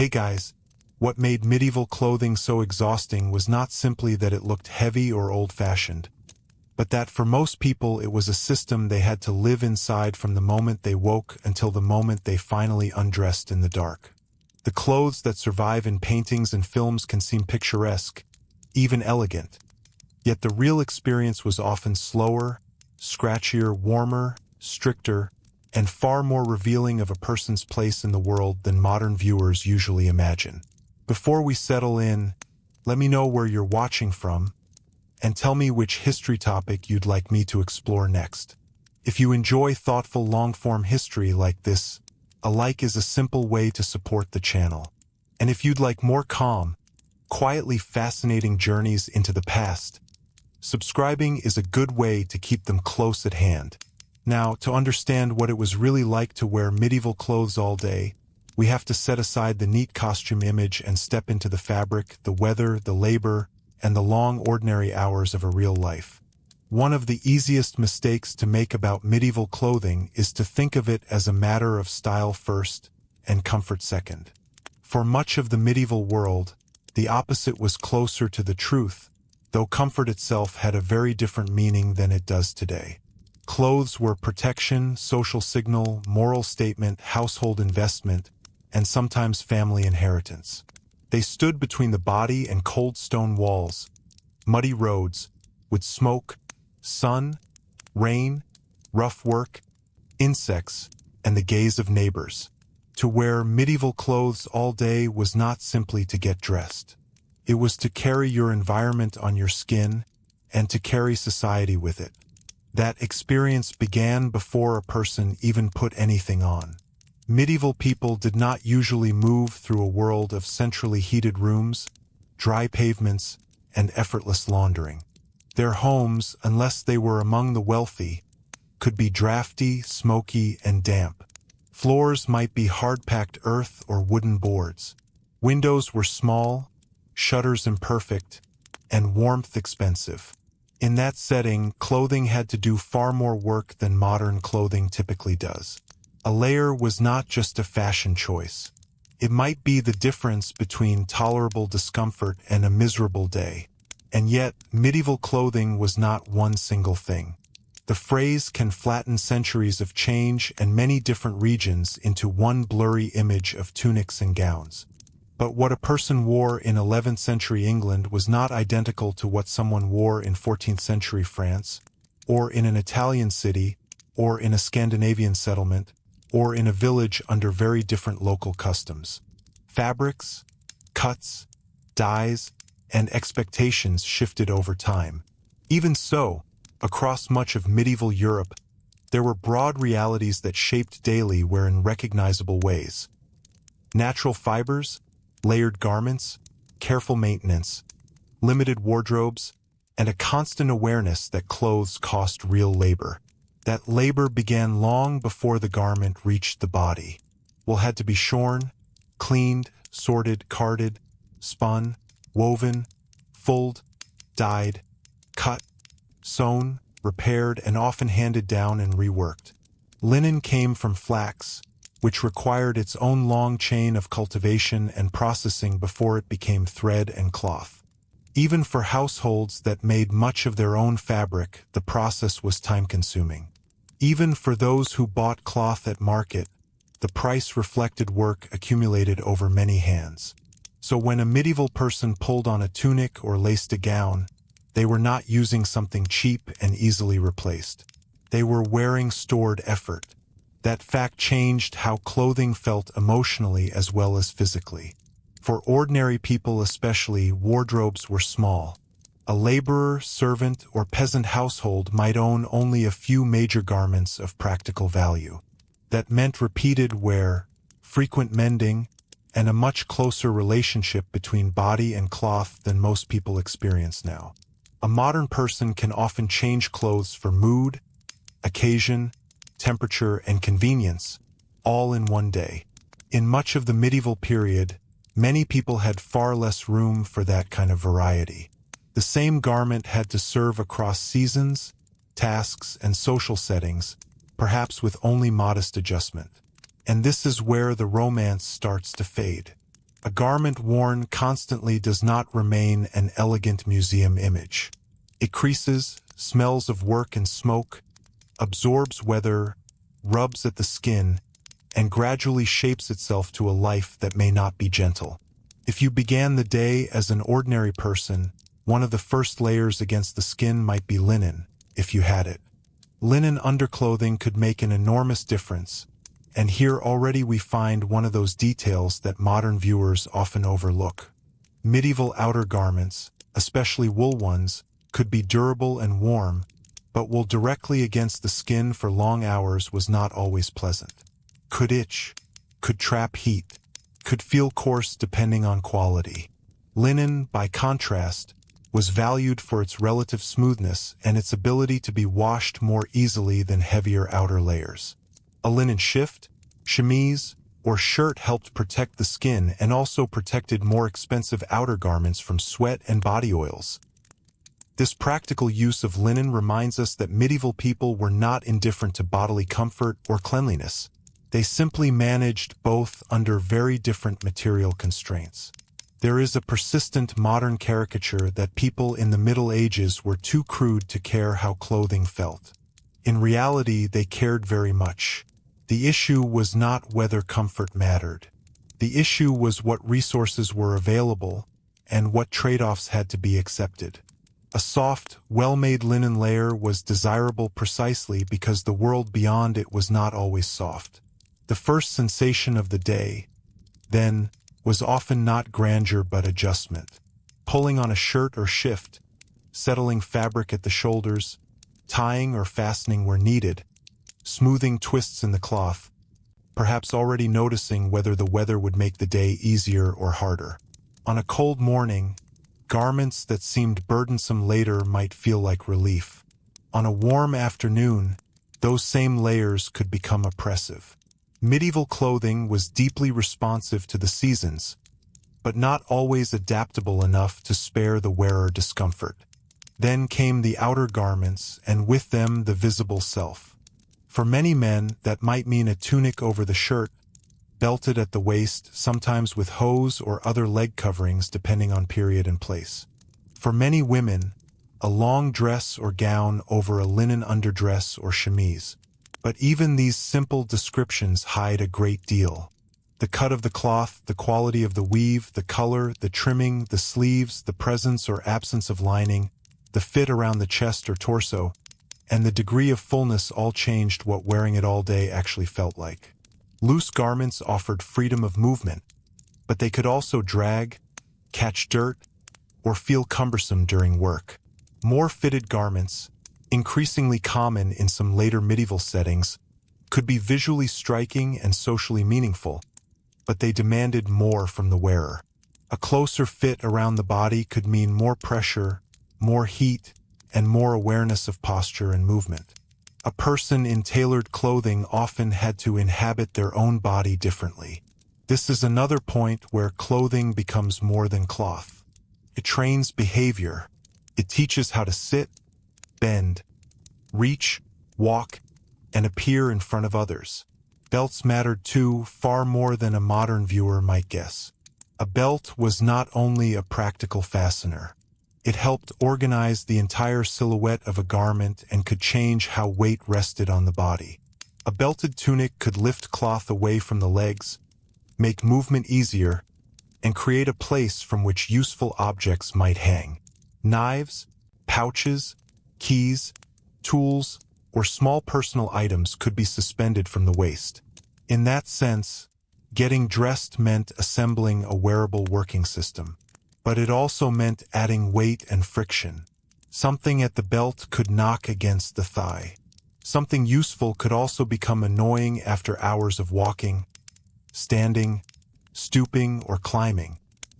Hey guys, what made medieval clothing so exhausting was not simply that it looked heavy or old-fashioned, but that for most people it was a system they had to live inside from the moment they woke until the moment they finally undressed in the dark. The clothes that survive in paintings and films can seem picturesque, even elegant, yet the real experience was often slower, scratchier, warmer, stricter, and far more revealing of a person's place in the world than modern viewers usually imagine. Before we settle in, let me know where you're watching from, and tell me which history topic you'd like me to explore next. If you enjoy thoughtful long-form history like this, a like is a simple way to support the channel. And if you'd like more calm, quietly fascinating journeys into the past, subscribing is a good way to keep them close at hand. Now, to understand what it was really like to wear medieval clothes all day, we have to set aside the neat costume image and step into the fabric, the weather, the labor, and the long ordinary hours of a real life. One of the easiest mistakes to make about medieval clothing is to think of it as a matter of style first and comfort second. For much of the medieval world, the opposite was closer to the truth, though comfort itself had a very different meaning than it does today. Clothes were protection, social signal, moral statement, household investment, and sometimes family inheritance. They stood between the body and cold stone walls, muddy roads, with smoke, sun, rain, rough work, insects, and the gaze of neighbors. To wear medieval clothes all day was not simply to get dressed. It was to carry your environment on your skin and to carry society with it. That experience began before a person even put anything on. Medieval people did not usually move through a world of centrally heated rooms, dry pavements, and effortless laundering. Their homes, unless they were among the wealthy, could be drafty, smoky, and damp. Floors might be hard-packed earth or wooden boards. Windows were small, shutters imperfect, and warmth expensive. In that setting, clothing had to do far more work than modern clothing typically does. A layer was not just a fashion choice. It might be the difference between tolerable discomfort and a miserable day. And yet, medieval clothing was not one single thing. The phrase can flatten centuries of change and many different regions into one blurry image of tunics and gowns. But what a person wore in 11th century England was not identical to what someone wore in 14th century France, or in an Italian city, or in a Scandinavian settlement, or in a village under very different local customs. Fabrics, cuts, dyes, and expectations shifted over time. Even so, across much of medieval Europe, there were broad realities that shaped daily wear in recognizable ways. Natural fibers, layered garments, careful maintenance, limited wardrobes, and a constant awareness that clothes cost real labor. That labor began long before the garment reached the body. Wool had to be shorn, cleaned, sorted, carded, spun, woven, fulled, dyed, cut, sewn, repaired, and often handed down and reworked. Linen came from flax, which required its own long chain of cultivation and processing before it became thread and cloth. Even for households that made much of their own fabric, the process was time-consuming. Even for those who bought cloth at market, the price reflected work accumulated over many hands. So when a medieval person pulled on a tunic or laced a gown, they were not using something cheap and easily replaced. They were wearing stored effort. That fact changed how clothing felt emotionally as well as physically. For ordinary people especially, wardrobes were small. A laborer, servant, or peasant household might own only a few major garments of practical value. That meant repeated wear, frequent mending, and a much closer relationship between body and cloth than most people experience now. A modern person can often change clothes for mood, occasion, temperature, and convenience, all in one day. In much of the medieval period, many people had far less room for that kind of variety. The same garment had to serve across seasons, tasks, and social settings, perhaps with only modest adjustment. And this is where the romance starts to fade. A garment worn constantly does not remain an elegant museum image. It creases, smells of work and smoke, absorbs weather, rubs at the skin, and gradually shapes itself to a life that may not be gentle. If you began the day as an ordinary person, one of the first layers against the skin might be linen, if you had it. Linen underclothing could make an enormous difference, and here already we find one of those details that modern viewers often overlook. Medieval outer garments, especially wool ones, could be durable and warm, but wool directly against the skin for long hours was not always pleasant. Could itch, could trap heat, could feel coarse depending on quality. Linen, by contrast, was valued for its relative smoothness and its ability to be washed more easily than heavier outer layers. A linen shift, chemise, or shirt helped protect the skin and also protected more expensive outer garments from sweat and body oils. This practical use of linen reminds us that medieval people were not indifferent to bodily comfort or cleanliness. They simply managed both under very different material constraints. There is a persistent modern caricature that people in the Middle Ages were too crude to care how clothing felt. In reality, they cared very much. The issue was not whether comfort mattered. The issue was what resources were available and what trade-offs had to be accepted. A soft, well-made linen layer was desirable precisely because the world beyond it was not always soft. The first sensation of the day, then, was often not grandeur but adjustment. Pulling on a shirt or shift, settling fabric at the shoulders, tying or fastening where needed, smoothing twists in the cloth, perhaps already noticing whether the weather would make the day easier or harder. On a cold morning, garments that seemed burdensome later might feel like relief. On a warm afternoon, those same layers could become oppressive. Medieval clothing was deeply responsive to the seasons, but not always adaptable enough to spare the wearer discomfort. Then came the outer garments, and with them the visible self. For many men, that might mean a tunic over the shirt, belted at the waist, sometimes with hose or other leg coverings depending on period and place. For many women, a long dress or gown over a linen underdress or chemise. But even these simple descriptions hide a great deal. The cut of the cloth, the quality of the weave, the color, the trimming, the sleeves, the presence or absence of lining, the fit around the chest or torso, and the degree of fullness all changed what wearing it all day actually felt like. Loose garments offered freedom of movement, but they could also drag, catch dirt, or feel cumbersome during work. More fitted garments, increasingly common in some later medieval settings, could be visually striking and socially meaningful, but they demanded more from the wearer. A closer fit around the body could mean more pressure, more heat, and more awareness of posture and movement. A person in tailored clothing often had to inhabit their own body differently. This is another point where clothing becomes more than cloth. It trains behavior. It teaches how to sit, bend, reach, walk, and appear in front of others. Belts mattered too, far more than a modern viewer might guess. A belt was not only a practical fastener. It helped organize the entire silhouette of a garment and could change how weight rested on the body. A belted tunic could lift cloth away from the legs, make movement easier, and create a place from which useful objects might hang. Knives, pouches, keys, tools, or small personal items could be suspended from the waist. In that sense, getting dressed meant assembling a wearable working system. But it also meant adding weight and friction. Something at the belt could knock against the thigh. Something useful could also become annoying after hours of walking, standing, stooping, or climbing.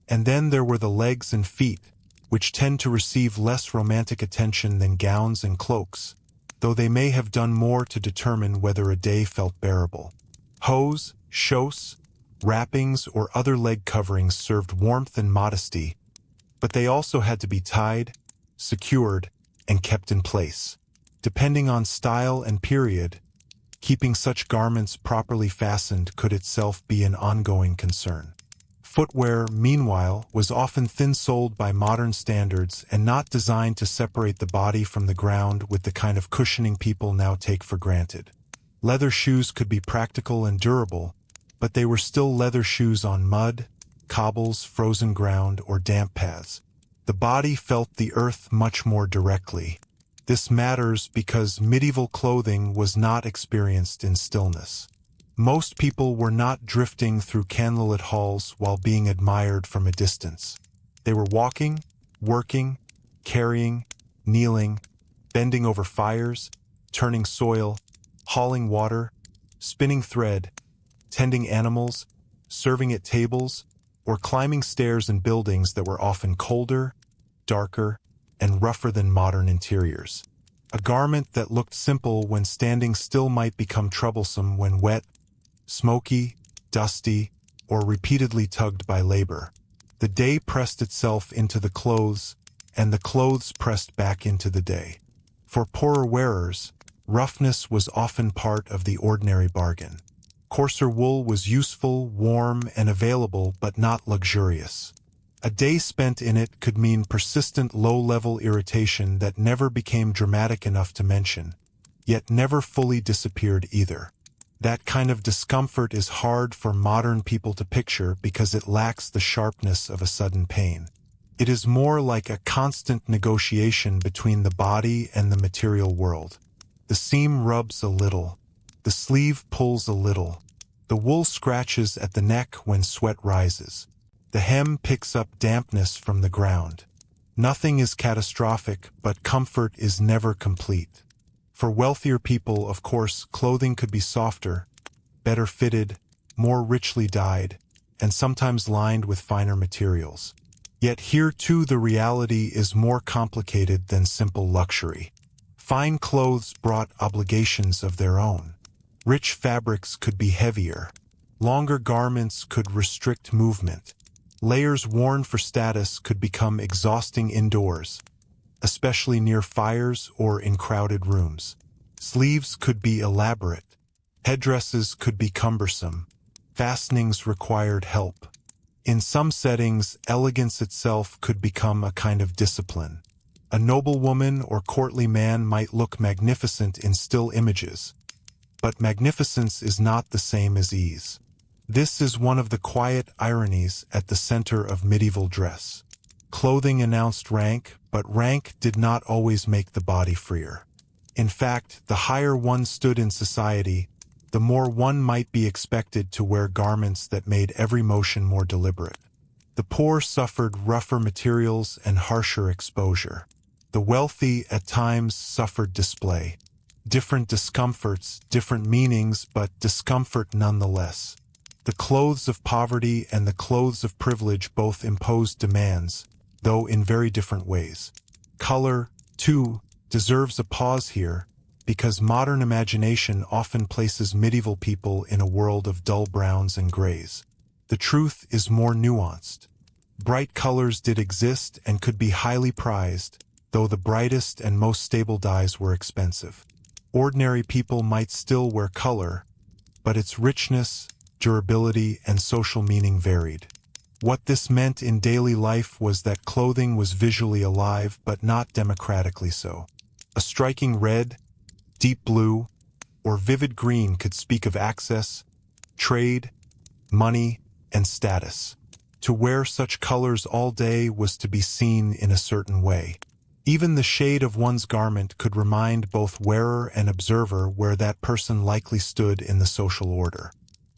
And then there were the legs and feet, which tend to receive less romantic attention than gowns and cloaks, though they may have done more to determine whether a day felt bearable. Hose, chausse, wrappings, or other leg coverings served warmth and modesty, but they also had to be tied, secured, and kept in place. Depending on style and period, keeping such garments properly fastened could itself be an ongoing concern. Footwear, meanwhile, was often thin-soled by modern standards and not designed to separate the body from the ground with the kind of cushioning people now take for granted. Leather shoes could be practical and durable, but they were still leather shoes on mud, cobbles, frozen ground, or damp paths. The body felt the earth much more directly. This matters because medieval clothing was not experienced in stillness. Most people were not drifting through candlelit halls while being admired from a distance. They were walking, working, carrying, kneeling, bending over fires, turning soil, hauling water, spinning thread, tending animals, serving at tables, or climbing stairs in buildings that were often colder, darker, and rougher than modern interiors. A garment that looked simple when standing still might become troublesome when wet, smoky, dusty, or repeatedly tugged by labor. The day pressed itself into the clothes, and the clothes pressed back into the day. For poorer wearers, roughness was often part of the ordinary bargain. Coarser wool was useful, warm, and available, but not luxurious. A day spent in it could mean persistent low-level irritation that never became dramatic enough to mention, yet never fully disappeared either. That kind of discomfort is hard for modern people to picture because it lacks the sharpness of a sudden pain. It is more like a constant negotiation between the body and the material world. The seam rubs a little. The sleeve pulls a little. The wool scratches at the neck when sweat rises. The hem picks up dampness from the ground. Nothing is catastrophic, but comfort is never complete. For wealthier people, of course, clothing could be softer, better fitted, more richly dyed, and sometimes lined with finer materials. Yet here too the reality is more complicated than simple luxury. Fine clothes brought obligations of their own. Rich fabrics could be heavier. Longer garments could restrict movement. Layers worn for status could become exhausting indoors, especially near fires or in crowded rooms. Sleeves could be elaborate. Headdresses could be cumbersome. Fastenings required help. In some settings, elegance itself could become a kind of discipline. A noblewoman or courtly man might look magnificent in still images, but magnificence is not the same as ease. This is one of the quiet ironies at the center of medieval dress. Clothing announced rank, but rank did not always make the body freer. In fact, the higher one stood in society, the more one might be expected to wear garments that made every motion more deliberate. The poor suffered rougher materials and harsher exposure. The wealthy at times suffered display. Different discomforts, different meanings, but discomfort nonetheless. The clothes of poverty and the clothes of privilege both imposed demands, though in very different ways. Color, too, deserves a pause here, because modern imagination often places medieval people in a world of dull browns and grays. The truth is more nuanced. Bright colors did exist and could be highly prized, though the brightest and most stable dyes were expensive. Ordinary people might still wear color, but its richness, durability, and social meaning varied. What this meant in daily life was that clothing was visually alive, but not democratically so. A striking red, deep blue, or vivid green could speak of access, trade, money, and status. To wear such colors all day was to be seen in a certain way. Even the shade of one's garment could remind both wearer and observer where that person likely stood in the social order.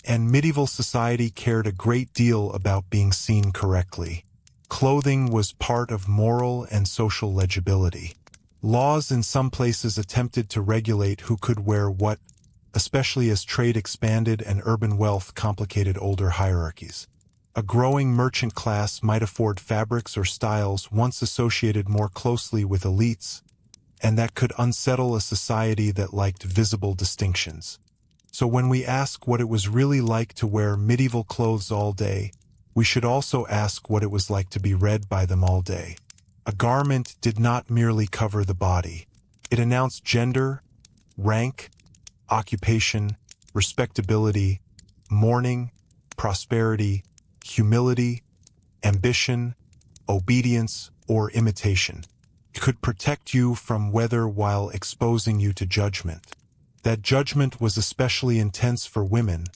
And medieval society cared a great deal about being seen correctly. Clothing was part of moral and social legibility. Laws in some places attempted to regulate who could wear what, especially as trade expanded and urban wealth complicated older hierarchies. A growing merchant class might afford fabrics or styles once associated more closely with elites, and that could unsettle a society that liked visible distinctions. So when we ask what it was really like to wear medieval clothes all day, we should also ask what it was like to be read by them all day. A garment did not merely cover the body. It announced gender, rank, occupation, respectability, mourning, prosperity, humility, ambition, obedience, or imitation. It could protect you from weather while exposing you to judgment. That judgment was especially intense for women,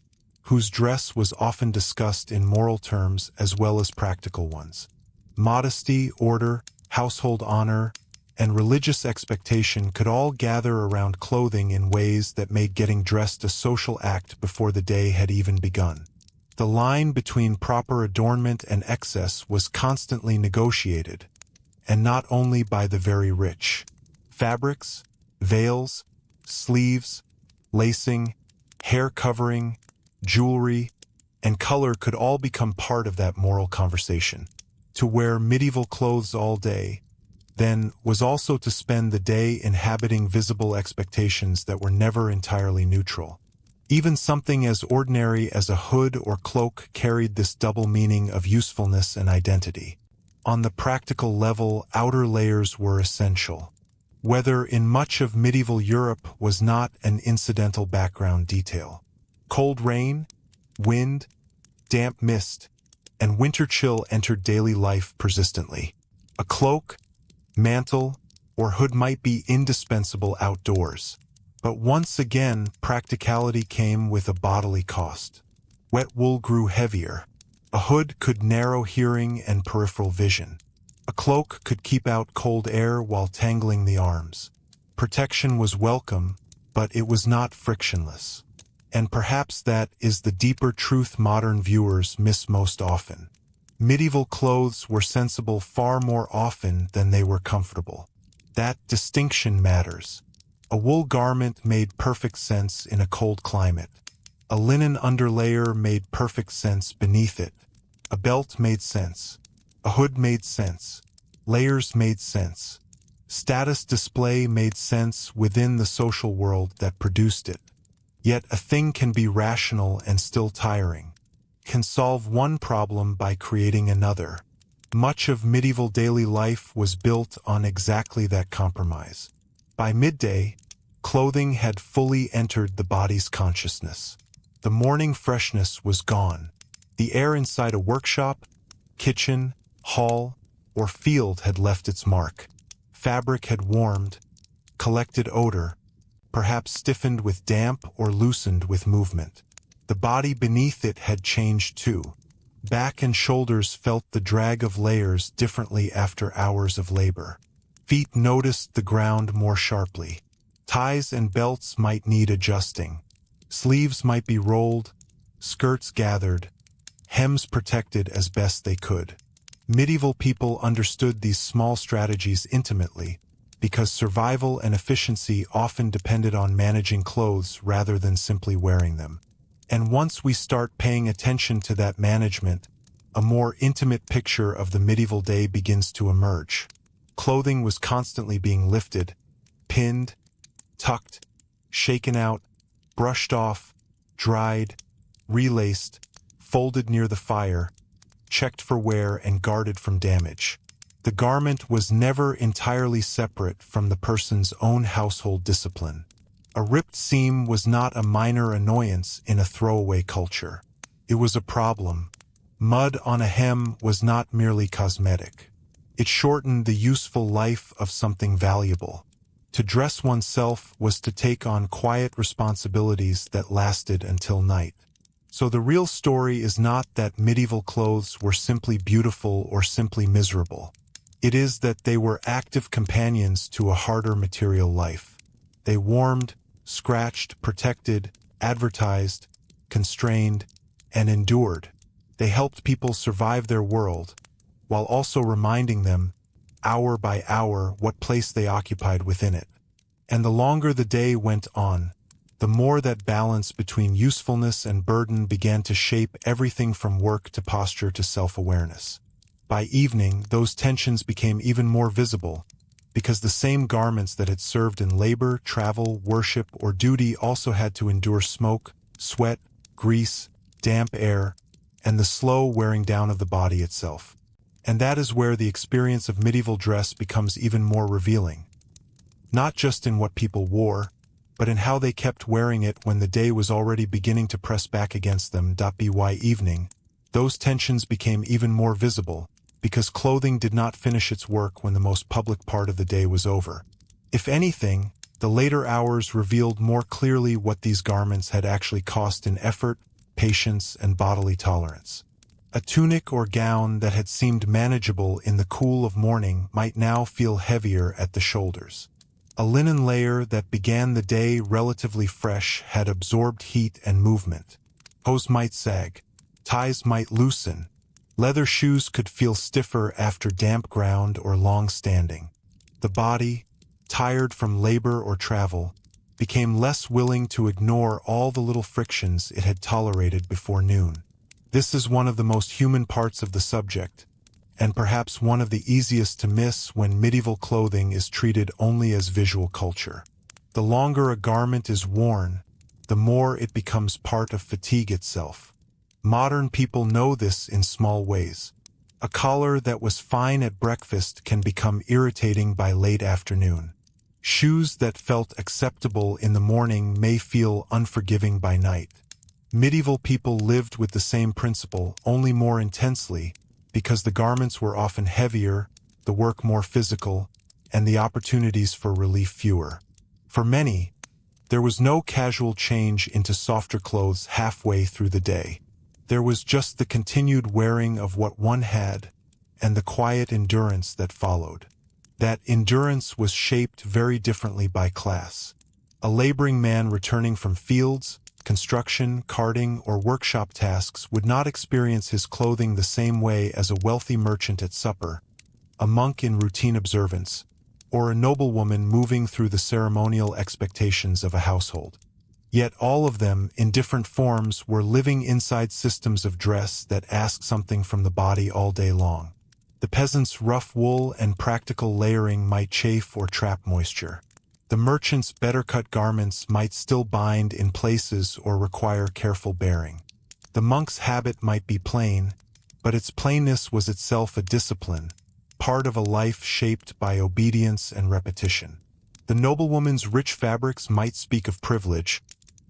whose dress was often discussed in moral terms as well as practical ones. Modesty, order, household honor, and religious expectation could all gather around clothing in ways that made getting dressed a social act before the day had even begun. The line between proper adornment and excess was constantly negotiated, and not only by the very rich. Fabrics, veils, sleeves, lacing, hair covering, jewelry, and color could all become part of that moral conversation. To wear medieval clothes all day, then, was also to spend the day inhabiting visible expectations that were never entirely neutral. Even something as ordinary as a hood or cloak carried this double meaning of usefulness and identity. On the practical level, outer layers were essential. Weather in much of medieval Europe was not an incidental background detail. Cold rain, wind, damp mist, and winter chill entered daily life persistently. A cloak, mantle, or hood might be indispensable outdoors. But once again, practicality came with a bodily cost. Wet wool grew heavier. A hood could narrow hearing and peripheral vision. A cloak could keep out cold air while tangling the arms. Protection was welcome, but it was not frictionless. And perhaps that is the deeper truth modern viewers miss most often. Medieval clothes were sensible far more often than they were comfortable. That distinction matters. A wool garment made perfect sense in a cold climate. A linen underlayer made perfect sense beneath it. A belt made sense. A hood made sense. Layers made sense. Status display made sense within the social world that produced it. Yet a thing can be rational and still tiring, can solve one problem by creating another. Much of medieval daily life was built on exactly that compromise. By midday, clothing had fully entered the body's consciousness. The morning freshness was gone. The air inside a workshop, kitchen, hall, or field had left its mark. Fabric had warmed, collected odor, perhaps stiffened with damp or loosened with movement. The body beneath it had changed too. Back and shoulders felt the drag of layers differently after hours of labor. Feet noticed the ground more sharply. Ties and belts might need adjusting. Sleeves might be rolled, skirts gathered, hems protected as best they could. Medieval people understood these small strategies intimately, because survival and efficiency often depended on managing clothes rather than simply wearing them. And once we start paying attention to that management, a more intimate picture of the medieval day begins to emerge. Clothing was constantly being lifted, pinned, tucked, shaken out, brushed off, dried, relaced, folded near the fire, checked for wear and guarded from damage. The garment was never entirely separate from the person's own household discipline. A ripped seam was not a minor annoyance in a throwaway culture. It was a problem. Mud on a hem was not merely cosmetic. It shortened the useful life of something valuable. To dress oneself was to take on quiet responsibilities that lasted until night. So the real story is not that medieval clothes were simply beautiful or simply miserable. It is that they were active companions to a harder material life. They warmed, scratched, protected, advertised, constrained, and endured. They helped people survive their world, while also reminding them, hour by hour, what place they occupied within it. And the longer the day went on, the more that balance between usefulness and burden began to shape everything from work to posture to self-awareness. By evening, those tensions became even more visible, because the same garments that had served in labor, travel, worship, or duty also had to endure smoke, sweat, grease, damp air, and the slow wearing down of the body itself. And that is where the experience of medieval dress becomes even more revealing. Not just in what people wore, but in how they kept wearing it when the day was already beginning to press back against them. By evening, those tensions became even more visible, because clothing did not finish its work when the most public part of the day was over. If anything, the later hours revealed more clearly what these garments had actually cost in effort, patience, and bodily tolerance. A tunic or gown that had seemed manageable in the cool of morning might now feel heavier at the shoulders. A linen layer that began the day relatively fresh had absorbed heat and movement. Hose might sag, ties might loosen, leather shoes could feel stiffer after damp ground or long standing. The body, tired from labor or travel, became less willing to ignore all the little frictions it had tolerated before noon. This is one of the most human parts of the subject, and perhaps one of the easiest to miss when medieval clothing is treated only as visual culture. The longer a garment is worn, the more it becomes part of fatigue itself. Modern people know this in small ways. A collar that was fine at breakfast can become irritating by late afternoon. Shoes that felt acceptable in the morning may feel unforgiving by night. Medieval people lived with the same principle, only more intensely, because the garments were often heavier, the work more physical, and the opportunities for relief fewer. For many, there was no casual change into softer clothes halfway through the day. There was just the continued wearing of what one had, and the quiet endurance that followed. That endurance was shaped very differently by class. A laboring man returning from fields, construction, carting, or workshop tasks would not experience his clothing the same way as a wealthy merchant at supper, a monk in routine observance, or a noblewoman moving through the ceremonial expectations of a household. Yet all of them, in different forms, were living inside systems of dress that ask something from the body all day long. The peasant's rough wool and practical layering might chafe or trap moisture. The merchant's better-cut garments might still bind in places or require careful bearing. The monk's habit might be plain, but its plainness was itself a discipline, part of a life shaped by obedience and repetition. The noblewoman's rich fabrics might speak of privilege,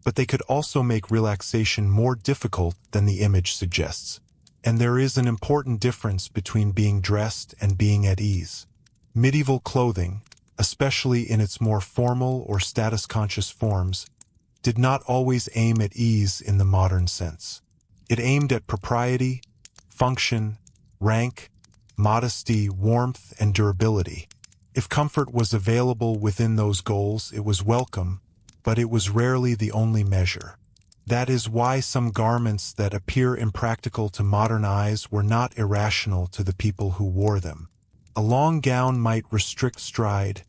but they could also make relaxation more difficult than the image suggests. And there is an important difference between being dressed and being at ease. Medieval clothing, especially in its more formal or status-conscious forms, did not always aim at ease in the modern sense. It aimed at propriety, function, rank, modesty, warmth, and durability. If comfort was available within those goals, it was welcome, but it was rarely the only measure. That is why some garments that appear impractical to modern eyes were not irrational to the people who wore them. A long gown might restrict stride,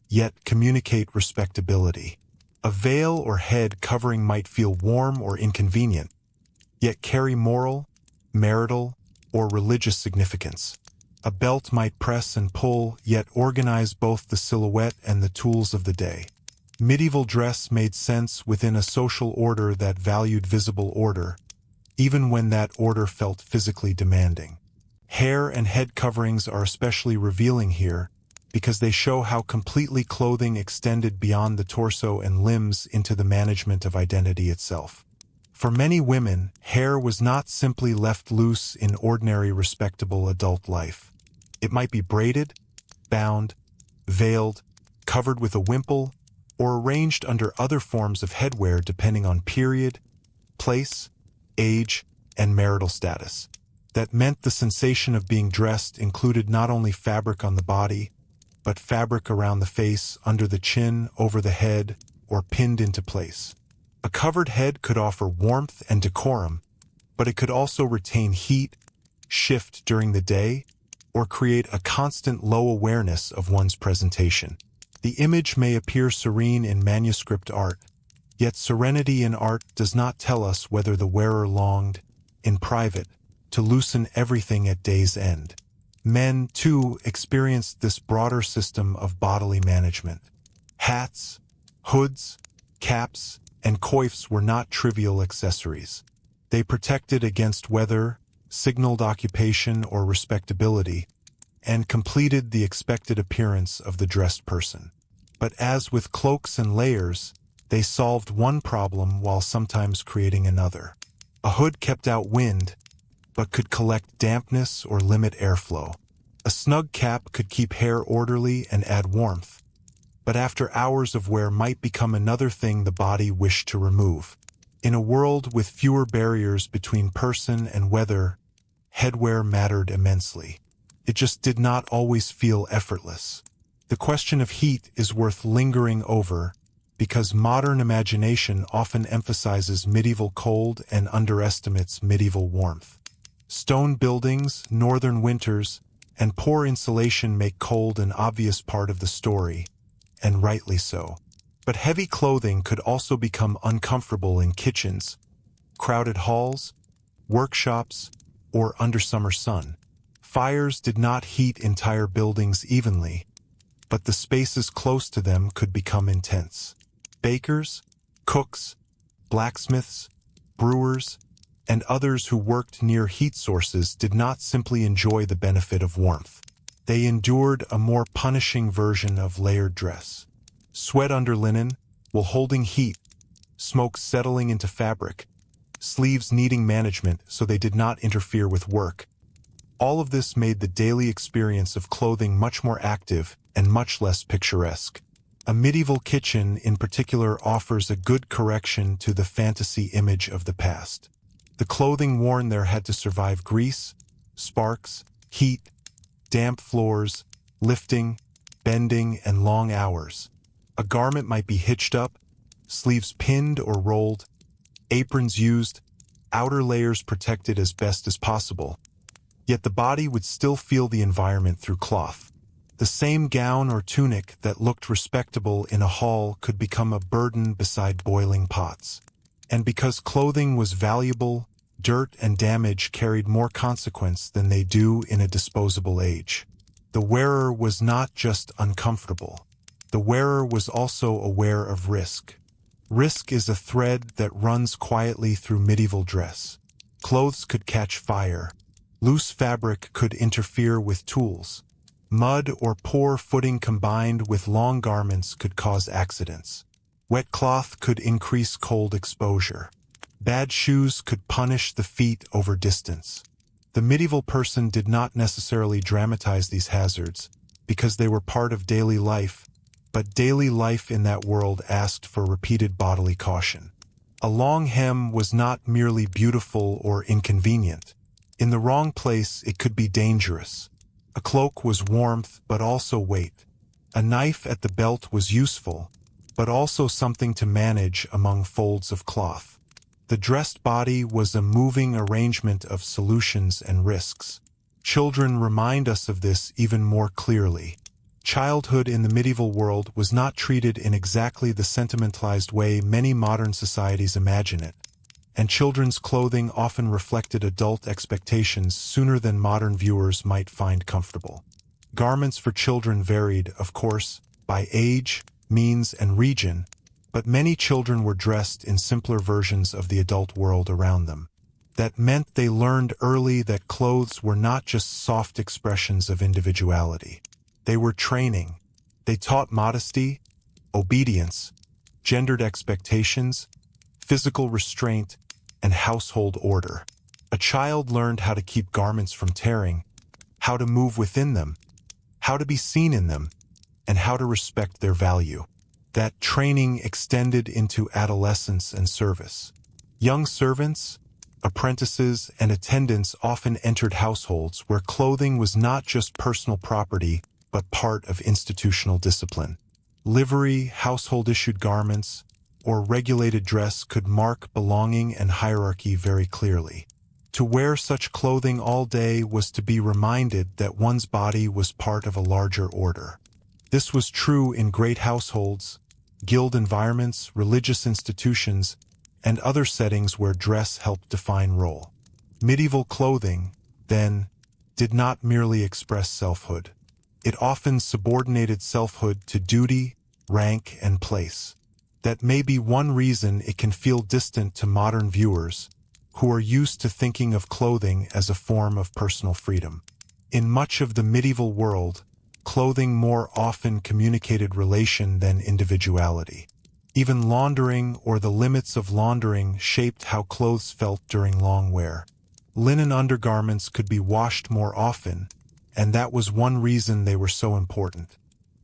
yet communicate respectability. A veil or head covering might feel warm or inconvenient, yet carry moral, marital, or religious significance. A belt might press and pull, yet organize both the silhouette and the tools of the day. Medieval dress made sense within a social order that valued visible order, even when that order felt physically demanding. Hair and head coverings are especially revealing here, because they show how completely clothing extended beyond the torso and limbs into the management of identity itself. For many women, hair was not simply left loose in ordinary respectable adult life. It might be braided, bound, veiled, covered with a wimple, or arranged under other forms of headwear depending on period, place, age, and marital status. That meant the sensation of being dressed included not only fabric on the body, but fabric around the face, under the chin, over the head, or pinned into place. A covered head could offer warmth and decorum, but it could also retain heat, shift during the day, or create a constant low awareness of one's presentation. The image may appear serene in manuscript art, yet serenity in art does not tell us whether the wearer longed, in private, to loosen everything at day's end. Men, too, experienced this broader system of bodily management. Hats, hoods, caps, and coifs were not trivial accessories. They protected against weather, signaled occupation or respectability, and completed the expected appearance of the dressed person. But as with cloaks and layers, they solved one problem while sometimes creating another. A hood kept out wind, but could collect dampness or limit airflow. A snug cap could keep hair orderly and add warmth, but after hours of wear might become another thing the body wished to remove. In a world with fewer barriers between person and weather, headwear mattered immensely. It just did not always feel effortless. The question of heat is worth lingering over, because modern imagination often emphasizes medieval cold and underestimates medieval warmth. Stone buildings, northern winters, and poor insulation make cold an obvious part of the story, and rightly so. But heavy clothing could also become uncomfortable in kitchens, crowded halls, workshops, or under summer sun. Fires did not heat entire buildings evenly, but the spaces close to them could become intense. Bakers, cooks, blacksmiths, brewers, and others who worked near heat sources did not simply enjoy the benefit of warmth. They endured a more punishing version of layered dress. Sweat under linen, while holding heat, smoke settling into fabric, sleeves needing management so they did not interfere with work. All of this made the daily experience of clothing much more active and much less picturesque. A medieval kitchen, in particular, offers a good correction to the fantasy image of the past. The clothing worn there had to survive grease, sparks, heat, damp floors, lifting, bending, and long hours. A garment might be hitched up, sleeves pinned or rolled, aprons used, outer layers protected as best as possible. Yet the body would still feel the environment through cloth. The same gown or tunic that looked respectable in a hall could become a burden beside boiling pots. And because clothing was valuable, dirt and damage carried more consequence than they do in a disposable age. The wearer was not just uncomfortable. The wearer was also aware of risk. Risk is a thread that runs quietly through medieval dress. Clothes could catch fire. Loose fabric could interfere with tools. Mud or poor footing combined with long garments could cause accidents. Wet cloth could increase cold exposure. Bad shoes could punish the feet over distance. The medieval person did not necessarily dramatize these hazards, because they were part of daily life, but daily life in that world asked for repeated bodily caution. A long hem was not merely beautiful or inconvenient. In the wrong place, it could be dangerous. A cloak was warmth, but also weight. A knife at the belt was useful, but also something to manage among folds of cloth. The dressed body was a moving arrangement of solutions and risks. Children remind us of this even more clearly. Childhood in the medieval world was not treated in exactly the sentimentalized way many modern societies imagine it, and children's clothing often reflected adult expectations sooner than modern viewers might find comfortable. Garments for children varied, of course, by age, means, and region, but many children were dressed in simpler versions of the adult world around them. That meant they learned early that clothes were not just soft expressions of individuality. They were training. They taught modesty, obedience, gendered expectations, physical restraint, and household order. A child learned how to keep garments from tearing, how to move within them, how to be seen in them, and how to respect their value. That training extended into adolescence and service. Young servants, apprentices, and attendants often entered households where clothing was not just personal property, but part of institutional discipline. Livery, household-issued garments, or regulated dress could mark belonging and hierarchy very clearly. To wear such clothing all day was to be reminded that one's body was part of a larger order. This was true in great households, guild environments, religious institutions, and other settings where dress helped define role. Medieval clothing, then, did not merely express selfhood. It often subordinated selfhood to duty, rank, and place. That may be one reason it can feel distant to modern viewers, who are used to thinking of clothing as a form of personal freedom. In much of the medieval world, clothing more often communicated relation than individuality. Even laundering or the limits of laundering shaped how clothes felt during long wear. Linen undergarments could be washed more often, and that was one reason they were so important.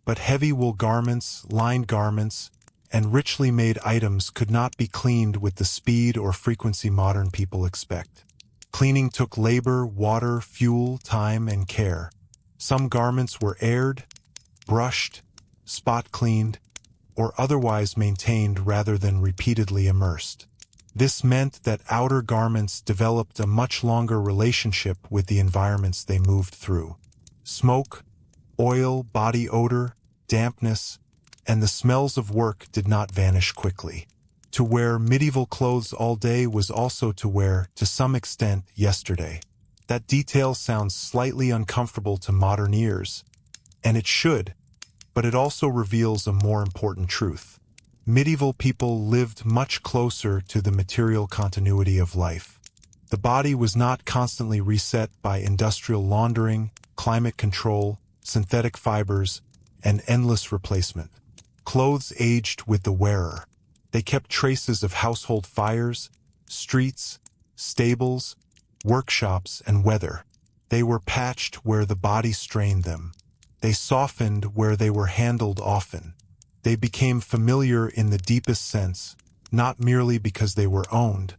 But heavy wool garments, lined garments, and richly made items could not be cleaned with the speed or frequency modern people expect. Cleaning took labor, water, fuel, time, and care. Some garments were aired, brushed, spot cleaned, or otherwise maintained rather than repeatedly immersed. This meant that outer garments developed a much longer relationship with the environments they moved through. Smoke, oil, body odor, dampness, and the smells of work did not vanish quickly. To wear medieval clothes all day was also to wear, to some extent, yesterday. That detail sounds slightly uncomfortable to modern ears, and it should, but it also reveals a more important truth. Medieval people lived much closer to the material continuity of life. The body was not constantly reset by industrial laundering, climate control, synthetic fibers, and endless replacement. Clothes aged with the wearer. They kept traces of household fires, streets, stables, workshops, and weather. They were patched where the body strained them. They softened where they were handled often. They became familiar in the deepest sense, not merely because they were owned,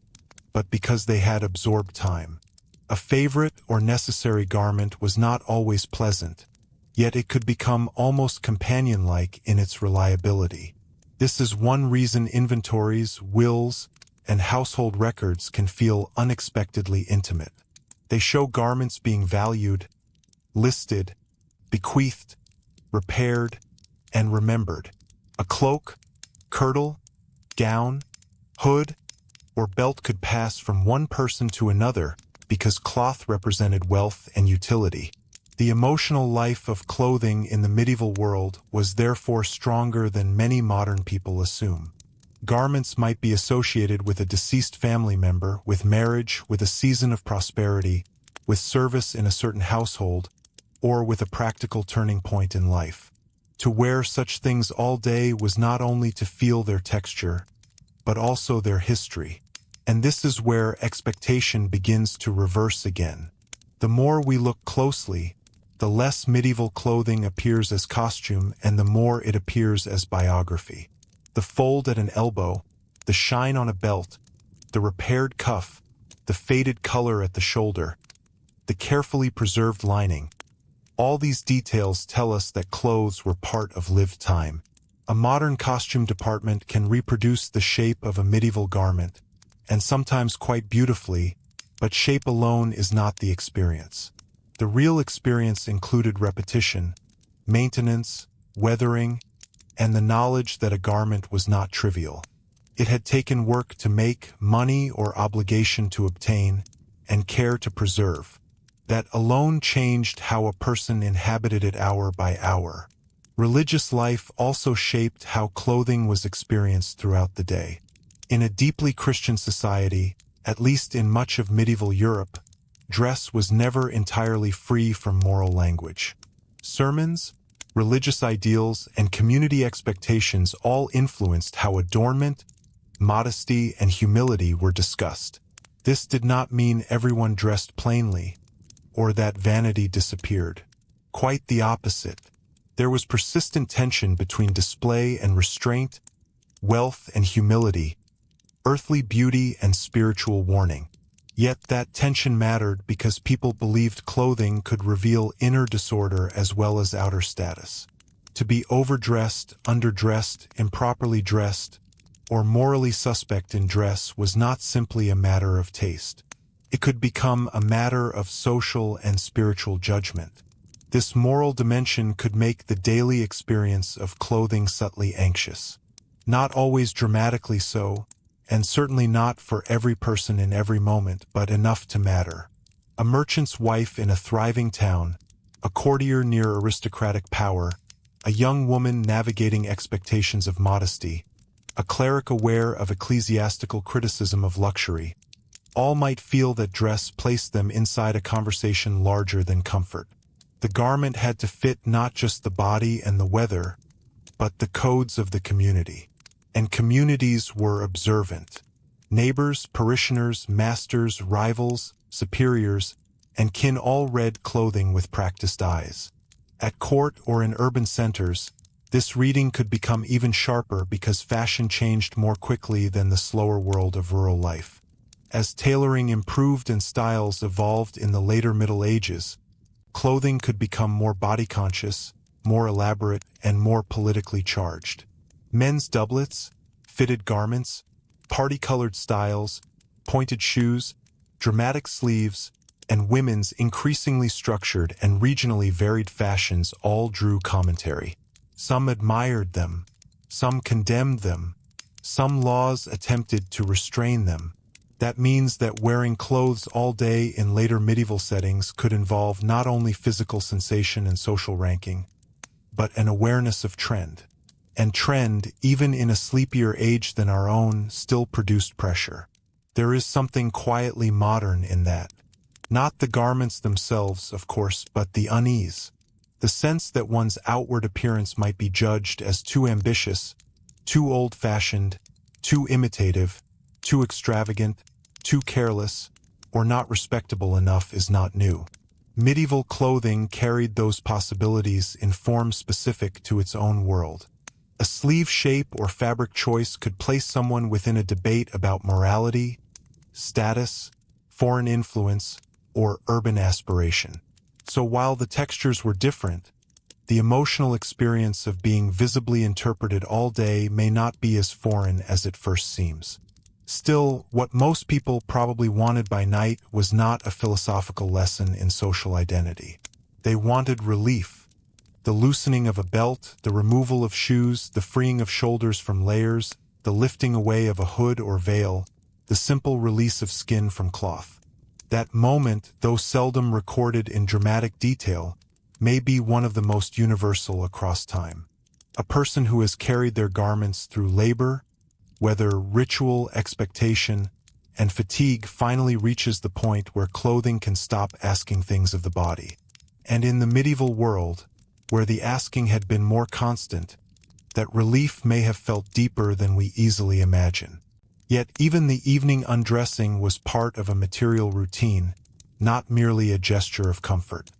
but because they had absorbed time. A favorite or necessary garment was not always pleasant, yet it could become almost companion-like in its reliability. This is one reason inventories, wills, and household records can feel unexpectedly intimate. They show garments being valued, listed, bequeathed, repaired, and remembered. A cloak, kirtle, gown, hood, or belt could pass from one person to another because cloth represented wealth and utility. The emotional life of clothing in the medieval world was therefore stronger than many modern people assume. Garments might be associated with a deceased family member, with marriage, with a season of prosperity, with service in a certain household, or with a practical turning point in life. To wear such things all day was not only to feel their texture, but also their history. And this is where expectation begins to reverse again. The more we look closely, the less medieval clothing appears as costume and the more it appears as biography. The fold at an elbow, the shine on a belt, the repaired cuff, the faded color at the shoulder, the carefully preserved lining. All these details tell us that clothes were part of lived time. A modern costume department can reproduce the shape of a medieval garment, and sometimes quite beautifully, but shape alone is not the experience. The real experience included repetition, maintenance, weathering, and the knowledge that a garment was not trivial. It had taken work to make, money or obligation to obtain, and care to preserve. That alone changed how a person inhabited it hour by hour. Religious life also shaped how clothing was experienced throughout the day. In a deeply Christian society, at least in much of medieval Europe, dress was never entirely free from moral language. Sermons, religious ideals, and community expectations all influenced how adornment, modesty, and humility were discussed. This did not mean everyone dressed plainly, or that vanity disappeared. Quite the opposite. There was persistent tension between display and restraint, wealth and humility, earthly beauty and spiritual warning. Yet that tension mattered because people believed clothing could reveal inner disorder as well as outer status. To be overdressed, underdressed, improperly dressed, or morally suspect in dress was not simply a matter of taste. It could become a matter of social and spiritual judgment. This moral dimension could make the daily experience of clothing subtly anxious. Not always dramatically so, and certainly not for every person in every moment, but enough to matter. A merchant's wife in a thriving town, a courtier near aristocratic power, a young woman navigating expectations of modesty, a cleric aware of ecclesiastical criticism of luxury, all might feel that dress placed them inside a conversation larger than comfort. The garment had to fit not just the body and the weather, but the codes of the community. And communities were observant. Neighbors, parishioners, masters, rivals, superiors, and kin all read clothing with practiced eyes. At court or in urban centers, this reading could become even sharper because fashion changed more quickly than the slower world of rural life. As tailoring improved and styles evolved in the later Middle Ages, clothing could become more body-conscious, more elaborate, and more politically charged. Men's doublets, fitted garments, party-colored styles, pointed shoes, dramatic sleeves, and women's increasingly structured and regionally varied fashions all drew commentary. Some admired them, some condemned them, some laws attempted to restrain them. That means that wearing clothes all day in later medieval settings could involve not only physical sensation and social ranking, but an awareness of trend. And trend, even in a sleepier age than our own, still produced pressure. There is something quietly modern in that. Not the garments themselves, of course, but the unease. The sense that one's outward appearance might be judged as too ambitious, too old-fashioned, too imitative, too extravagant, too careless, or not respectable enough is not new. Medieval clothing carried those possibilities in forms specific to its own world. A sleeve shape or fabric choice could place someone within a debate about morality, status, foreign influence, or urban aspiration. So while the textures were different, the emotional experience of being visibly interpreted all day may not be as foreign as it first seems. Still, what most people probably wanted by night was not a philosophical lesson in social identity. They wanted relief. The loosening of a belt, the removal of shoes, the freeing of shoulders from layers, the lifting away of a hood or veil, the simple release of skin from cloth. That moment, though seldom recorded in dramatic detail, may be one of the most universal across time. A person who has carried their garments through labor, whether ritual, expectation, and fatigue finally reaches the point where clothing can stop asking things of the body. And in the medieval world, where the asking had been more constant, that relief may have felt deeper than we easily imagine. Yet even the evening undressing was part of a material routine, not merely a gesture of comfort.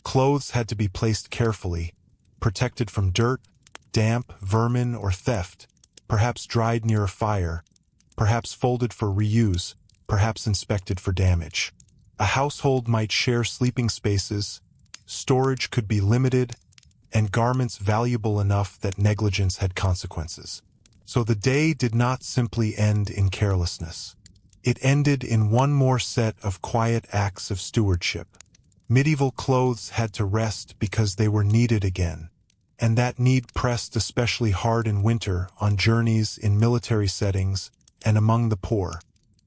Clothes had to be placed carefully, protected from dirt, damp, vermin, or theft, perhaps dried near a fire, perhaps folded for reuse, perhaps inspected for damage. A household might share sleeping spaces, storage could be limited, and garments valuable enough that negligence had consequences. So the day did not simply end in carelessness. It ended in one more set of quiet acts of stewardship. Medieval clothes had to rest because they were needed again, and that need pressed especially hard in winter on journeys in military settings and among the poor.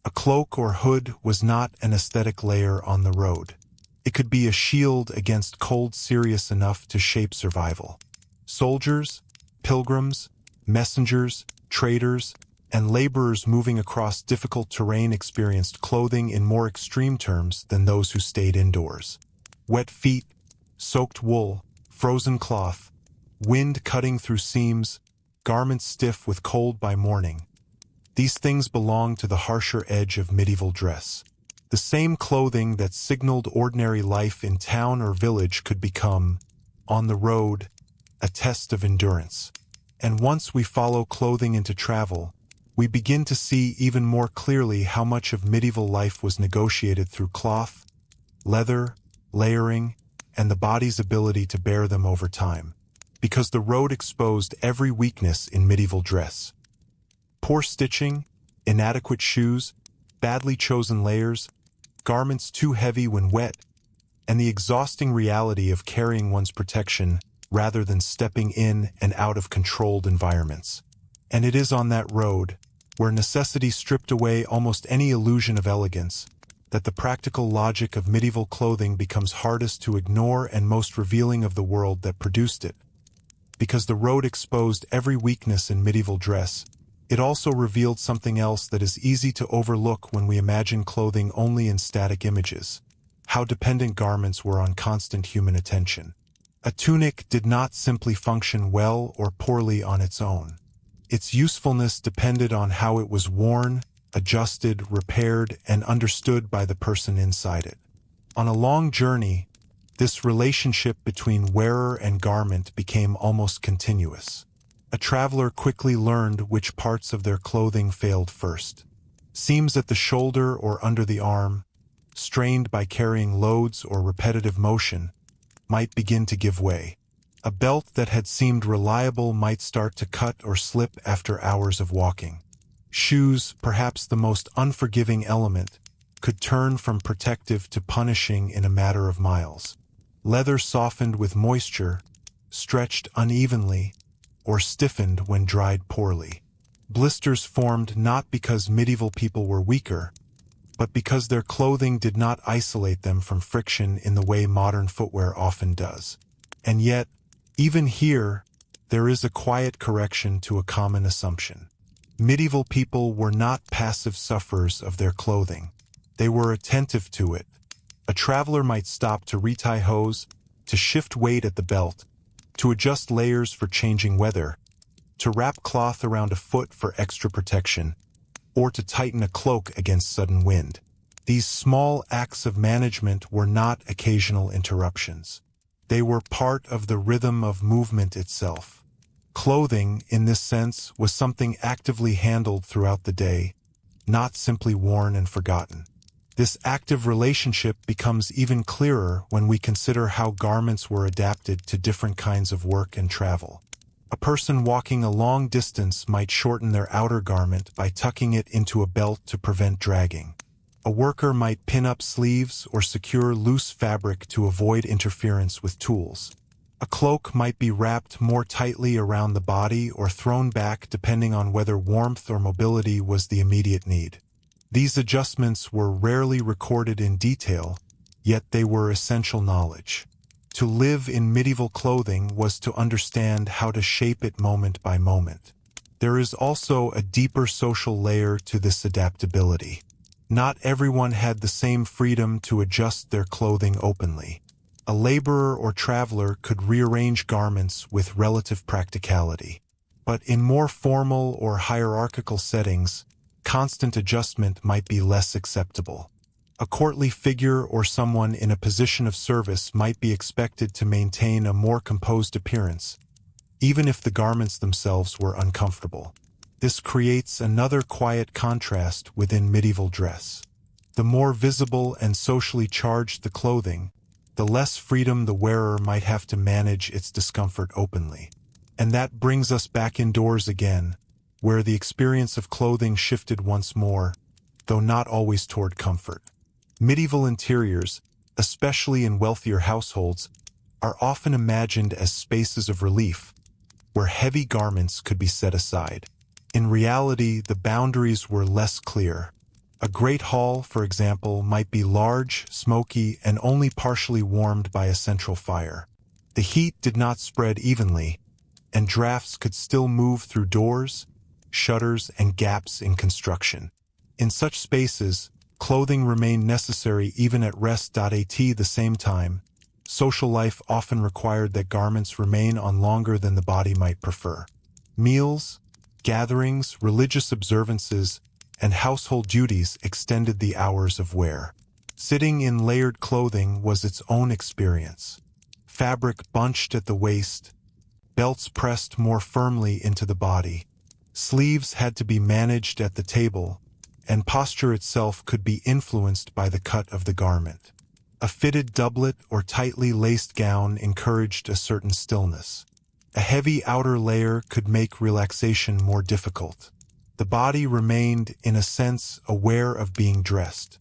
A cloak or hood was not an aesthetic layer on the road. It could be a shield against cold serious enough to shape survival. Soldiers, pilgrims, messengers, traders, and laborers moving across difficult terrain experienced clothing in more extreme terms than those who stayed indoors. Wet feet, soaked wool, frozen cloth, wind cutting through seams, garments stiff with cold by morning. These things belonged to the harsher edge of medieval dress. The same clothing that signaled ordinary life in town or village could become, on the road, a test of endurance. And once we follow clothing into travel, we begin to see even more clearly how much of medieval life was negotiated through cloth, leather, layering, and the body's ability to bear them over time. Because the road exposed every weakness in medieval dress. Poor stitching, inadequate shoes, badly chosen layers, garments too heavy when wet, and the exhausting reality of carrying one's protection rather than stepping in and out of controlled environments. And it is on that road, where necessity stripped away almost any illusion of elegance, that the practical logic of medieval clothing becomes hardest to ignore and most revealing of the world that produced it. Because the road exposed every weakness in medieval dress, it also revealed something else that is easy to overlook when we imagine clothing only in static images: how dependent garments were on constant human attention. A tunic did not simply function well or poorly on its own. Its usefulness depended on how it was worn, adjusted, repaired, and understood by the person inside it. On a long journey, this relationship between wearer and garment became almost continuous. A traveler quickly learned which parts of their clothing failed first. Seams at the shoulder or under the arm, strained by carrying loads or repetitive motion, might begin to give way. A belt that had seemed reliable might start to cut or slip after hours of walking. Shoes, perhaps the most unforgiving element, could turn from protective to punishing in a matter of miles. Leather softened with moisture, stretched unevenly, or stiffened when dried poorly. Blisters formed not because medieval people were weaker, but because their clothing did not isolate them from friction in the way modern footwear often does. And yet, even here, there is a quiet correction to a common assumption. Medieval people were not passive sufferers of their clothing. They were attentive to it. A traveler might stop to retie hose, to shift weight at the belt, to adjust layers for changing weather, to wrap cloth around a foot for extra protection, or to tighten a cloak against sudden wind. These small acts of management were not occasional interruptions. They were part of the rhythm of movement itself. Clothing, in this sense, was something actively handled throughout the day, not simply worn and forgotten. This active relationship becomes even clearer when we consider how garments were adapted to different kinds of work and travel. A person walking a long distance might shorten their outer garment by tucking it into a belt to prevent dragging. A worker might pin up sleeves or secure loose fabric to avoid interference with tools. A cloak might be wrapped more tightly around the body or thrown back depending on whether warmth or mobility was the immediate need. These adjustments were rarely recorded in detail, yet they were essential knowledge. To live in medieval clothing was to understand how to shape it moment by moment. There is also a deeper social layer to this adaptability. Not everyone had the same freedom to adjust their clothing openly. A laborer or traveler could rearrange garments with relative practicality. But in more formal or hierarchical settings, constant adjustment might be less acceptable. A courtly figure or someone in a position of service might be expected to maintain a more composed appearance, even if the garments themselves were uncomfortable. This creates another quiet contrast within medieval dress. The more visible and socially charged the clothing, the less freedom the wearer might have to manage its discomfort openly. And that brings us back indoors again, where the experience of clothing shifted once more, though not always toward comfort. Medieval interiors, especially in wealthier households, are often imagined as spaces of relief, where heavy garments could be set aside. In reality, the boundaries were less clear. A great hall, for example, might be large, smoky, and only partially warmed by a central fire. The heat did not spread evenly, and drafts could still move through doors, shutters, and gaps in construction. In such spaces, clothing remained necessary even at rest. At the same time, social life often required that garments remain on longer than the body might prefer. Meals, gatherings, religious observances, and household duties extended the hours of wear. Sitting in layered clothing was its own experience. Fabric bunched at the waist, belts pressed more firmly into the body. Sleeves had to be managed at the table, and posture itself could be influenced by the cut of the garment. A fitted doublet or tightly laced gown encouraged a certain stillness. A heavy outer layer could make relaxation more difficult. The body remained, in a sense, aware of being dressed.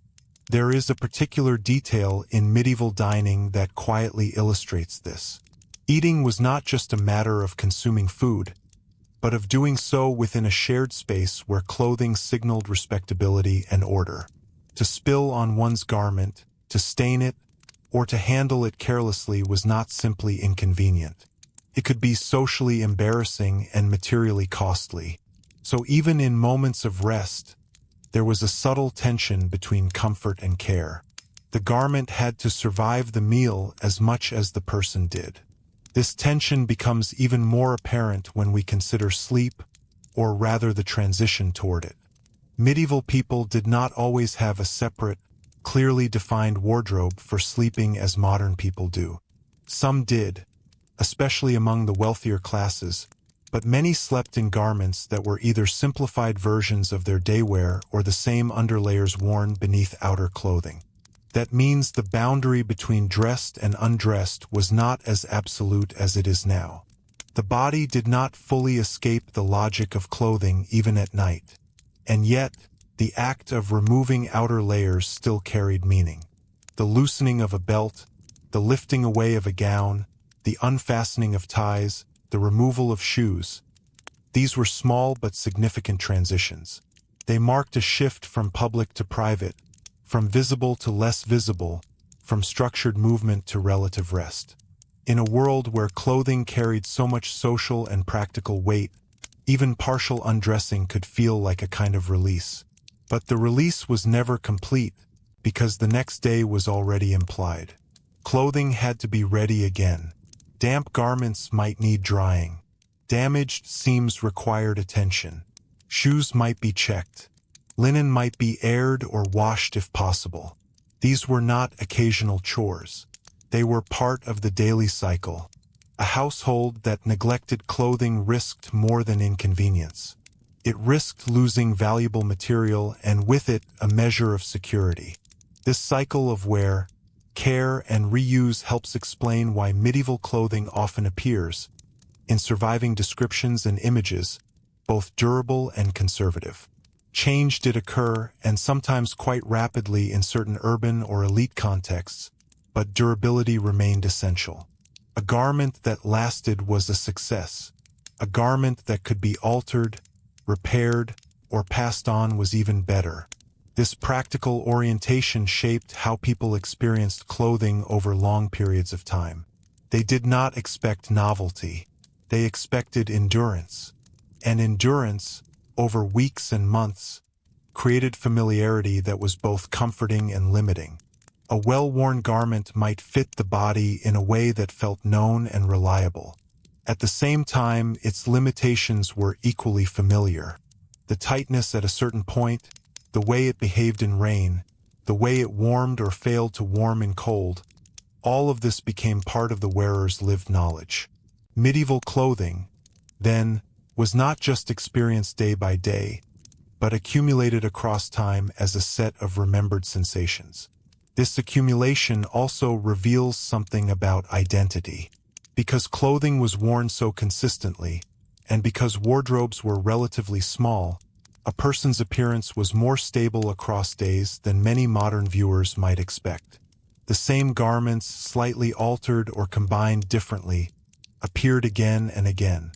There is a particular detail in medieval dining that quietly illustrates this. Eating was not just a matter of consuming food, but of doing so within a shared space where clothing signaled respectability and order. To spill on one's garment, to stain it, or to handle it carelessly was not simply inconvenient. It could be socially embarrassing and materially costly. So even in moments of rest, there was a subtle tension between comfort and care. The garment had to survive the meal as much as the person did. This tension becomes even more apparent when we consider sleep, or rather the transition toward it. Medieval people did not always have a separate, clearly defined wardrobe for sleeping as modern people do. Some did, especially among the wealthier classes, but many slept in garments that were either simplified versions of their daywear or the same underlayers worn beneath outer clothing. That means the boundary between dressed and undressed was not as absolute as it is now. The body did not fully escape the logic of clothing even at night. And yet, the act of removing outer layers still carried meaning. The loosening of a belt, the lifting away of a gown, the unfastening of ties, the removal of shoes. These were small but significant transitions. They marked a shift from public to private, from visible to less visible, from structured movement to relative rest. In a world where clothing carried so much social and practical weight, even partial undressing could feel like a kind of release. But the release was never complete, because the next day was already implied. Clothing had to be ready again. Damp garments might need drying. Damaged seams required attention. Shoes might be checked. Linen might be aired or washed if possible. These were not occasional chores. They were part of the daily cycle. A household that neglected clothing risked more than inconvenience. It risked losing valuable material and with it a measure of security. This cycle of wear, care, and reuse helps explain why medieval clothing often appears, in surviving descriptions and images, both durable and conservative. Change did occur, and sometimes quite rapidly in certain urban or elite contexts, but durability remained essential. A garment that lasted was a success. A garment that could be altered, repaired, or passed on was even better. This practical orientation shaped how people experienced clothing over long periods of time. They did not expect novelty. They expected endurance. And endurance, over weeks and months, created familiarity that was both comforting and limiting. A well-worn garment might fit the body in a way that felt known and reliable. At the same time, its limitations were equally familiar. The tightness at a certain point, the way it behaved in rain, the way it warmed or failed to warm in cold, all of this became part of the wearer's lived knowledge. Medieval clothing, then, was not just experienced day by day, but accumulated across time as a set of remembered sensations. This accumulation also reveals something about identity. Because clothing was worn so consistently, and because wardrobes were relatively small, a person's appearance was more stable across days than many modern viewers might expect. The same garments, slightly altered or combined differently, appeared again and again.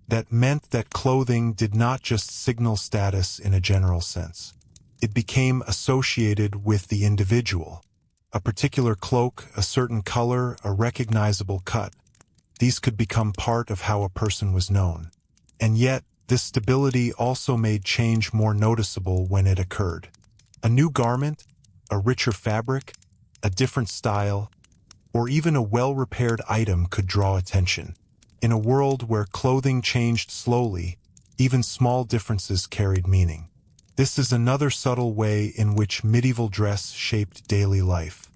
That meant that clothing did not just signal status in a general sense. It became associated with the individual. A particular cloak, a certain color, a recognizable cut. These could become part of how a person was known. And yet, this stability also made change more noticeable when it occurred. A new garment, a richer fabric, a different style, or even a well-repaired item could draw attention. In a world where clothing changed slowly, even small differences carried meaning. This is another subtle way in which medieval dress shaped daily life.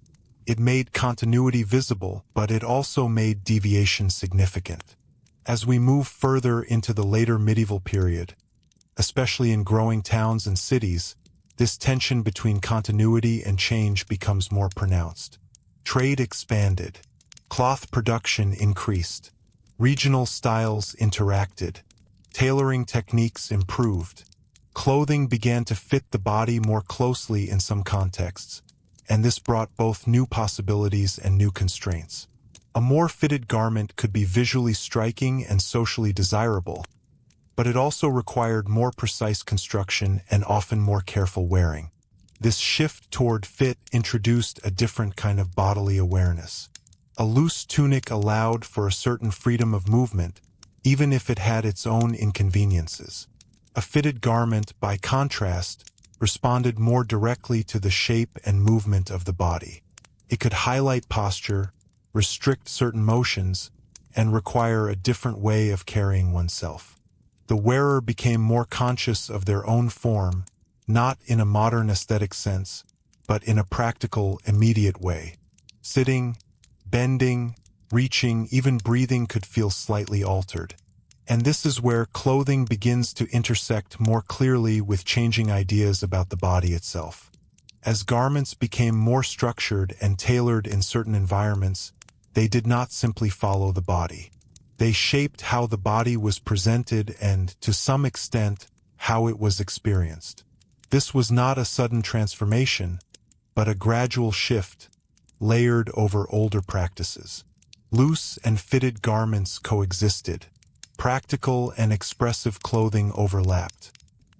It made continuity visible, but it also made deviation significant. As we move further into the later medieval period, especially in growing towns and cities, this tension between continuity and change becomes more pronounced. Trade expanded. Cloth production increased. Regional styles interacted. Tailoring techniques improved. Clothing began to fit the body more closely in some contexts, and this brought both new possibilities and new constraints. A more fitted garment could be visually striking and socially desirable, but it also required more precise construction and often more careful wearing. This shift toward fit introduced a different kind of bodily awareness. A loose tunic allowed for a certain freedom of movement, even if it had its own inconveniences. A fitted garment, by contrast, responded more directly to the shape and movement of the body. It could highlight posture, restrict certain motions, and require a different way of carrying oneself. The wearer became more conscious of their own form, not in a modern aesthetic sense, but in a practical, immediate way. Sitting, bending, reaching, even breathing could feel slightly altered. And this is where clothing begins to intersect more clearly with changing ideas about the body itself. As garments became more structured and tailored in certain environments, they did not simply follow the body. They shaped how the body was presented and, to some extent, how it was experienced. This was not a sudden transformation, but a gradual shift, layered over older practices. Loose and fitted garments coexisted. Practical and expressive clothing overlapped.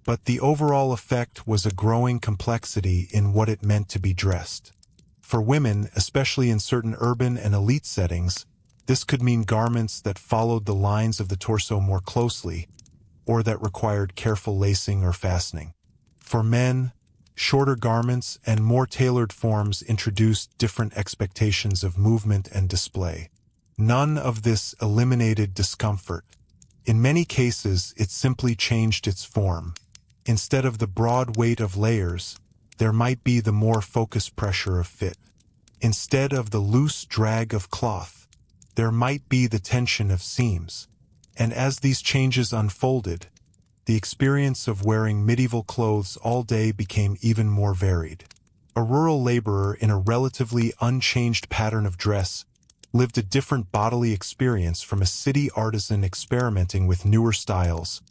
But the overall effect was a growing complexity in what it meant to be dressed. For women, especially in certain urban and elite settings, this could mean garments that followed the lines of the torso more closely, or that required careful lacing or fastening. For men, shorter garments and more tailored forms introduced different expectations of movement and display. None of this eliminated discomfort. In many cases, it simply changed its form. Instead of the broad weight of layers, there might be the more focused pressure of fit. Instead of the loose drag of cloth, there might be the tension of seams. And as these changes unfolded, the experience of wearing medieval clothes all day became even more varied. A rural laborer in a relatively unchanged pattern of dress lived a different bodily experience from a city artisan experimenting with newer styles,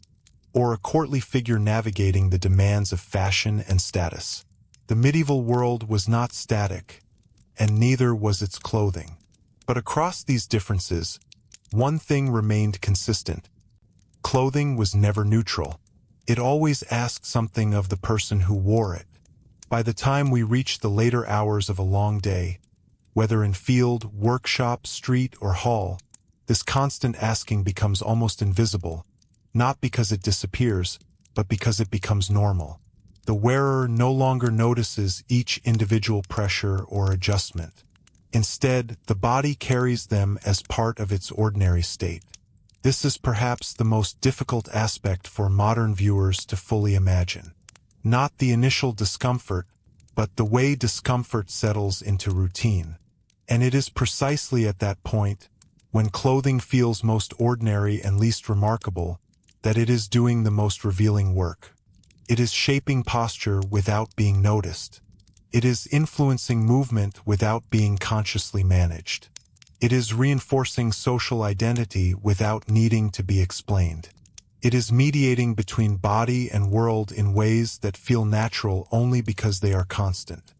or a courtly figure navigating the demands of fashion and status. The medieval world was not static, and neither was its clothing. But across these differences, one thing remained consistent. Clothing was never neutral. It always asked something of the person who wore it. By the time we reached the later hours of a long day, whether in field, workshop, street, or hall, this constant asking becomes almost invisible, not because it disappears, but because it becomes normal. The wearer no longer notices each individual pressure or adjustment. Instead, the body carries them as part of its ordinary state. This is perhaps the most difficult aspect for modern viewers to fully imagine. Not the initial discomfort, but the way discomfort settles into routine. And it is precisely at that point, when clothing feels most ordinary and least remarkable, that it is doing the most revealing work. It is shaping posture without being noticed. It is influencing movement without being consciously managed. It is reinforcing social identity without needing to be explained. It is mediating between body and world in ways that feel natural only because they are constant.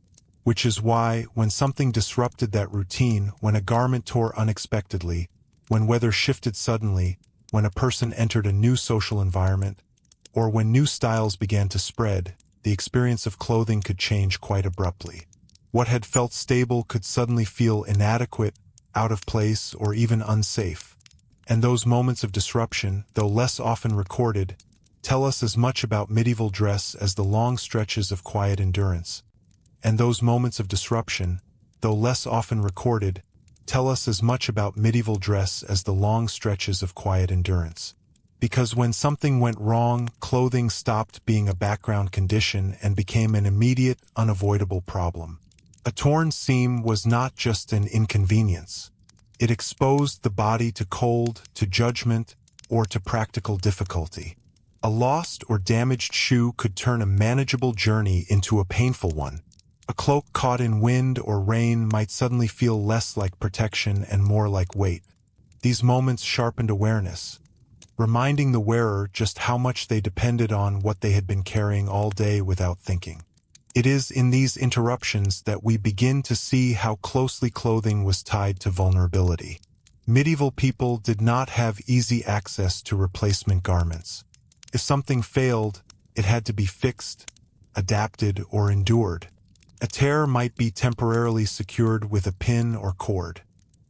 Which is why, when something disrupted that routine, when a garment tore unexpectedly, when weather shifted suddenly, when a person entered a new social environment, or when new styles began to spread, the experience of clothing could change quite abruptly. What had felt stable could suddenly feel inadequate, out of place, or even unsafe. And those moments of disruption, though less often recorded, tell us as much about medieval dress as the long stretches of quiet endurance. And those moments of disruption, though less often recorded, tell us as much about medieval dress as the long stretches of quiet endurance. Because when something went wrong, clothing stopped being a background condition and became an immediate, unavoidable problem. A torn seam was not just an inconvenience. It exposed the body to cold, to judgment, or to practical difficulty. A lost or damaged shoe could turn a manageable journey into a painful one. A cloak caught in wind or rain might suddenly feel less like protection and more like weight. These moments sharpened awareness, reminding the wearer just how much they depended on what they had been carrying all day without thinking. It is in these interruptions that we begin to see how closely clothing was tied to vulnerability. Medieval people did not have easy access to replacement garments. If something failed, it had to be fixed, adapted, or endured. A tear might be temporarily secured with a pin or cord.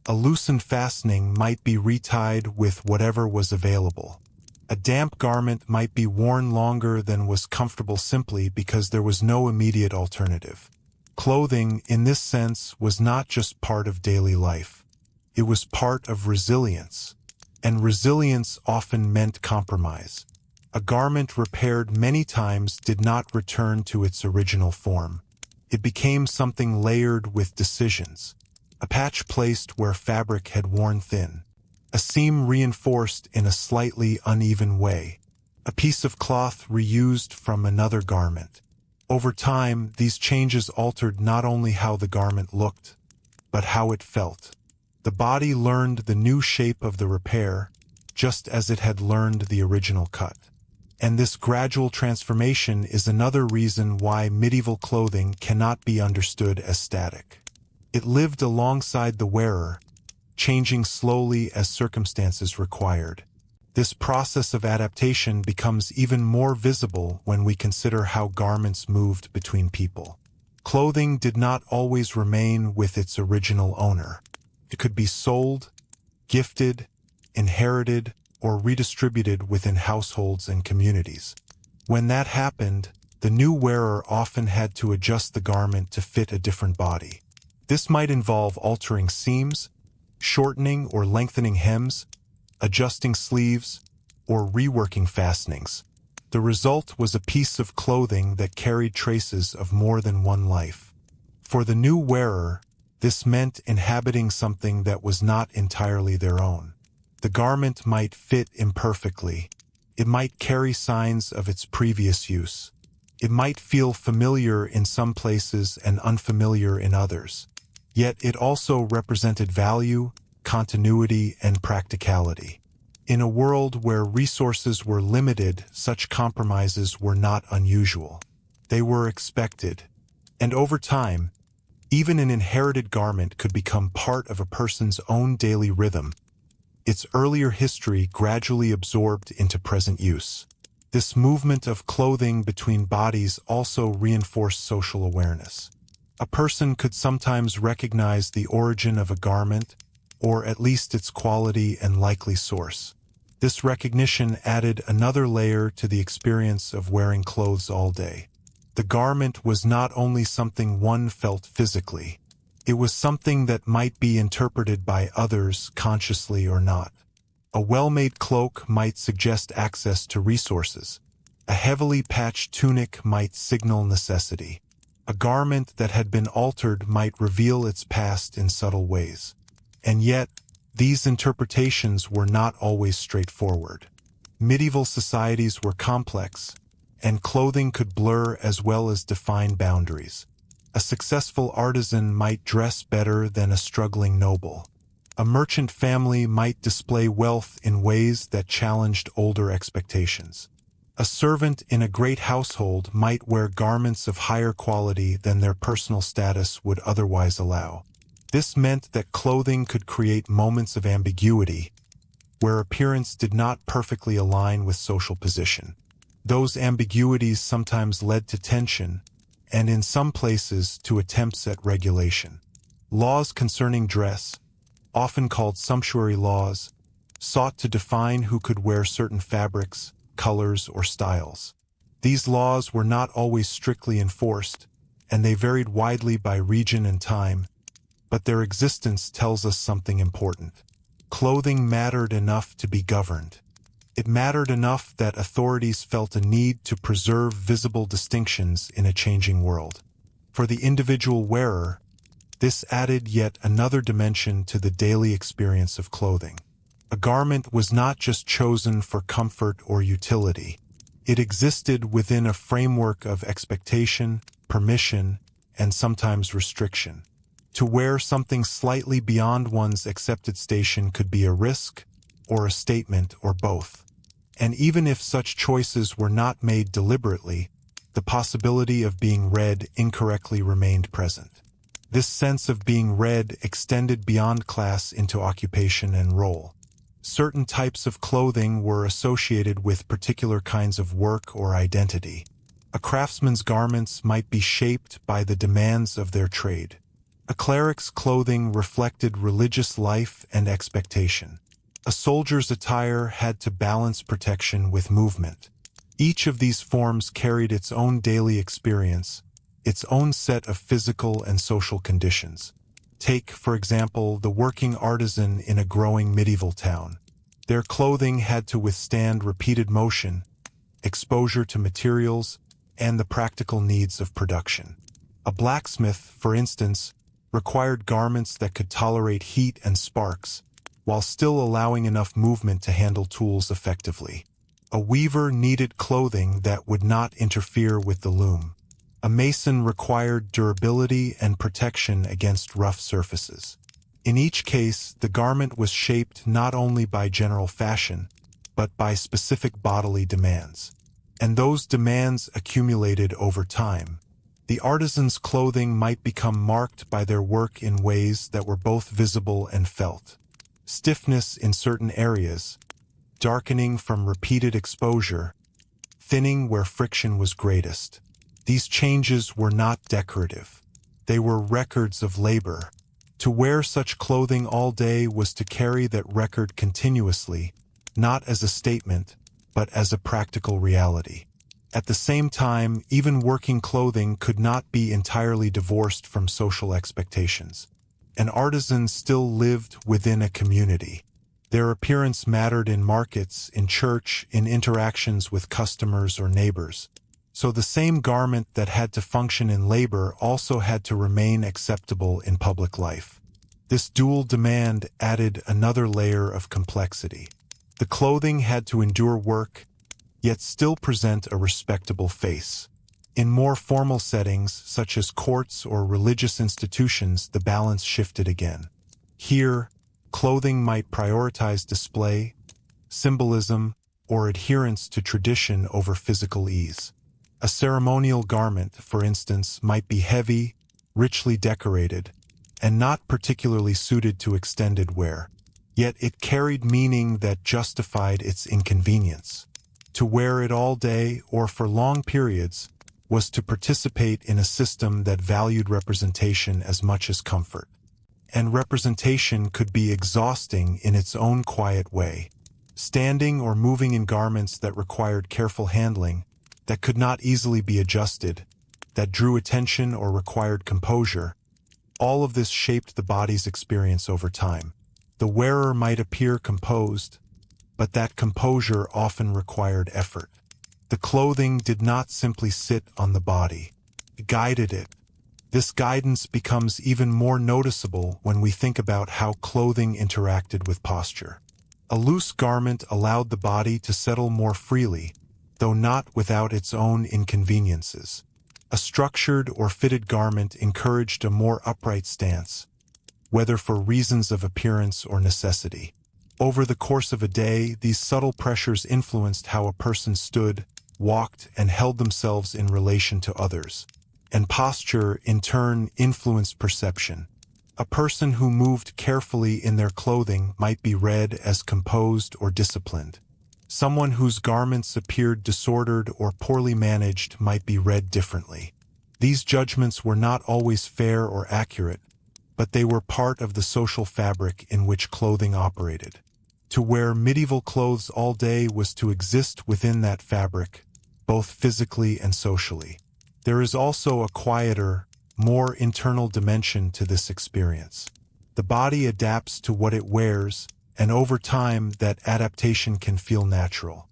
A loosened fastening might be retied with whatever was available. A damp garment might be worn longer than was comfortable simply because there was no immediate alternative. Clothing, in this sense, was not just part of daily life. It was part of resilience. And resilience often meant compromise. A garment repaired many times did not return to its original form. It became something layered with decisions. A patch placed where fabric had worn thin. A seam reinforced in a slightly uneven way. A piece of cloth reused from another garment. Over time, these changes altered not only how the garment looked, but how it felt. The body learned the new shape of the repair, just as it had learned the original cut. And this gradual transformation is another reason why medieval clothing cannot be understood as static. It lived alongside the wearer, changing slowly as circumstances required. This process of adaptation becomes even more visible when we consider how garments moved between people. Clothing did not always remain with its original owner. It could be sold, gifted, inherited, or redistributed within households and communities. When that happened, the new wearer often had to adjust the garment to fit a different body. This might involve altering seams, shortening or lengthening hems, adjusting sleeves, or reworking fastenings. The result was a piece of clothing that carried traces of more than one life. For the new wearer, this meant inhabiting something that was not entirely their own. The garment might fit imperfectly. It might carry signs of its previous use. It might feel familiar in some places and unfamiliar in others. Yet it also represented value, continuity, and practicality. In a world where resources were limited, such compromises were not unusual. They were expected. And over time, even an inherited garment could become part of a person's own daily rhythm, its earlier history gradually absorbed into present use. This movement of clothing between bodies also reinforced social awareness. A person could sometimes recognize the origin of a garment, or at least its quality and likely source. This recognition added another layer to the experience of wearing clothes all day. The garment was not only something one felt physically. It was something that might be interpreted by others consciously or not. A well-made cloak might suggest access to resources. A heavily patched tunic might signal necessity. A garment that had been altered might reveal its past in subtle ways. And yet, these interpretations were not always straightforward. Medieval societies were complex, and clothing could blur as well as define boundaries. A successful artisan might dress better than a struggling noble. A merchant family might display wealth in ways that challenged older expectations. A servant in a great household might wear garments of higher quality than their personal status would otherwise allow. This meant that clothing could create moments of ambiguity, where appearance did not perfectly align with social position. Those ambiguities sometimes led to tension, and in some places to attempts at regulation. Laws concerning dress, often called sumptuary laws, sought to define who could wear certain fabrics, colors, or styles. These laws were not always strictly enforced, and they varied widely by region and time, but their existence tells us something important. Clothing mattered enough to be governed. It mattered enough that authorities felt a need to preserve visible distinctions in a changing world. For the individual wearer, this added yet another dimension to the daily experience of clothing. A garment was not just chosen for comfort or utility. It existed within a framework of expectation, permission, and sometimes restriction. To wear something slightly beyond one's accepted station could be a risk, or a statement, or both. And even if such choices were not made deliberately, the possibility of being read incorrectly remained present. This sense of being read extended beyond class into occupation and role. Certain types of clothing were associated with particular kinds of work or identity. A craftsman's garments might be shaped by the demands of their trade. A cleric's clothing reflected religious life and expectation. A soldier's attire had to balance protection with movement. Each of these forms carried its own daily experience, its own set of physical and social conditions. Take, for example, the working artisan in a growing medieval town. Their clothing had to withstand repeated motion, exposure to materials, and the practical needs of production. A blacksmith, for instance, required garments that could tolerate heat and sparks, while still allowing enough movement to handle tools effectively. A weaver needed clothing that would not interfere with the loom. A mason required durability and protection against rough surfaces. In each case, the garment was shaped not only by general fashion, but by specific bodily demands. And those demands accumulated over time. The artisan's clothing might become marked by their work in ways that were both visible and felt. Stiffness in certain areas, darkening from repeated exposure, thinning where friction was greatest. These changes were not decorative. They were records of labor. To wear such clothing all day was to carry that record continuously, not as a statement, but as a practical reality. At the same time, even working clothing could not be entirely divorced from social expectations. An artisan still lived within a community. Their appearance mattered in markets, in church, in interactions with customers or neighbors. So the same garment that had to function in labor also had to remain acceptable in public life. This dual demand added another layer of complexity. The clothing had to endure work, yet still present a respectable face. In more formal settings, such as courts or religious institutions, the balance shifted again. Here, clothing might prioritize display, symbolism, or adherence to tradition over physical ease. A ceremonial garment, for instance, might be heavy, richly decorated, and not particularly suited to extended wear. Yet it carried meaning that justified its inconvenience. To wear it all day or for long periods was to participate in a system that valued representation as much as comfort. And representation could be exhausting in its own quiet way. Standing or moving in garments that required careful handling, that could not easily be adjusted, that drew attention or required composure, all of this shaped the body's experience over time. The wearer might appear composed, but that composure often required effort. The clothing did not simply sit on the body. It guided it. This guidance becomes even more noticeable when we think about how clothing interacted with posture. A loose garment allowed the body to settle more freely, though not without its own inconveniences. A structured or fitted garment encouraged a more upright stance, whether for reasons of appearance or necessity. Over the course of a day, these subtle pressures influenced how a person stood, walked, and held themselves in relation to others. And posture, in turn, influenced perception. A person who moved carefully in their clothing might be read as composed or disciplined. Someone whose garments appeared disordered or poorly managed might be read differently. These judgments were not always fair or accurate, but they were part of the social fabric in which clothing operated. To wear medieval clothes all day was to exist within that fabric, both physically and socially. There is also a quieter, more internal dimension to this experience. The body adapts to what it wears, and over time that adaptation can feel natural.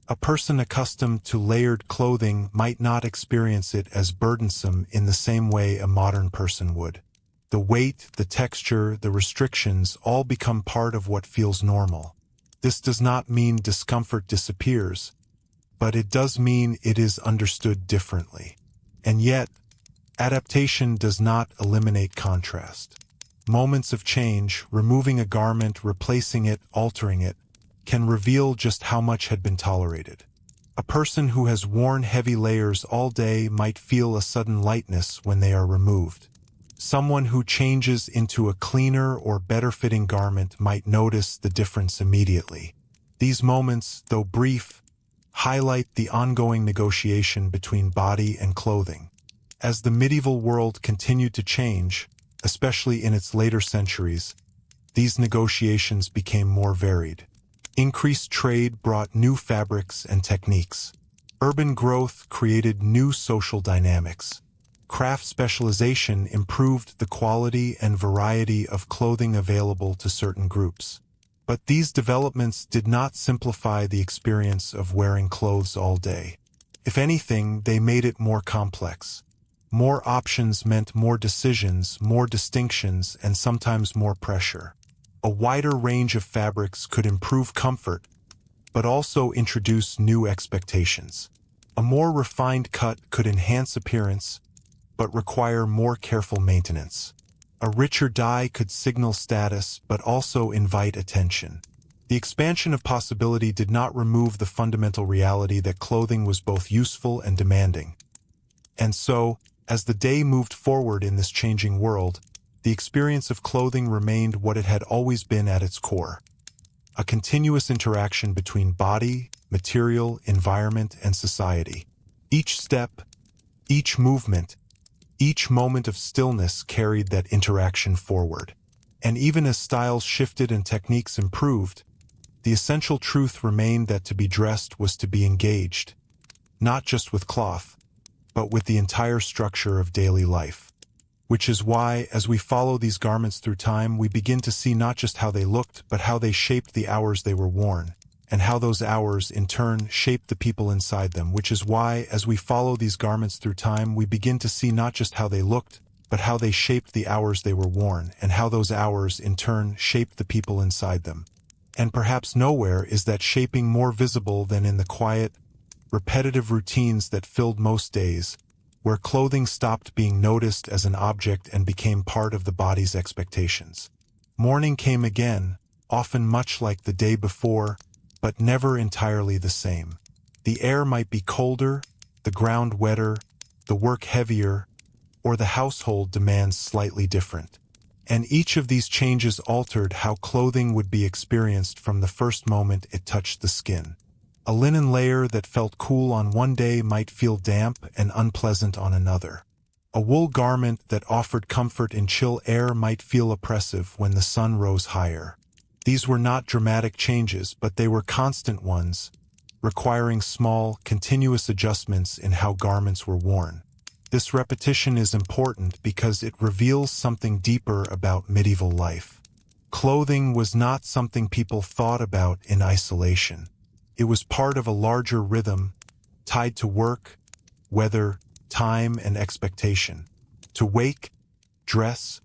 A person accustomed to layered clothing might not experience it as burdensome in the same way a modern person would. The weight, the texture, the restrictions all become part of what feels normal. This does not mean discomfort disappears, but it does mean it is understood differently. And yet, adaptation does not eliminate contrast. Moments of change, removing a garment, replacing it, altering it, can reveal just how much had been tolerated. A person who has worn heavy layers all day might feel a sudden lightness when they are removed. Someone who changes into a cleaner or better-fitting garment might notice the difference immediately. These moments, though brief, highlight the ongoing negotiation between body and clothing. As the medieval world continued to change, especially in its later centuries, these negotiations became more varied. Increased trade brought new fabrics and techniques. Urban growth created new social dynamics. Craft specialization improved the quality and variety of clothing available to certain groups. But these developments did not simplify the experience of wearing clothes all day. If anything, they made it more complex. More options meant more decisions, more distinctions, and sometimes more pressure. A wider range of fabrics could improve comfort, but also introduce new expectations. A more refined cut could enhance appearance, but require more careful maintenance. A richer dye could signal status, but also invite attention. The expansion of possibility did not remove the fundamental reality that clothing was both useful and demanding. And so, as the day moved forward in this changing world, the experience of clothing remained what it had always been at its core. A continuous interaction between body, material, environment, and society. Each step, each movement, each moment of stillness carried that interaction forward. And even as styles shifted and techniques improved, the essential truth remained that to be dressed was to be engaged, not just with cloth, but with the entire structure of daily life. Which is why, as we follow these garments through time, we begin to see not just how they looked, but how they shaped the hours they were worn, and how those hours, in turn, shaped the people inside them. Which is why, as we follow these garments through time, we begin to see not just how they looked, but how they shaped the hours they were worn, and how those hours, in turn, shaped the people inside them. And perhaps nowhere is that shaping more visible than in the quiet, repetitive routines that filled most days, where clothing stopped being noticed as an object and became part of the body's expectations. Morning came again, often much like the day before, but never entirely the same. The air might be colder, the ground wetter, the work heavier, or the household demands slightly different. And each of these changes altered how clothing would be experienced from the first moment it touched the skin. A linen layer that felt cool on one day might feel damp and unpleasant on another. A wool garment that offered comfort in chill air might feel oppressive when the sun rose higher. These were not dramatic changes, but they were constant ones, requiring small, continuous adjustments in how garments were worn. This repetition is important because it reveals something deeper about medieval life. Clothing was not something people thought about in isolation. It was part of a larger rhythm, tied to work, weather, time, and expectation. To wake, dress,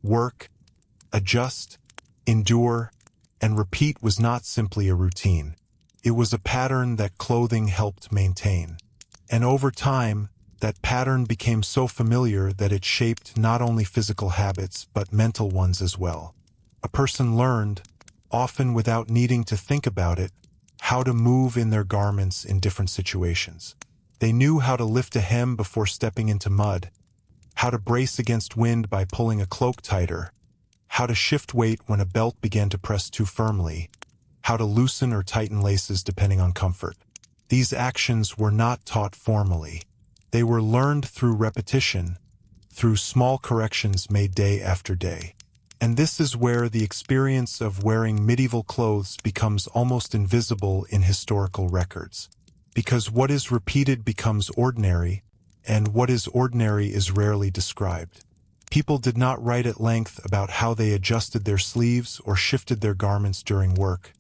work, adjust, endure, and repeat was not simply a routine. It was a pattern that clothing helped maintain. And over time, that pattern became so familiar that it shaped not only physical habits but mental ones as well. A person learned, often without needing to think about it, how to move in their garments in different situations. They knew how to lift a hem before stepping into mud, how to brace against wind by pulling a cloak tighter, how to shift weight when a belt began to press too firmly, how to loosen or tighten laces depending on comfort. These actions were not taught formally. They were learned through repetition, through small corrections made day after day. And this is where the experience of wearing medieval clothes becomes almost invisible in historical records. Because what is repeated becomes ordinary, and what is ordinary is rarely described. People did not write at length about how they adjusted their sleeves or shifted their garments during work,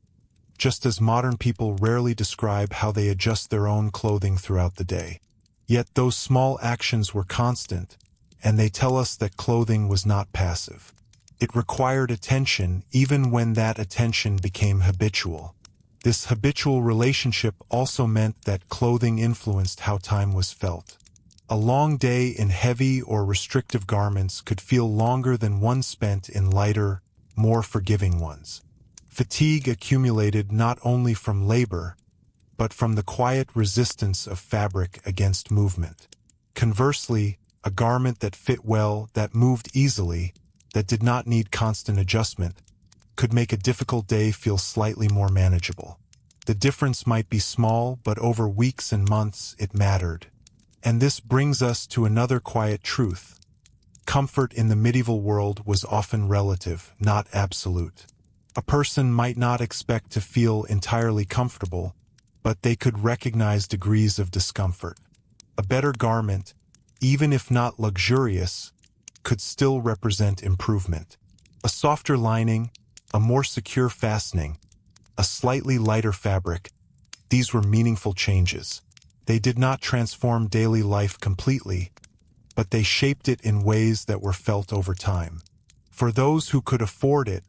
just as modern people rarely describe how they adjust their own clothing throughout the day. Yet those small actions were constant, and they tell us that clothing was not passive. It required attention even when that attention became habitual. This habitual relationship also meant that clothing influenced how time was felt. A long day in heavy or restrictive garments could feel longer than one spent in lighter, more forgiving ones. Fatigue accumulated not only from labor, but from the quiet resistance of fabric against movement. Conversely, a garment that fit well, that moved easily, that did not need constant adjustment, could make a difficult day feel slightly more manageable. The difference might be small, but over weeks and months it mattered. And this brings us to another quiet truth. Comfort in the medieval world was often relative, not absolute. A person might not expect to feel entirely comfortable, but they could recognize degrees of discomfort. A better garment, even if not luxurious, could still represent improvement. A softer lining, a more secure fastening, a slightly lighter fabric. These were meaningful changes. They did not transform daily life completely, but they shaped it in ways that were felt over time. For those who could afford it,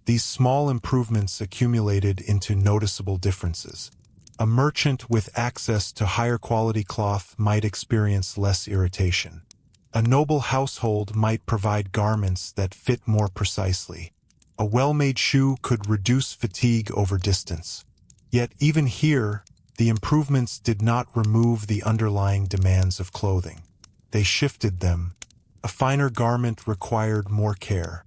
these small improvements accumulated into noticeable differences. A merchant with access to higher quality cloth might experience less irritation. A noble household might provide garments that fit more precisely. A well-made shoe could reduce fatigue over distance. Yet even here, the improvements did not remove the underlying demands of clothing. They shifted them. A finer garment required more care.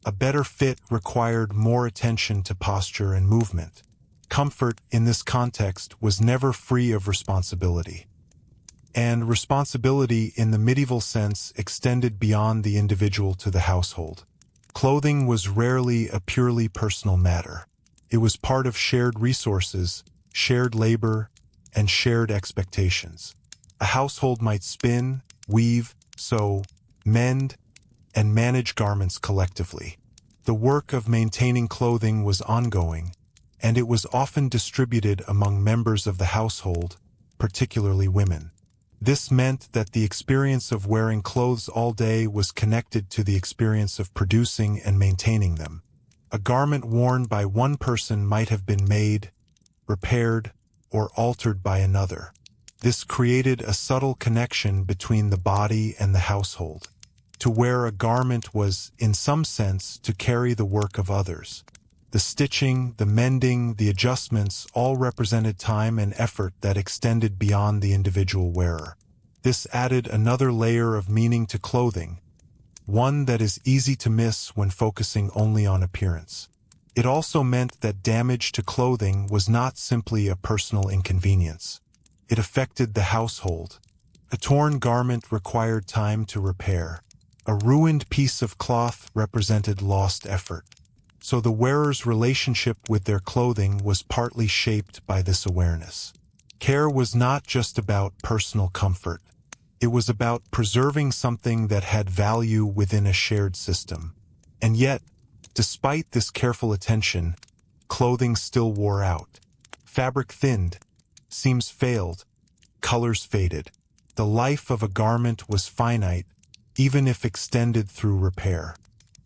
A better fit required more attention to posture and movement. Comfort, in this context, was never free of responsibility. And responsibility, in the medieval sense, extended beyond the individual to the household. Clothing was rarely a purely personal matter. It was part of shared resources, shared labor, and shared expectations. A household might spin, weave, sew, mend, and manage garments collectively. The work of maintaining clothing was ongoing, and it was often distributed among members of the household, particularly women. This meant that the experience of wearing clothes all day was connected to the experience of producing and maintaining them. A garment worn by one person might have been made, repaired, or altered by another. This created a subtle connection between the body and the household. To wear a garment was, in some sense, to carry the work of others. The stitching, the mending, the adjustments all represented time and effort that extended beyond the individual wearer. This added another layer of meaning to clothing, one that is easy to miss when focusing only on appearance. It also meant that damage to clothing was not simply a personal inconvenience. It affected the household. A torn garment required time to repair. A ruined piece of cloth represented lost effort. So the wearer's relationship with their clothing was partly shaped by this awareness. Care was not just about personal comfort. It was about preserving something that had value within a shared system. And yet, despite this careful attention, clothing still wore out. Fabric thinned, seams failed, colors faded. The life of a garment was finite, even if extended through repair.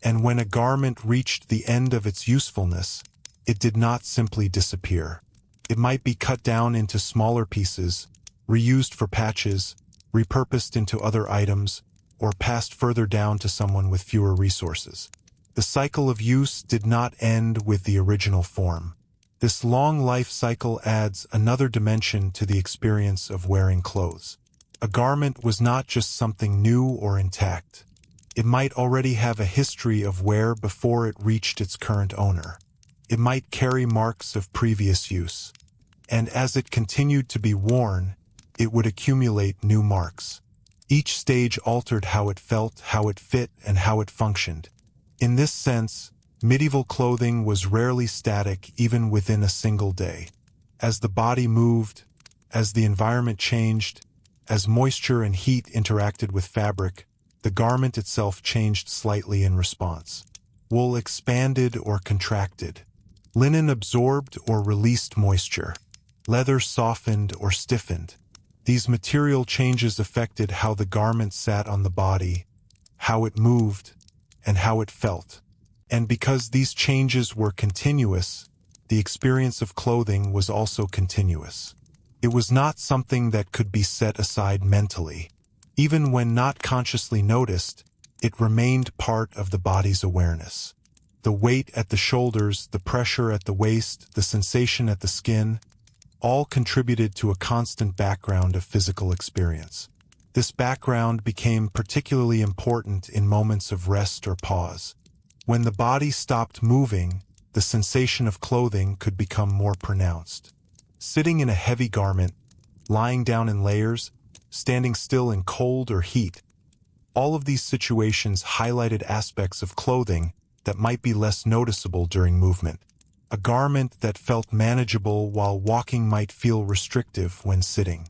And when a garment reached the end of its usefulness, it did not simply disappear. It might be cut down into smaller pieces, reused for patches, repurposed into other items, or passed further down to someone with fewer resources. The cycle of use did not end with the original form. This long life cycle adds another dimension to the experience of wearing clothes. A garment was not just something new or intact. It might already have a history of wear before it reached its current owner. It might carry marks of previous use. And as it continued to be worn, it would accumulate new marks. Each stage altered how it felt, how it fit, and how it functioned. In this sense, medieval clothing was rarely static even within a single day. As the body moved, as the environment changed, as moisture and heat interacted with fabric, the garment itself changed slightly in response. Wool expanded or contracted. Linen absorbed or released moisture. Leather softened or stiffened. These material changes affected how the garment sat on the body, how it moved, and how it felt. And because these changes were continuous, the experience of clothing was also continuous. It was not something that could be set aside mentally. Even when not consciously noticed, it remained part of the body's awareness. The weight at the shoulders, the pressure at the waist, the sensation at the skin, all contributed to a constant background of physical experience. This background became particularly important in moments of rest or pause. When the body stopped moving, the sensation of clothing could become more pronounced. Sitting in a heavy garment, lying down in layers, standing still in cold or heat, all of these situations highlighted aspects of clothing that might be less noticeable during movement. A garment that felt manageable while walking might feel restrictive when sitting.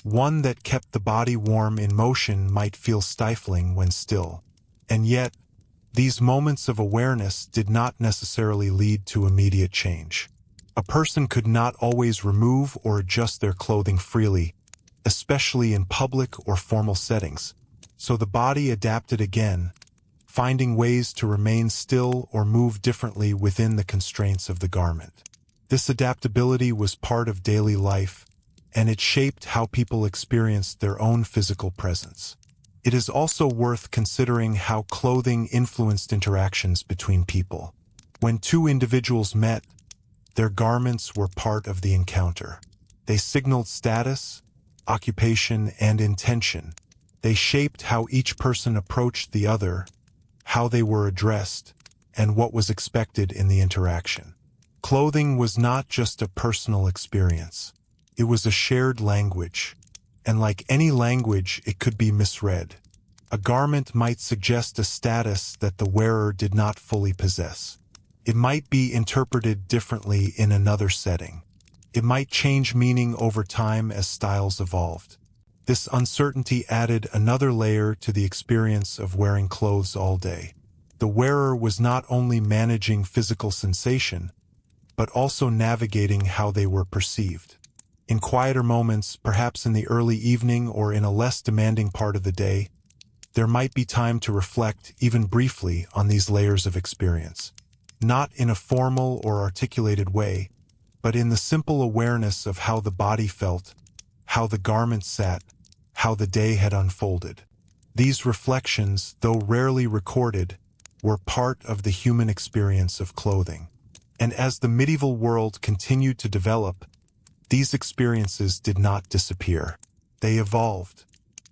One that kept the body warm in motion might feel stifling when still. And yet, These moments of awareness did not necessarily lead to immediate change. A person could not always remove or adjust their clothing freely, especially in public or formal settings, so the body adapted again, finding ways to remain still or move differently within the constraints of the garment. This adaptability was part of daily life, and it shaped how people experienced their own physical presence. It is also worth considering how clothing influenced interactions between people. When two individuals met, their garments were part of the encounter. They signaled status, occupation, and intention. They shaped how each person approached the other, how they were addressed, and what was expected in the interaction. Clothing was not just a personal experience. It was a shared language, and like any language, it could be misread. A garment might suggest a status that the wearer did not fully possess. It might be interpreted differently in another setting. It might change meaning over time as styles evolved. This uncertainty added another layer to the experience of wearing clothes all day. The wearer was not only managing physical sensation, but also navigating how they were perceived. In quieter moments, perhaps in the early evening or in a less demanding part of the day, there might be time to reflect, even briefly, on these layers of experience. Not in a formal or articulated way, but in the simple awareness of how the body felt, how the garment sat, how the day had unfolded. These reflections, though rarely recorded, were part of the human experience of clothing. And as the medieval world continued to develop, these experiences did not disappear. They evolved.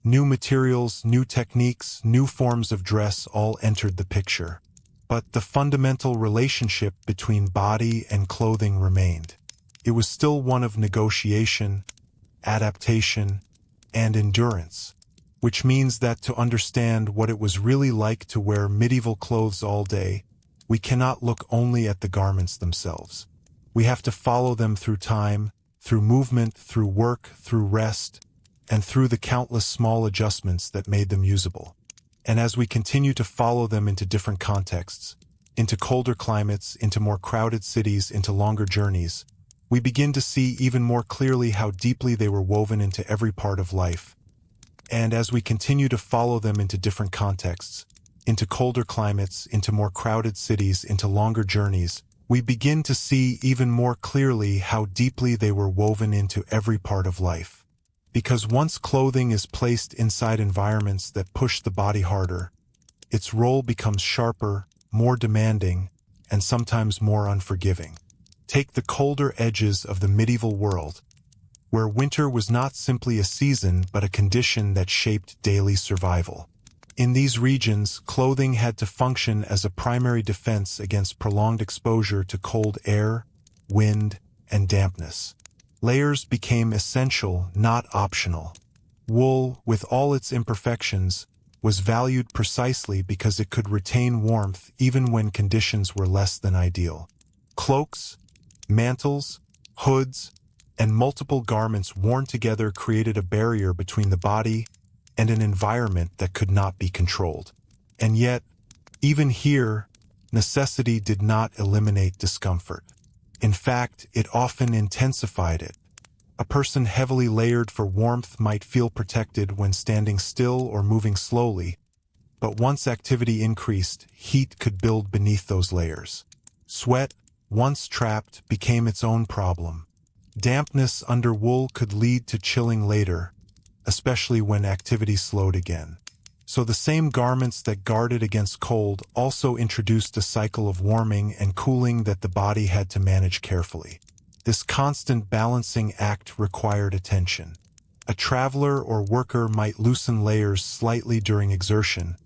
New materials, new techniques, new forms of dress all entered the picture. But the fundamental relationship between body and clothing remained. It was still one of negotiation, adaptation, and endurance, which means that to understand what it was really like to wear medieval clothes all day, we cannot look only at the garments themselves. We have to follow them through time, through movement, through work, through rest, and through the countless small adjustments that made them usable. And as we continue to follow them into different contexts, into colder climates, into more crowded cities, into longer journeys, we begin to see even more clearly how deeply they were woven into every part of life. And as we continue to follow them into different contexts, into colder climates, into more crowded cities, into longer journeys, we begin to see even more clearly how deeply they were woven into every part of life. Because once clothing is placed inside environments that push the body harder, its role becomes sharper, more demanding, and sometimes more unforgiving. Take the colder edges of the medieval world, where winter was not simply a season but a condition that shaped daily survival. In these regions, clothing had to function as a primary defense against prolonged exposure to cold air, wind, and dampness. Layers became essential, not optional. Wool, with all its imperfections, was valued precisely because it could retain warmth even when conditions were less than ideal. Cloaks, mantles, hoods, and multiple garments worn together created a barrier between the body and an environment that could not be controlled. And yet, even here, necessity did not eliminate discomfort. In fact, it often intensified it. A person heavily layered for warmth might feel protected when standing still or moving slowly, but once activity increased, heat could build beneath those layers. Sweat, once trapped, became its own problem. Dampness under wool could lead to chilling later, especially when activity slowed again. So the same garments that guarded against cold also introduced a cycle of warming and cooling that the body had to manage carefully. This constant balancing act required attention. A traveler or worker might loosen layers slightly during exertion,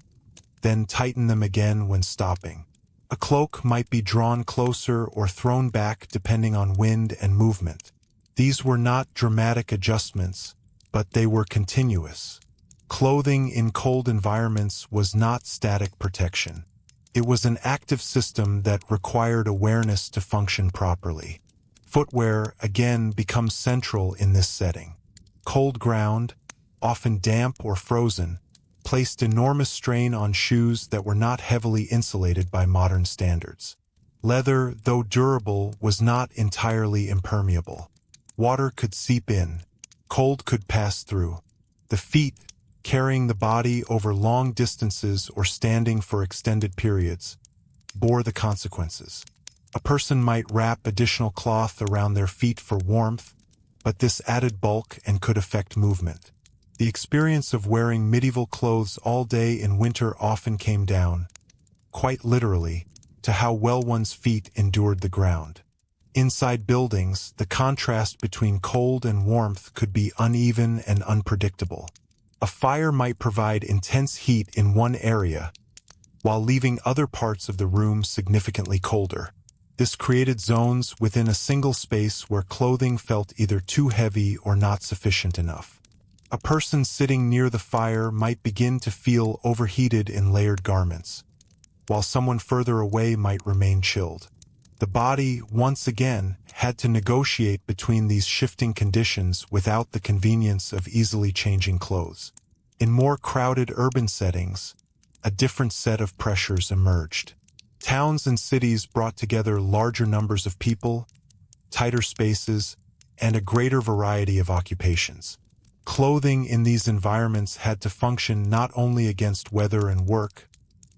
then tighten them again when stopping. A cloak might be drawn closer or thrown back depending on wind and movement. These were not dramatic adjustments, but they were continuous. Clothing in cold environments was not static protection. It was an active system that required awareness to function properly. Footwear, again, becomes central in this setting. Cold ground, often damp or frozen, placed enormous strain on shoes that were not heavily insulated by modern standards. Leather, though durable, was not entirely impermeable. Water could seep in. Cold could pass through. The feet, carrying the body over long distances or standing for extended periods, bore the consequences. A person might wrap additional cloth around their feet for warmth, but this added bulk and could affect movement. The experience of wearing medieval clothes all day in winter often came down, quite literally, to how well one's feet endured the ground. Inside buildings, the contrast between cold and warmth could be uneven and unpredictable. A fire might provide intense heat in one area, while leaving other parts of the room significantly colder. This created zones within a single space where clothing felt either too heavy or not sufficient enough. A person sitting near the fire might begin to feel overheated in layered garments, while someone further away might remain chilled. The body, once again, had to negotiate between these shifting conditions without the convenience of easily changing clothes. In more crowded urban settings, a different set of pressures emerged. Towns and cities brought together larger numbers of people, tighter spaces, and a greater variety of occupations. Clothing in these environments had to function not only against weather and work,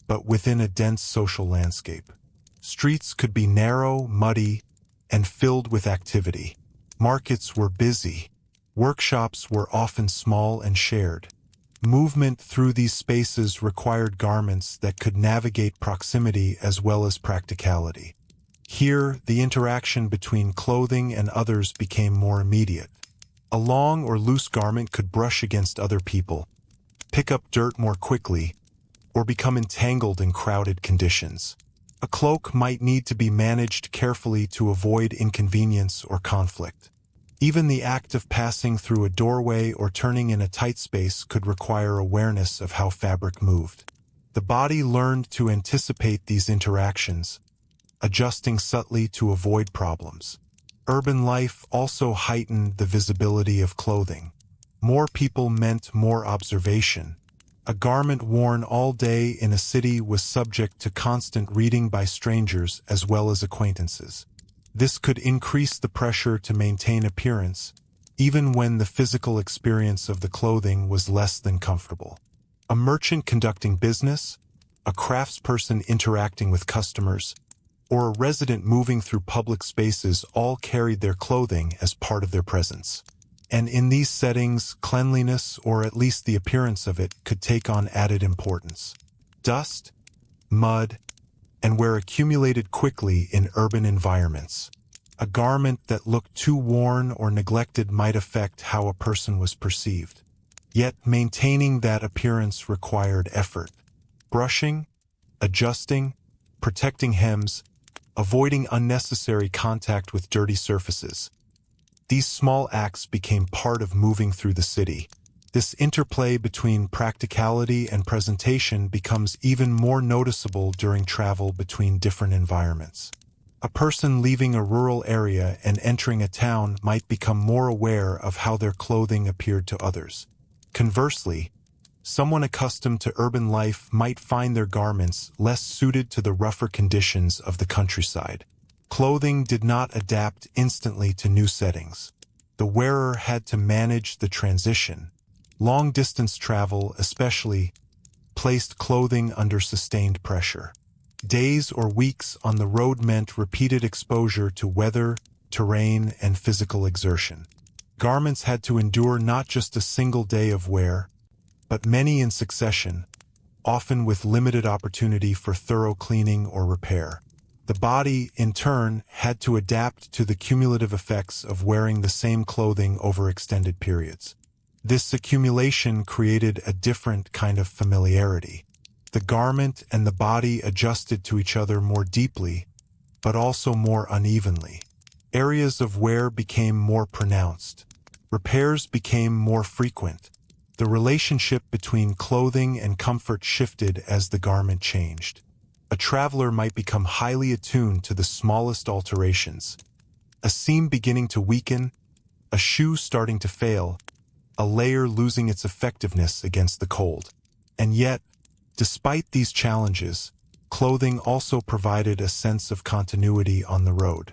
but within a dense social landscape. Streets could be narrow, muddy, and filled with activity. Markets were busy. Workshops were often small and shared. Movement through these spaces required garments that could navigate proximity as well as practicality. Here, the interaction between clothing and others became more immediate. A long or loose garment could brush against other people, pick up dirt more quickly, or become entangled in crowded conditions. A cloak might need to be managed carefully to avoid inconvenience or conflict. Even the act of passing through a doorway or turning in a tight space could require awareness of how fabric moved. The body learned to anticipate these interactions, adjusting subtly to avoid problems. Urban life also heightened the visibility of clothing. More people meant more observation. A garment worn all day in a city was subject to constant reading by strangers as well as acquaintances. This could increase the pressure to maintain appearance, even when the physical experience of the clothing was less than comfortable. A merchant conducting business, a craftsperson interacting with customers, or a resident moving through public spaces all carried their clothing as part of their presence. And in these settings, cleanliness, or at least the appearance of it, could take on added importance. Dust, mud, and wear accumulated quickly in urban environments. A garment that looked too worn or neglected might affect how a person was perceived. Yet maintaining that appearance required effort. Brushing, adjusting, protecting hems, avoiding unnecessary contact with dirty surfaces. These small acts became part of moving through the city. This interplay between practicality and presentation becomes even more noticeable during travel between different environments. A person leaving a rural area and entering a town might become more aware of how their clothing appeared to others. Conversely, someone accustomed to urban life might find their garments less suited to the rougher conditions of the countryside. Clothing did not adapt instantly to new settings. The wearer had to manage the transition. Long-distance travel, especially, placed clothing under sustained pressure. Days or weeks on the road meant repeated exposure to weather, terrain, and physical exertion. Garments had to endure not just a single day of wear, but many in succession, often with limited opportunity for thorough cleaning or repair. The body, in turn, had to adapt to the cumulative effects of wearing the same clothing over extended periods. This accumulation created a different kind of familiarity. The garment and the body adjusted to each other more deeply, but also more unevenly. Areas of wear became more pronounced. Repairs became more frequent. The relationship between clothing and comfort shifted as the garment changed. A traveler might become highly attuned to the smallest alterations. A seam beginning to weaken, a shoe starting to fail, a layer losing its effectiveness against the cold. And yet, despite these challenges, clothing also provided a sense of continuity on the road.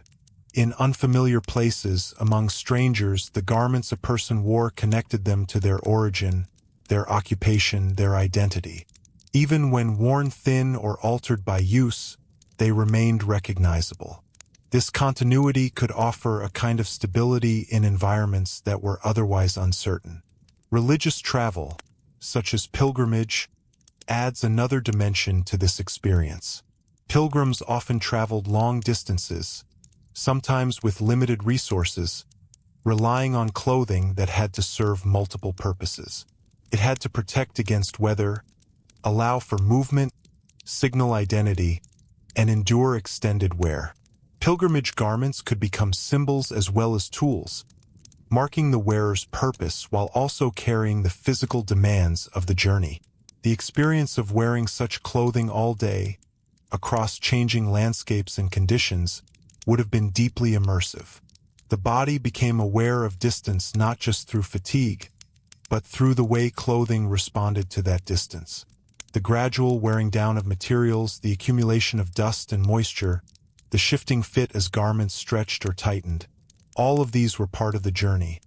In unfamiliar places, among strangers, the garments a person wore connected them to their origin, their occupation, their identity. Even when worn thin or altered by use, they remained recognizable. This continuity could offer a kind of stability in environments that were otherwise uncertain. Religious travel, such as pilgrimage, adds another dimension to this experience. Pilgrims often traveled long distances, sometimes with limited resources, relying on clothing that had to serve multiple purposes. It had to protect against weather, allow for movement, signal identity, and endure extended wear. Pilgrimage garments could become symbols as well as tools, marking the wearer's purpose while also carrying the physical demands of the journey. The experience of wearing such clothing all day, across changing landscapes and conditions, would have been deeply immersive. The body became aware of distance not just through fatigue, but through the way clothing responded to that distance. The gradual wearing down of materials, the accumulation of dust and moisture, the shifting fit as garments stretched or tightened, all of these were part of the journey.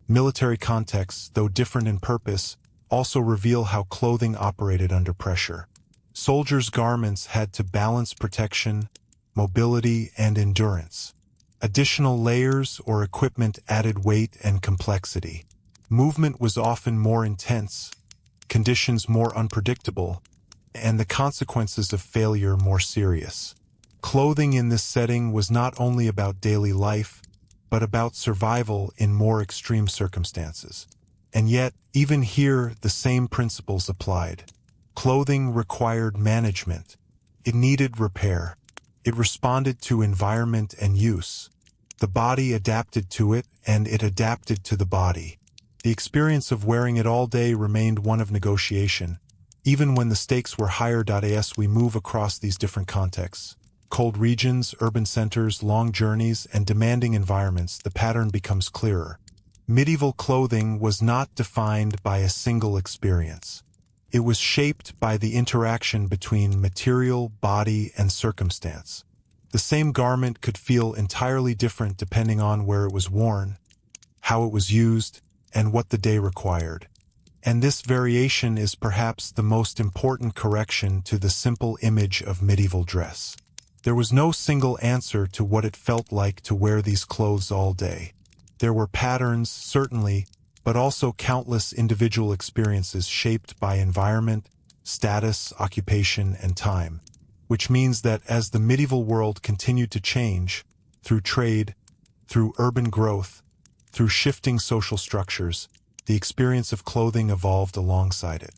Military contexts, though different in purpose, also reveal how clothing operated under pressure. Soldiers' garments had to balance protection, mobility, and endurance. Additional layers or equipment added weight and complexity. Movement was often more intense, conditions more unpredictable, and the consequences of failure more serious. Clothing in this setting was not only about daily life, but about survival in more extreme circumstances. And yet, even here, the same principles applied. Clothing required management. It needed repair. It responded to environment and use. The body adapted to it, and it adapted to the body. The experience of wearing it all day remained one of negotiation. Even when the stakes were higher. As we move across these different contexts, cold regions, urban centers, long journeys, and demanding environments, the pattern becomes clearer. Medieval clothing was not defined by a single experience. It was shaped by the interaction between material, body, and circumstance. The same garment could feel entirely different depending on where it was worn, how it was used, and what the day required. And this variation is perhaps the most important correction to the simple image of medieval dress. There was no single answer to what it felt like to wear these clothes all day. There were patterns, certainly, but also countless individual experiences shaped by environment, status, occupation, and time. Which means that as the medieval world continued to change, through trade, through urban growth, through shifting social structures, the experience of clothing evolved alongside it.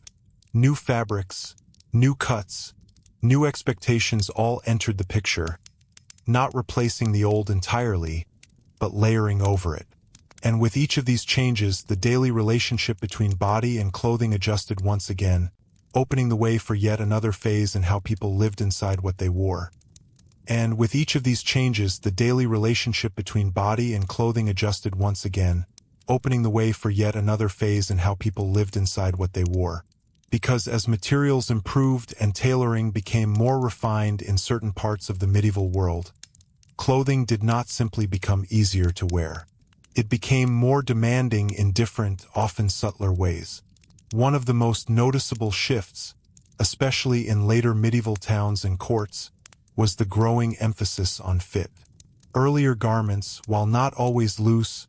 New fabrics, new cuts, new expectations all entered the picture, not replacing the old entirely, but layering over it. And with each of these changes, the daily relationship between body and clothing adjusted once again, opening the way for yet another phase in how people lived inside what they wore. And with each of these changes, the daily relationship between body and clothing adjusted once again, opening the way for yet another phase in how people lived inside what they wore. Because as materials improved and tailoring became more refined in certain parts of the medieval world, clothing did not simply become easier to wear. It became more demanding in different, often subtler ways. One of the most noticeable shifts, especially in later medieval towns and courts, was the growing emphasis on fit. Earlier garments, while not always loose,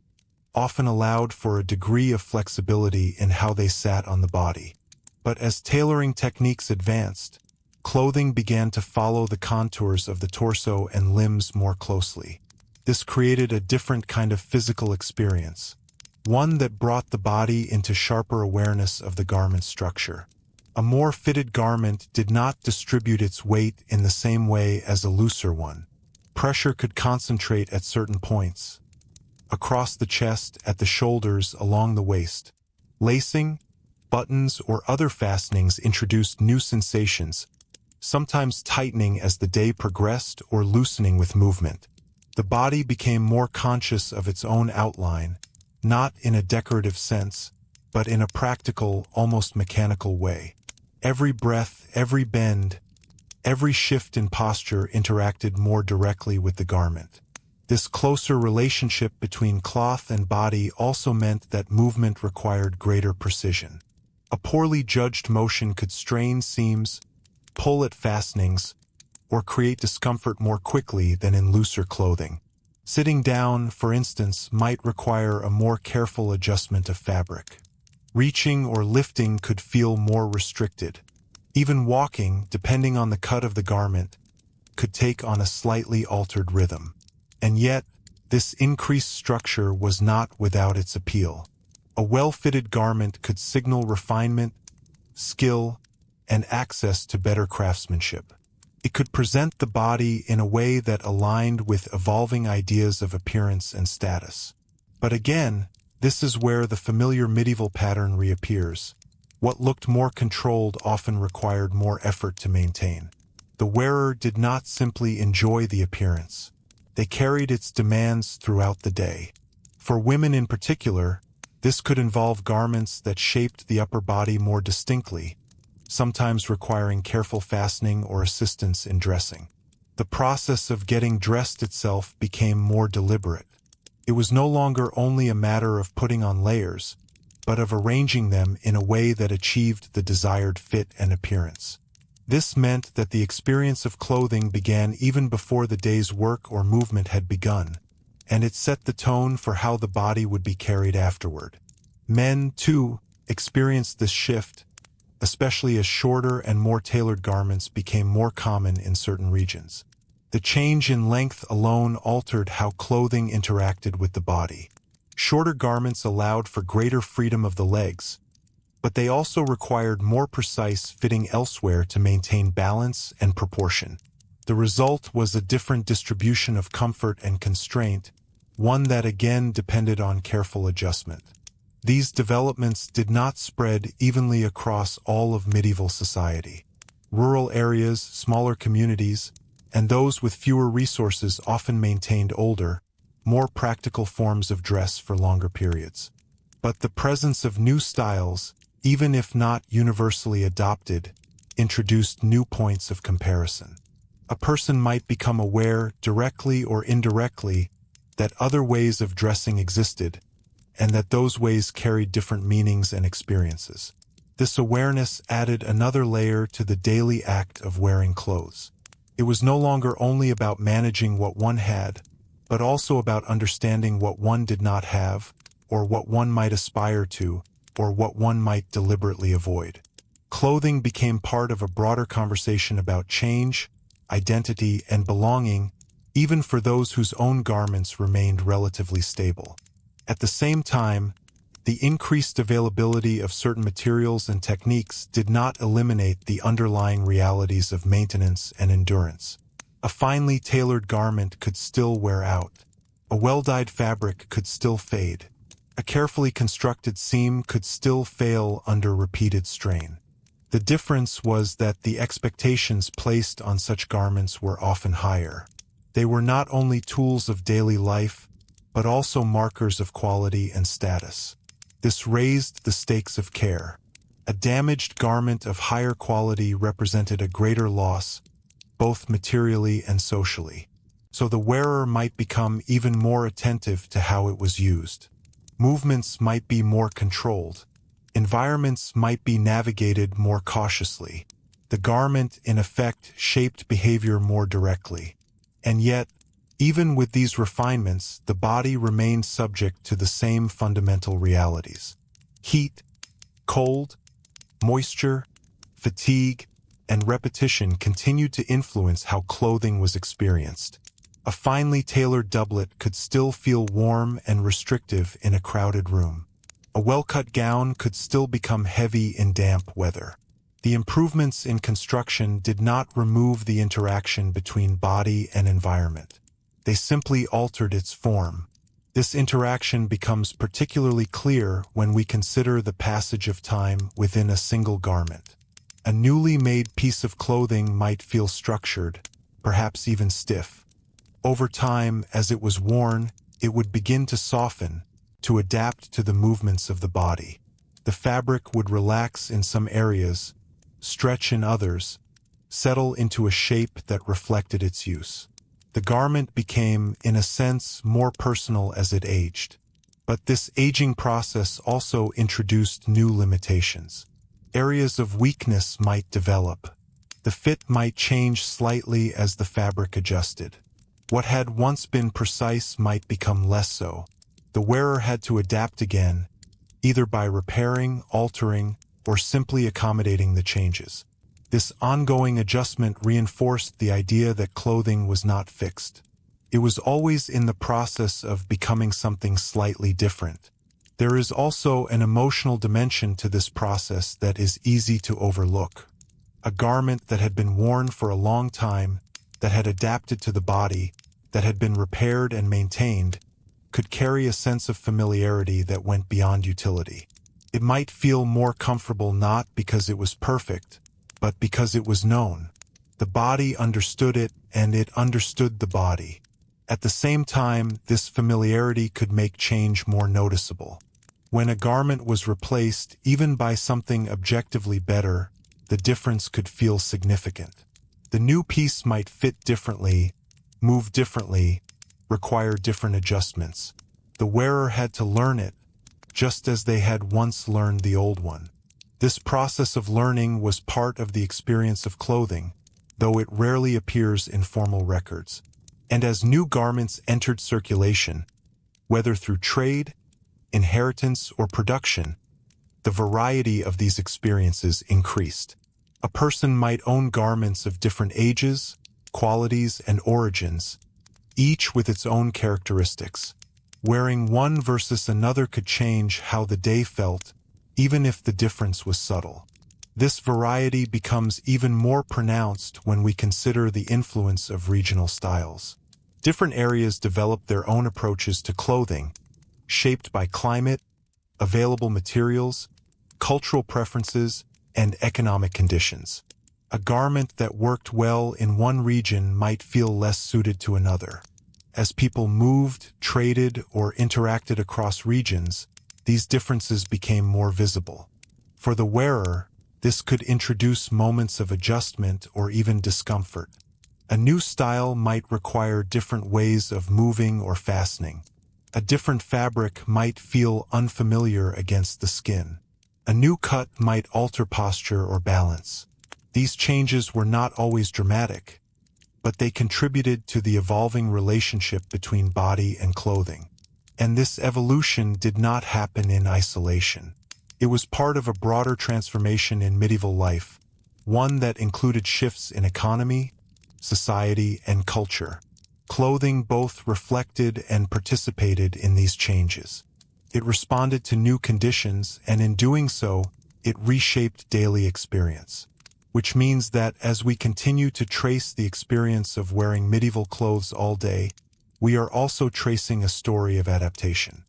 often allowed for a degree of flexibility in how they sat on the body. But as tailoring techniques advanced, clothing began to follow the contours of the torso and limbs more closely. This created a different kind of physical experience, one that brought the body into sharper awareness of the garment's structure. A more fitted garment did not distribute its weight in the same way as a looser one. Pressure could concentrate at certain points, across the chest, at the shoulders, along the waist. Lacing, buttons, or other fastenings introduced new sensations, sometimes tightening as the day progressed or loosening with movement. The body became more conscious of its own outline, not in a decorative sense, but in a practical, almost mechanical way. Every breath, every bend, every shift in posture interacted more directly with the garment. This closer relationship between cloth and body also meant that movement required greater precision. A poorly judged motion could strain seams, pull at fastenings, or create discomfort more quickly than in looser clothing. Sitting down, for instance, might require a more careful adjustment of fabric. Reaching or lifting could feel more restricted. Even walking, depending on the cut of the garment, could take on a slightly altered rhythm. And yet, this increased structure was not without its appeal. A well-fitted garment could signal refinement, skill, and access to better craftsmanship. It could present the body in a way that aligned with evolving ideas of appearance and status. But again, this is where the familiar medieval pattern reappears. What looked more controlled often required more effort to maintain. The wearer did not simply enjoy the appearance. They carried its demands throughout the day. For women in particular, this could involve garments that shaped the upper body more distinctly, sometimes requiring careful fastening or assistance in dressing. The process of getting dressed itself became more deliberate. It was no longer only a matter of putting on layers, but of arranging them in a way that achieved the desired fit and appearance. This meant that the experience of clothing began even before the day's work or movement had begun, and it set the tone for how the body would be carried afterward. Men, too, experienced this shift, especially as shorter and more tailored garments became more common in certain regions. The change in length alone altered how clothing interacted with the body. Shorter garments allowed for greater freedom of the legs, but they also required more precise fitting elsewhere to maintain balance and proportion. The result was a different distribution of comfort and constraint, one that again depended on careful adjustment. These developments did not spread evenly across all of medieval society. Rural areas, smaller communities, and those with fewer resources often maintained older, more practical forms of dress for longer periods. But the presence of new styles, even if not universally adopted, introduced new points of comparison. A person might become aware, directly or indirectly, that other ways of dressing existed, and that those ways carried different meanings and experiences. This awareness added another layer to the daily act of wearing clothes. It was no longer only about managing what one had, but also about understanding what one did not have, or what one might aspire to, or what one might deliberately avoid. Clothing became part of a broader conversation about change, identity, and belonging, even for those whose own garments remained relatively stable. At the same time, the increased availability of certain materials and techniques did not eliminate the underlying realities of maintenance and endurance. A finely tailored garment could still wear out. A well-dyed fabric could still fade. A carefully constructed seam could still fail under repeated strain. The difference was that the expectations placed on such garments were often higher. They were not only tools of daily life, but also markers of quality and status. This raised the stakes of care. A damaged garment of higher quality represented a greater loss, both materially and socially. So the wearer might become even more attentive to how it was used. Movements might be more controlled. Environments might be navigated more cautiously. The garment, in effect, shaped behavior more directly. And yet, even with these refinements, the body remained subject to the same fundamental realities. Heat, cold, moisture, fatigue, and repetition continued to influence how clothing was experienced. A finely tailored doublet could still feel warm and restrictive in a crowded room. A well-cut gown could still become heavy in damp weather. The improvements in construction did not remove the interaction between body and environment. They simply altered its form. This interaction becomes particularly clear when we consider the passage of time within a single garment. A newly made piece of clothing might feel structured, perhaps even stiff. Over time, as it was worn, it would begin to soften, to adapt to the movements of the body. The fabric would relax in some areas, stretch in others, settle into a shape that reflected its use. The garment became, in a sense, more personal as it aged. But this aging process also introduced new limitations. Areas of weakness might develop. The fit might change slightly as the fabric adjusted. What had once been precise might become less so. The wearer had to adapt again, either by repairing, altering, or simply accommodating the changes. This ongoing adjustment reinforced the idea that clothing was not fixed. It was always in the process of becoming something slightly different. There is also an emotional dimension to this process that is easy to overlook. A garment that had been worn for a long time, that had adapted to the body, that had been repaired and maintained, could carry a sense of familiarity that went beyond utility. It might feel more comfortable not because it was perfect, but because it was known. The body understood it, and it understood the body. At the same time, this familiarity could make change more noticeable. When a garment was replaced, even by something objectively better, the difference could feel significant. The new piece might fit differently, move differently, require different adjustments. The wearer had to learn it, just as they had once learned the old one. This process of learning was part of the experience of clothing, though it rarely appears in formal records. And as new garments entered circulation, whether through trade, inheritance, or production, the variety of these experiences increased. A person might own garments of different ages, qualities, and origins, each with its own characteristics. Wearing one versus another could change how the day felt, even if the difference was subtle. This variety becomes even more pronounced when we consider the influence of regional styles. Different areas develop their own approaches to clothing, shaped by climate, available materials, cultural preferences, and economic conditions. A garment that worked well in one region might feel less suited to another. As people moved, traded, or interacted across regions, these differences became more visible. For the wearer, this could introduce moments of adjustment or even discomfort. A new style might require different ways of moving or fastening. A different fabric might feel unfamiliar against the skin. A new cut might alter posture or balance. These changes were not always dramatic, but they contributed to the evolving relationship between body and clothing. And this evolution did not happen in isolation. It was part of a broader transformation in medieval life, one that included shifts in economy, society, and culture. Clothing both reflected and participated in these changes. It responded to new conditions, and in doing so, it reshaped daily experience. Which means that as we continue to trace the experience of wearing medieval clothes all day, we are also tracing a story of adaptation.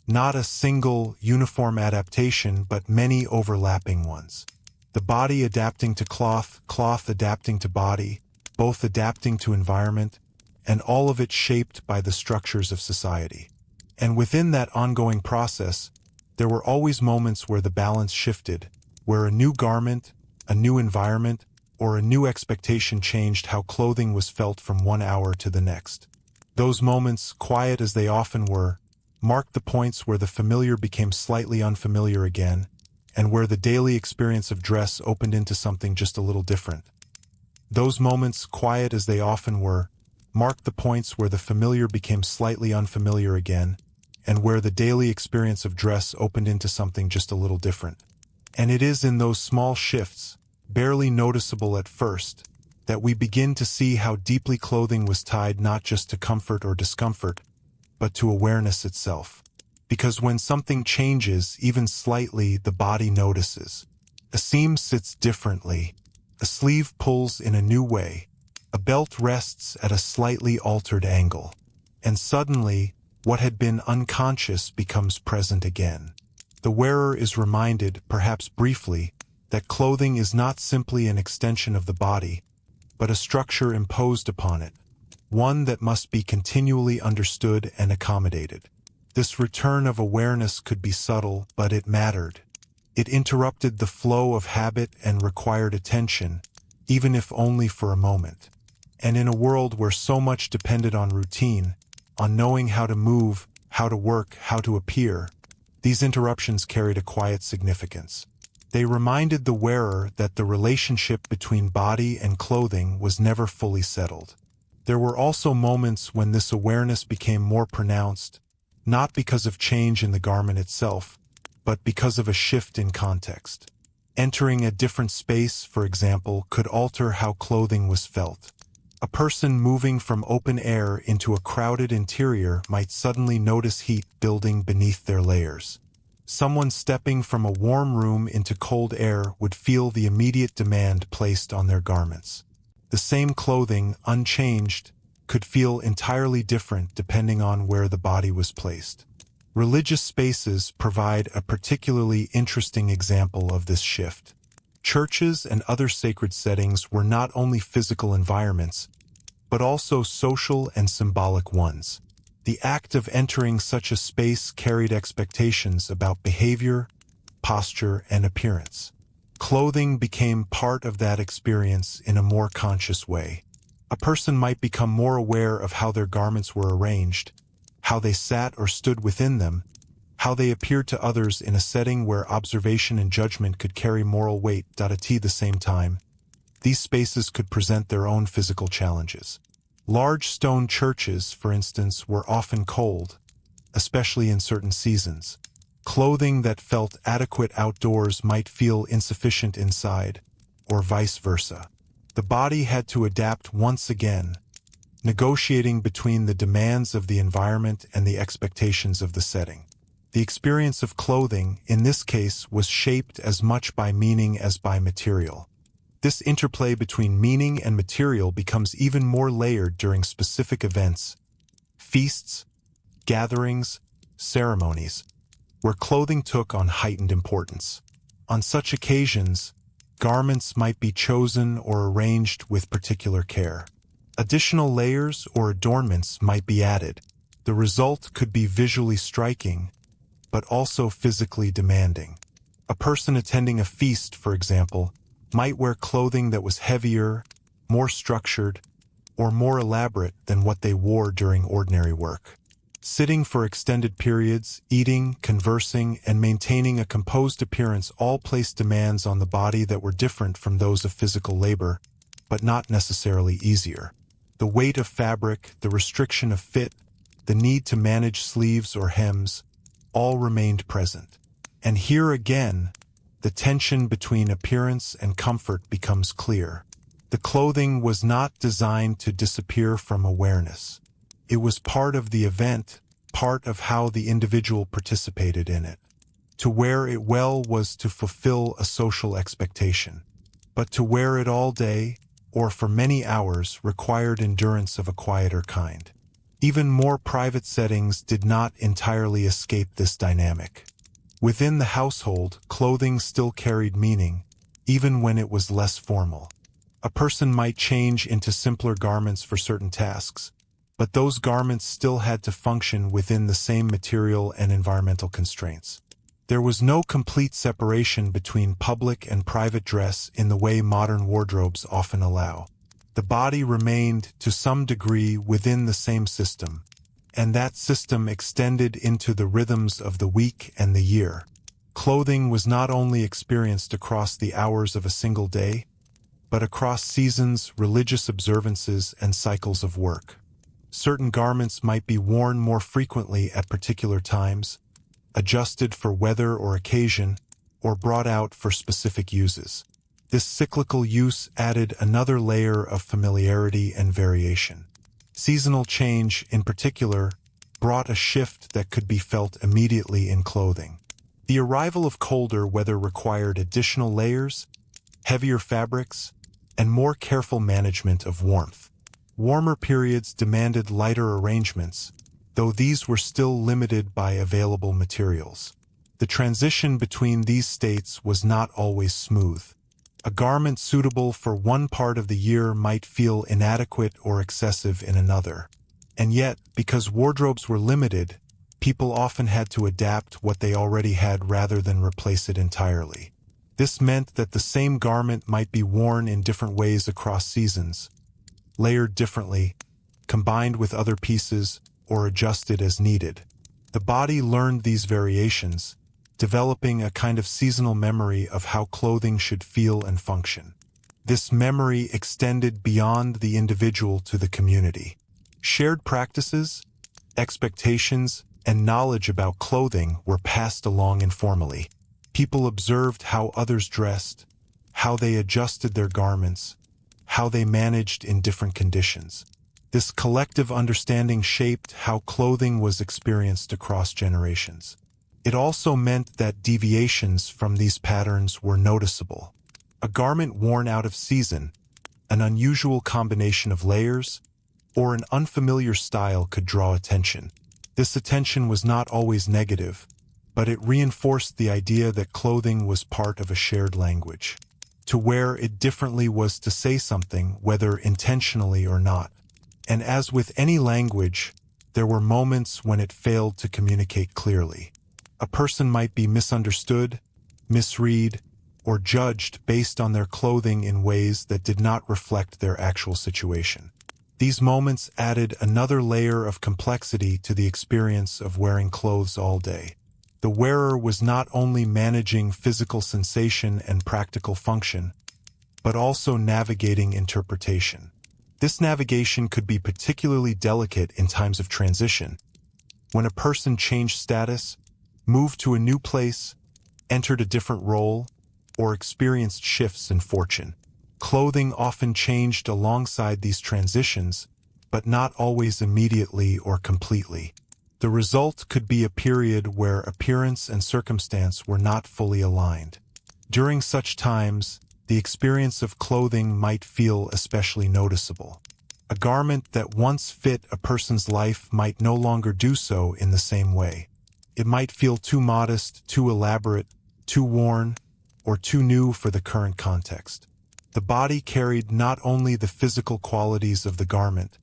Not a single, uniform adaptation, but many overlapping ones. The body adapting to cloth, cloth adapting to body, both adapting to environment, and all of it shaped by the structures of society. And within that ongoing process, there were always moments where the balance shifted, where a new garment, a new environment, or a new expectation changed how clothing was felt from one hour to the next. Those moments, quiet as they often were, marked the points where the familiar became slightly unfamiliar again, and where the daily experience of dress opened into something just a little different. Those moments, quiet as they often were, marked the points where the familiar became slightly unfamiliar again, and where the daily experience of dress opened into something just a little different. And it is in those small shifts, barely noticeable at first, that we begin to see how deeply clothing was tied not just to comfort or discomfort, but to awareness itself. Because when something changes, even slightly, the body notices. A seam sits differently, a sleeve pulls in a new way, a belt rests at a slightly altered angle, and suddenly, what had been unconscious becomes present again. The wearer is reminded, perhaps briefly, that clothing is not simply an extension of the body, but a structure imposed upon it, one that must be continually understood and accommodated. This return of awareness could be subtle, but it mattered. It interrupted the flow of habit and required attention, even if only for a moment. And in a world where so much depended on routine, on knowing how to move, how to work, how to appear, these interruptions carried a quiet significance. They reminded the wearer that the relationship between body and clothing was never fully settled. There were also moments when this awareness became more pronounced, not because of change in the garment itself, but because of a shift in context. Entering a different space, for example, could alter how clothing was felt. A person moving from open air into a crowded interior might suddenly notice heat building beneath their layers. Someone stepping from a warm room into cold air would feel the immediate demand placed on their garments. The same clothing, unchanged, could feel entirely different depending on where the body was placed. Religious spaces provide a particularly interesting example of this shift. Churches and other sacred settings were not only physical environments, but also social and symbolic ones. The act of entering such a space carried expectations about behavior, posture, and appearance. Clothing became part of that experience in a more conscious way. A person might become more aware of how their garments were arranged, how they sat or stood within them, how they appeared to others in a setting where observation and judgment could carry moral weight. At the same time, these spaces could present their own physical challenges. Large stone churches, for instance, were often cold, especially in certain seasons. Clothing that felt adequate outdoors might feel insufficient inside, or vice versa. The body had to adapt once again, negotiating between the demands of the environment and the expectations of the setting. The experience of clothing, in this case, was shaped as much by meaning as by material. This interplay between meaning and material becomes even more layered during specific events, feasts, gatherings, ceremonies, where clothing took on heightened importance. On such occasions, garments might be chosen or arranged with particular care. Additional layers or adornments might be added. The result could be visually striking, but also physically demanding. A person attending a feast, for example, might wear clothing that was heavier, more structured, or more elaborate than what they wore during ordinary work. Sitting for extended periods, eating, conversing, and maintaining a composed appearance all placed demands on the body that were different from those of physical labor, but not necessarily easier. The weight of fabric, the restriction of fit, the need to manage sleeves or hems, all remained present. And here again, the tension between appearance and comfort becomes clear. The clothing was not designed to disappear from awareness. It was part of the event, part of how the individual participated in it. To wear it well was to fulfill a social expectation. But to wear it all day, or for many hours, required endurance of a quieter kind. Even more private settings did not entirely escape this dynamic. Within the household, clothing still carried meaning, even when it was less formal. A person might change into simpler garments for certain tasks, but those garments still had to function within the same material and environmental constraints. There was no complete separation between public and private dress in the way modern wardrobes often allow. The body remained, to some degree, within the same system, and that system extended into the rhythms of the week and the year. Clothing was not only experienced across the hours of a single day, but across seasons, religious observances, and cycles of work. Certain garments might be worn more frequently at particular times, adjusted for weather or occasion, or brought out for specific uses. This cyclical use added another layer of familiarity and variation. Seasonal change, in particular, brought a shift that could be felt immediately in clothing. The arrival of colder weather required additional layers, heavier fabrics, and more careful management of warmth. Warmer periods demanded lighter arrangements, though these were still limited by available materials. The transition between these states was not always smooth. A garment suitable for one part of the year might feel inadequate or excessive in another. And yet, because wardrobes were limited, people often had to adapt what they already had rather than replace it entirely. This meant that the same garment might be worn in different ways across seasons, layered differently, combined with other pieces, or adjusted as needed. The body learned these variations, developing a kind of seasonal memory of how clothing should feel and function. This memory extended beyond the individual to the community. Shared practices, expectations, and knowledge about clothing were passed along informally. People observed how others dressed, how they adjusted their garments, how they managed in different conditions. This collective understanding shaped how clothing was experienced across generations. It also meant that deviations from these patterns were noticeable. A garment worn out of season, an unusual combination of layers, or an unfamiliar style could draw attention. This attention was not always negative, but it reinforced the idea that clothing was part of a shared language. To wear it differently was to say something, whether intentionally or not. And as with any language, there were moments when it failed to communicate clearly. A person might be misunderstood, misread, or judged based on their clothing in ways that did not reflect their actual situation. These moments added another layer of complexity to the experience of wearing clothes all day. The wearer was not only managing physical sensation and practical function, but also navigating interpretation. This navigation could be particularly delicate in times of transition, when a person changed status, moved to a new place, entered a different role, or experienced shifts in fortune. Clothing often changed alongside these transitions, but not always immediately or completely. The result could be a period where appearance and circumstance were not fully aligned. During such times, the experience of clothing might feel especially noticeable. A garment that once fit a person's life might no longer do so in the same way. It might feel too modest, too elaborate, too worn, or too new for the current context. The body carried not only the physical qualities of the garment,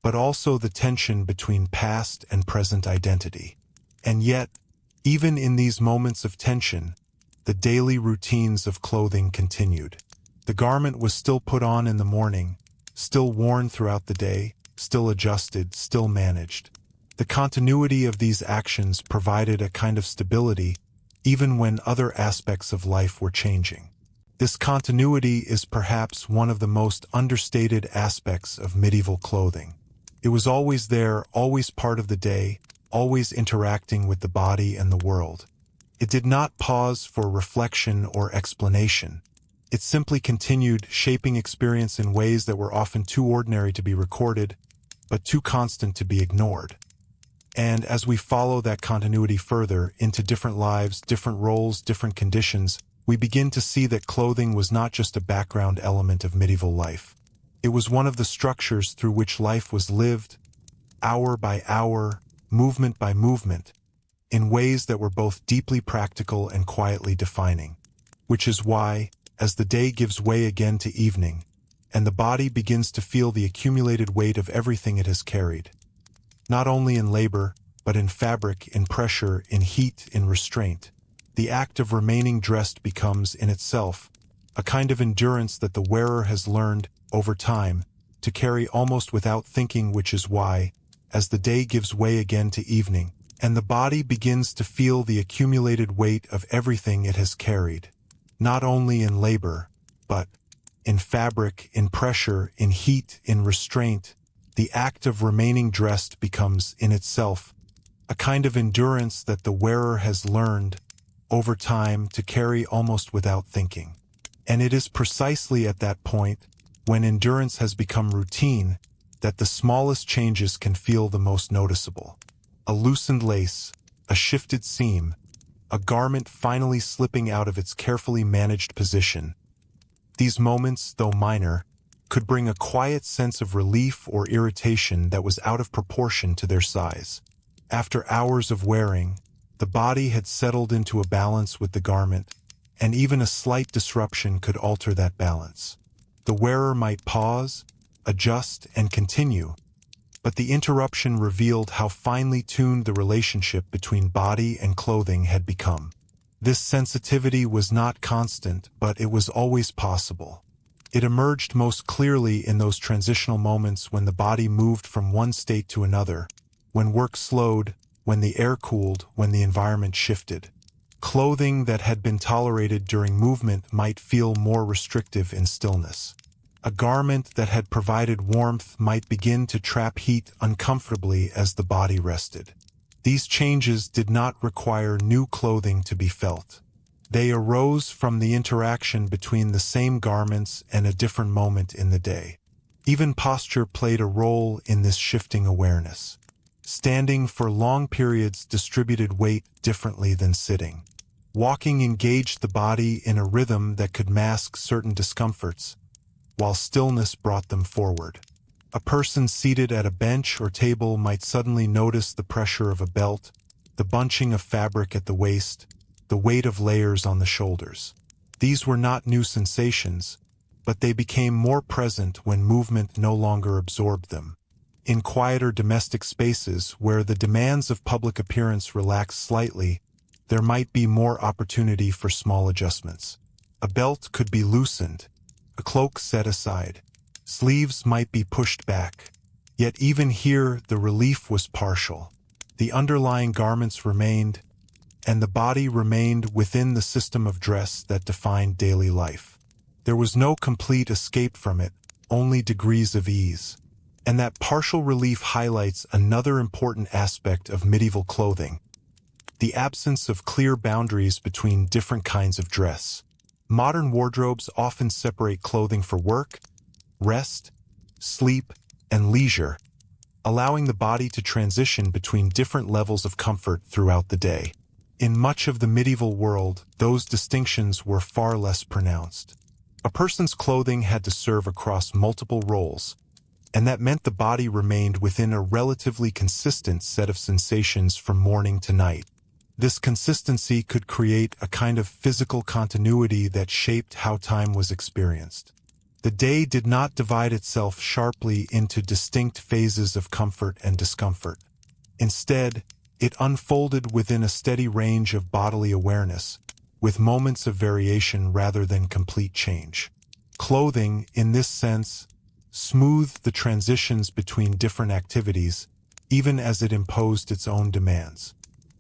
but also the tension between past and present identity. And yet, even in these moments of tension, the daily routines of clothing continued. The garment was still put on in the morning, still worn throughout the day, still adjusted, still managed. The continuity of these actions provided a kind of stability, even when other aspects of life were changing. This continuity is perhaps one of the most understated aspects of medieval clothing. It was always there, always part of the day, always interacting with the body and the world. It did not pause for reflection or explanation. It simply continued, shaping experience in ways that were often too ordinary to be recorded, but too constant to be ignored. And as we follow that continuity further into different lives, different roles, different conditions, we begin to see that clothing was not just a background element of medieval life. It was one of the structures through which life was lived, hour by hour, movement by movement, in ways that were both deeply practical and quietly defining. Which is why, as the day gives way again to evening, and the body begins to feel the accumulated weight of everything it has carried, not only in labor, but in fabric, in pressure, in heat, in restraint, the act of remaining dressed becomes, in itself, a kind of endurance that the wearer has learned, over time, to carry almost without thinking, which is why, as the day gives way again to evening, and the body begins to feel the accumulated weight of everything it has carried, not only in labor, but in fabric, in pressure, in heat, in restraint, the act of remaining dressed becomes, in itself, a kind of endurance that the wearer has learned, over time, to carry almost without thinking. And it is precisely at that point, when endurance has become routine, that the smallest changes can feel the most noticeable. A loosened lace, a shifted seam, a garment finally slipping out of its carefully managed position. These moments, though minor, could bring a quiet sense of relief or irritation that was out of proportion to their size. After hours of wearing, the body had settled into a balance with the garment, and even a slight disruption could alter that balance. The wearer might pause, adjust, and continue, But the interruption revealed how finely tuned the relationship between body and clothing had become. This sensitivity was not constant, but it was always possible. It emerged most clearly in those transitional moments when the body moved from one state to another, when work slowed, when the air cooled, when the environment shifted. Clothing that had been tolerated during movement might feel more restrictive in stillness. A garment that had provided warmth might begin to trap heat uncomfortably as the body rested. These changes did not require new clothing to be felt. They arose from the interaction between the same garments and a different moment in the day. Even posture played a role in this shifting awareness. Standing for long periods distributed weight differently than sitting. Walking engaged the body in a rhythm that could mask certain discomforts, while stillness brought them forward. A person seated at a bench or table might suddenly notice the pressure of a belt, the bunching of fabric at the waist, the weight of layers on the shoulders. These were not new sensations, but they became more present when movement no longer absorbed them. In quieter domestic spaces where the demands of public appearance relaxed slightly, there might be more opportunity for small adjustments. A belt could be loosened, a cloak set aside. Sleeves might be pushed back. Yet even here the relief was partial. The underlying garments remained, and the body remained within the system of dress that defined daily life. There was no complete escape from it, only degrees of ease. And that partial relief highlights another important aspect of medieval clothing: the absence of clear boundaries between different kinds of dress. Modern wardrobes often separate clothing for work, rest, sleep, and leisure, allowing the body to transition between different levels of comfort throughout the day. In much of the medieval world, those distinctions were far less pronounced. A person's clothing had to serve across multiple roles, and that meant the body remained within a relatively consistent set of sensations from morning to night. This consistency could create a kind of physical continuity that shaped how time was experienced. The day did not divide itself sharply into distinct phases of comfort and discomfort. Instead, it unfolded within a steady range of bodily awareness, with moments of variation rather than complete change. Clothing, in this sense, smoothed the transitions between different activities, even as it imposed its own demands.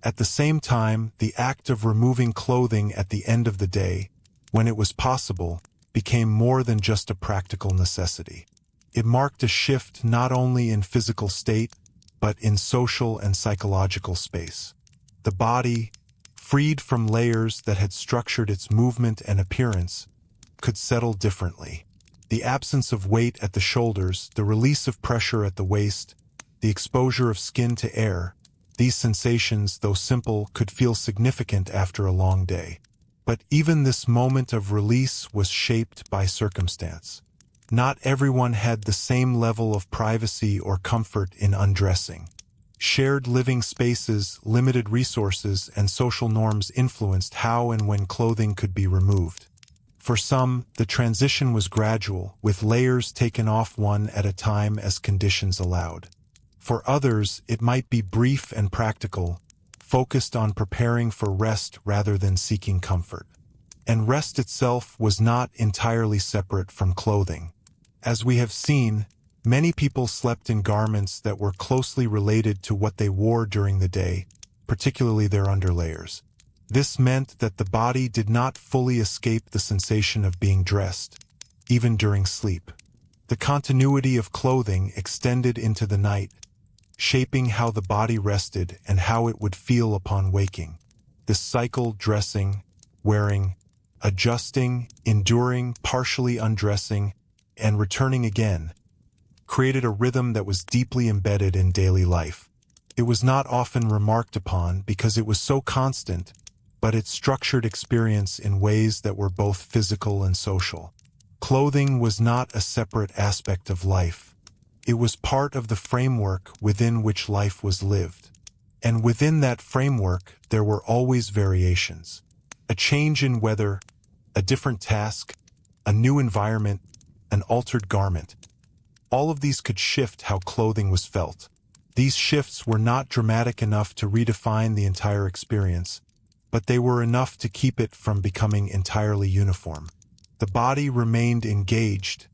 At the same time, the act of removing clothing at the end of the day, when it was possible, became more than just a practical necessity. It marked a shift not only in physical state, but in social and psychological space. The body, freed from layers that had structured its movement and appearance, could settle differently. The absence of weight at the shoulders, the release of pressure at the waist, the exposure of skin to air, these sensations, though simple, could feel significant after a long day. But even this moment of release was shaped by circumstance. Not everyone had the same level of privacy or comfort in undressing. Shared living spaces, limited resources, and social norms influenced how and when clothing could be removed. For some, the transition was gradual, with layers taken off one at a time as conditions allowed. For others, it might be brief and practical, focused on preparing for rest rather than seeking comfort. And rest itself was not entirely separate from clothing. As we have seen, many people slept in garments that were closely related to what they wore during the day, particularly their underlayers. This meant that the body did not fully escape the sensation of being dressed, even during sleep. The continuity of clothing extended into the night, shaping how the body rested and how it would feel upon waking. This cycle, dressing, wearing, adjusting, enduring, partially undressing, and returning again, created a rhythm that was deeply embedded in daily life. It was not often remarked upon because it was so constant, but it structured experience in ways that were both physical and social. Clothing was not a separate aspect of life. It was part of the framework within which life was lived. And within that framework, there were always variations. A change in weather, a different task, a new environment, an altered garment. All of these could shift how clothing was felt. These shifts were not dramatic enough to redefine the entire experience, but they were enough to keep it from becoming entirely uniform. The body remained engaged,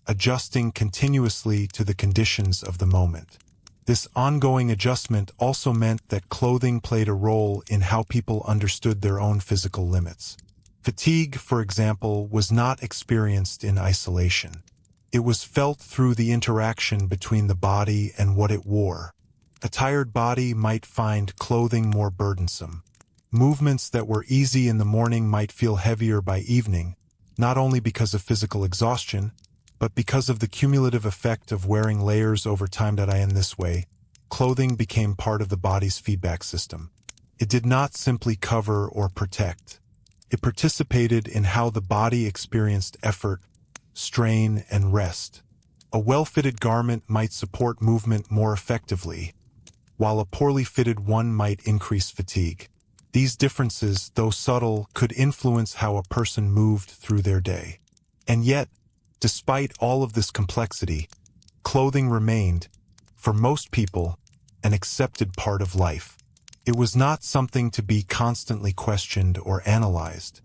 adjusting continuously to the conditions of the moment. This ongoing adjustment also meant that clothing played a role in how people understood their own physical limits. Fatigue, for example, was not experienced in isolation. It was felt through the interaction between the body and what it wore. A tired body might find clothing more burdensome. Movements that were easy in the morning might feel heavier by evening, not only because of physical exhaustion, but because of the cumulative effect of wearing layers over time. In this way, clothing became part of the body's feedback system. It did not simply cover or protect. It participated in how the body experienced effort, strain, and rest. A well-fitted garment might support movement more effectively, while a poorly fitted one might increase fatigue. These differences, though subtle, could influence how a person moved through their day. And yet, despite all of this complexity, clothing remained, for most people, an accepted part of life. It was not something to be constantly questioned or analyzed.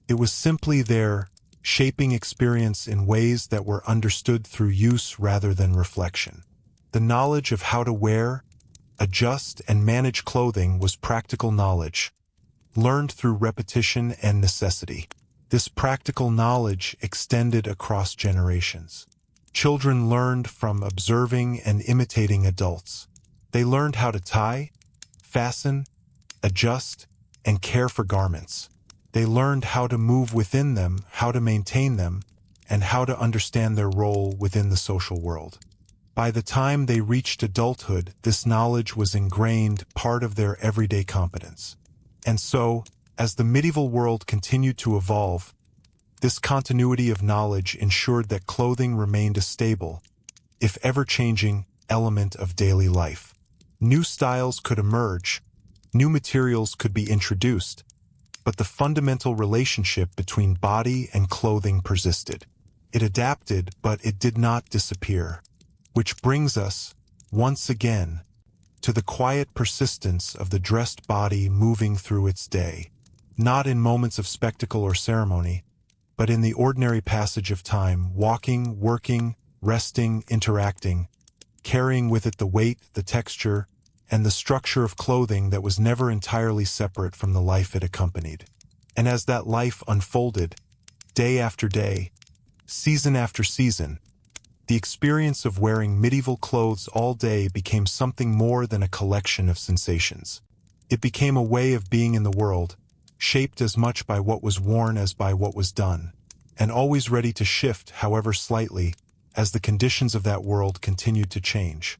It was simply there, shaping experience in ways that were understood through use rather than reflection. The knowledge of how to wear, adjust, and manage clothing was practical knowledge, learned through repetition and necessity. This practical knowledge extended across generations. Children learned from observing and imitating adults. They learned how to tie, fasten, adjust, and care for garments. They learned how to move within them, how to maintain them, and how to understand their role within the social world. By the time they reached adulthood, this knowledge was ingrained, part of their everyday competence. And so, as the medieval world continued to evolve, this continuity of knowledge ensured that clothing remained a stable, if ever-changing, element of daily life. New styles could emerge, new materials could be introduced, but the fundamental relationship between body and clothing persisted. It adapted, but it did not disappear. Which brings us, once again, to the quiet persistence of the dressed body moving through its day, not in moments of spectacle or ceremony, but in the ordinary passage of time, walking, working, resting, interacting, carrying with it the weight, the texture, and the structure of clothing that was never entirely separate from the life it accompanied. And as that life unfolded, day after day, season after season, the experience of wearing medieval clothes all day became something more than a collection of sensations. It became a way of being in the world, shaped as much by what was worn as by what was done, and always ready to shift, however slightly, as the conditions of that world continued to change.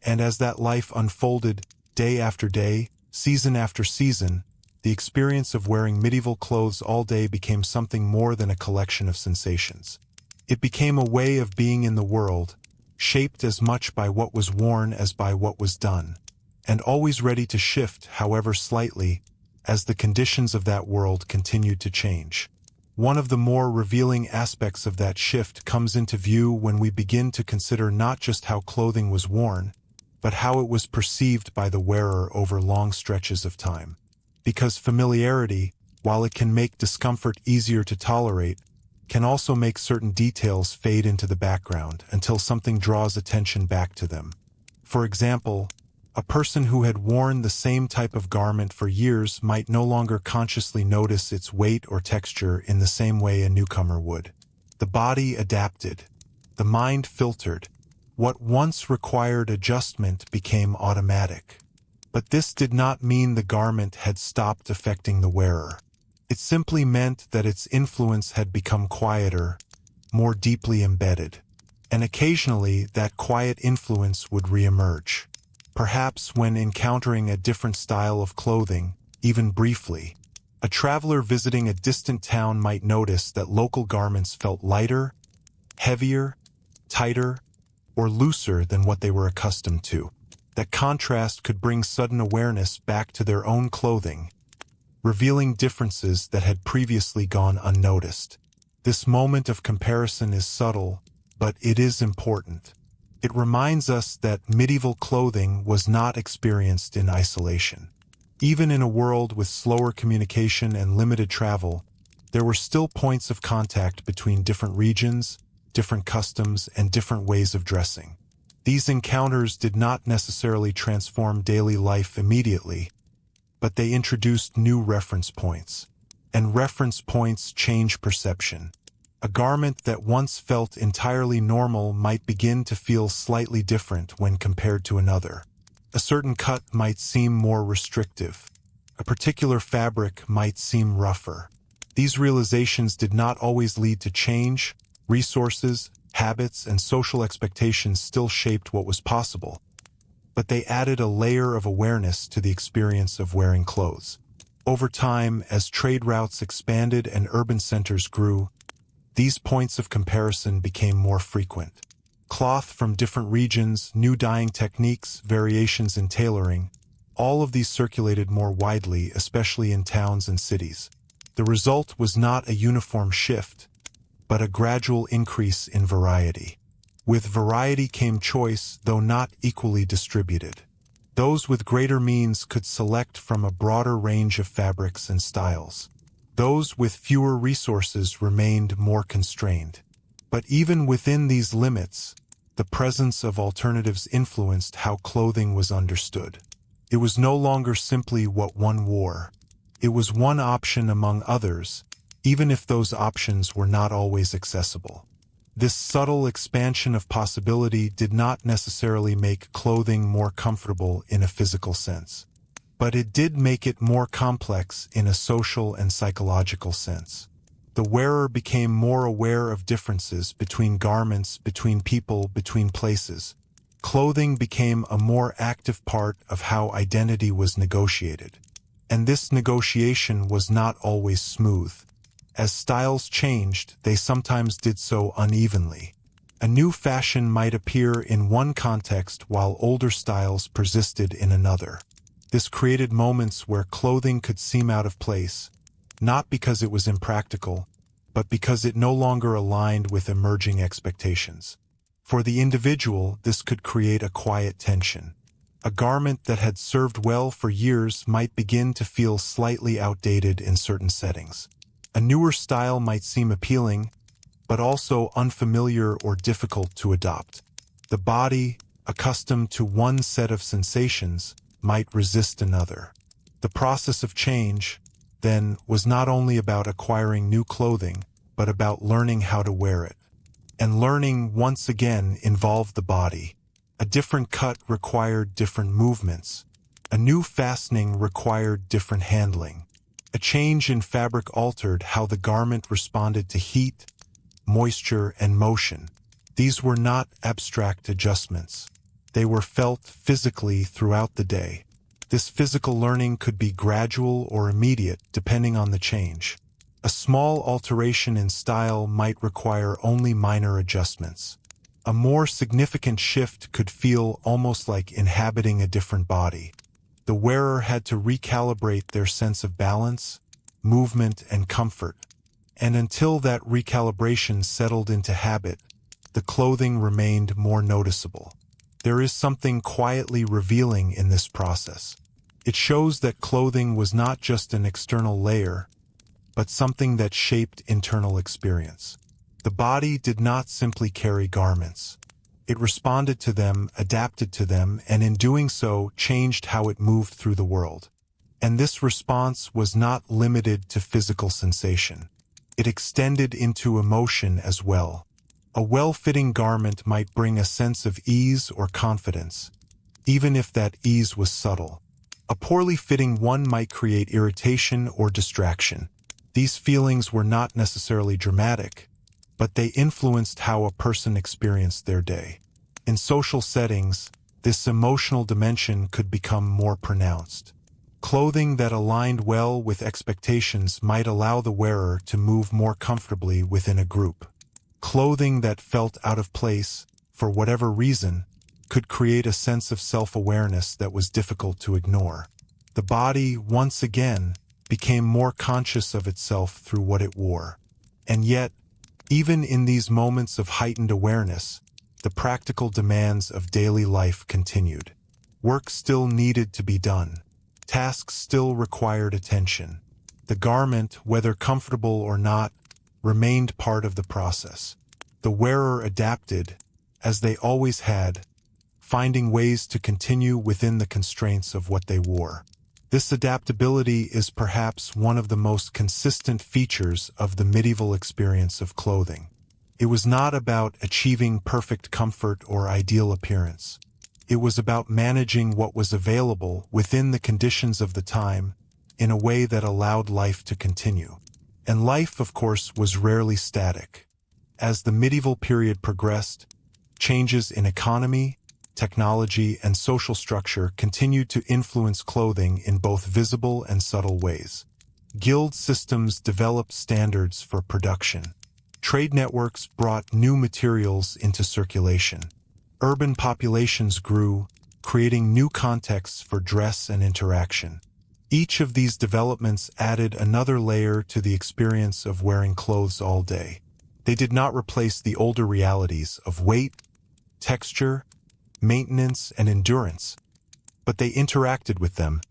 And as that life unfolded, day after day, season after season, the experience of wearing medieval clothes all day became something more than a collection of sensations. It became a way of being in the world, shaped as much by what was worn as by what was done, and always ready to shift, however slightly, as the conditions of that world continued to change. One of the more revealing aspects of that shift comes into view when we begin to consider not just how clothing was worn, but how it was perceived by the wearer over long stretches of time. Because familiarity, while it can make discomfort easier to tolerate, can also make certain details fade into the background until something draws attention back to them. For example, a person who had worn the same type of garment for years might no longer consciously notice its weight or texture in the same way a newcomer would. The body adapted. The mind filtered. What once required adjustment became automatic. But this did not mean the garment had stopped affecting the wearer. It simply meant that its influence had become quieter, more deeply embedded. And occasionally that quiet influence would reemerge. Perhaps when encountering a different style of clothing, even briefly. A traveler visiting a distant town might notice that local garments felt lighter, heavier, tighter, or looser than what they were accustomed to. That contrast could bring sudden awareness back to their own clothing, revealing differences that had previously gone unnoticed. This moment of comparison is subtle, but it is important. It reminds us that medieval clothing was not experienced in isolation. Even in a world with slower communication and limited travel, there were still points of contact between different regions, different customs, and different ways of dressing. These encounters did not necessarily transform daily life immediately, but they introduced new reference points. And reference points change perception. A garment that once felt entirely normal might begin to feel slightly different when compared to another. A certain cut might seem more restrictive. A particular fabric might seem rougher. These realizations did not always lead to change. Resources, habits, and social expectations still shaped what was possible, but they added a layer of awareness to the experience of wearing clothes. Over time, as trade routes expanded and urban centers grew, these points of comparison became more frequent. Cloth from different regions, new dyeing techniques, variations in tailoring, all of these circulated more widely, especially in towns and cities. The result was not a uniform shift, but a gradual increase in variety. With variety came choice, though not equally distributed. Those with greater means could select from a broader range of fabrics and styles. Those with fewer resources remained more constrained. But even within these limits, the presence of alternatives influenced how clothing was understood. It was no longer simply what one wore. It was one option among others, even if those options were not always accessible. This subtle expansion of possibility did not necessarily make clothing more comfortable in a physical sense, but it did make it more complex in a social and psychological sense. The wearer became more aware of differences between garments, between people, between places. Clothing became a more active part of how identity was negotiated. And this negotiation was not always smooth. As styles changed, they sometimes did so unevenly. A new fashion might appear in one context while older styles persisted in another. This created moments where clothing could seem out of place, not because it was impractical, but because it no longer aligned with emerging expectations. For the individual, this could create a quiet tension. A garment that had served well for years might begin to feel slightly outdated in certain settings. A newer style might seem appealing, but also unfamiliar or difficult to adopt. The body, accustomed to one set of sensations, might resist another. The process of change, then, was not only about acquiring new clothing, but about learning how to wear it. And learning, once again, involved the body. A different cut required different movements. A new fastening required different handling. A change in fabric altered how the garment responded to heat, moisture, and motion. These were not abstract adjustments. They were felt physically throughout the day. This physical learning could be gradual or immediate, depending on the change. A small alteration in style might require only minor adjustments. A more significant shift could feel almost like inhabiting a different body. The wearer had to recalibrate their sense of balance, movement, and comfort. And until that recalibration settled into habit, the clothing remained more noticeable. There is something quietly revealing in this process. It shows that clothing was not just an external layer, but something that shaped internal experience. The body did not simply carry garments. It responded to them, adapted to them, and in doing so, changed how it moved through the world. And this response was not limited to physical sensation. It extended into emotion as well. A well-fitting garment might bring a sense of ease or confidence, even if that ease was subtle. A poorly fitting one might create irritation or distraction. These feelings were not necessarily dramatic, but they influenced how a person experienced their day. In social settings, this emotional dimension could become more pronounced. Clothing that aligned well with expectations might allow the wearer to move more comfortably within a group. Clothing that felt out of place, for whatever reason, could create a sense of self-awareness that was difficult to ignore. The body, once again, became more conscious of itself through what it wore. And yet, Even in these moments of heightened awareness, the practical demands of daily life continued. Work still needed to be done. Tasks still required attention. The garment, whether comfortable or not, remained part of the process. The wearer adapted, as they always had, finding ways to continue within the constraints of what they wore. This adaptability is perhaps one of the most consistent features of the medieval experience of clothing. It was not about achieving perfect comfort or ideal appearance. It was about managing what was available within the conditions of the time in a way that allowed life to continue. And life, of course, was rarely static. As the medieval period progressed, changes in economy, technology, and social structure continued to influence clothing in both visible and subtle ways. Guild systems developed standards for production. Trade networks brought new materials into circulation. Urban populations grew, creating new contexts for dress and interaction. Each of these developments added another layer to the experience of wearing clothes all day. They did not replace the older realities of weight, texture, maintenance, and endurance, but they interacted with them,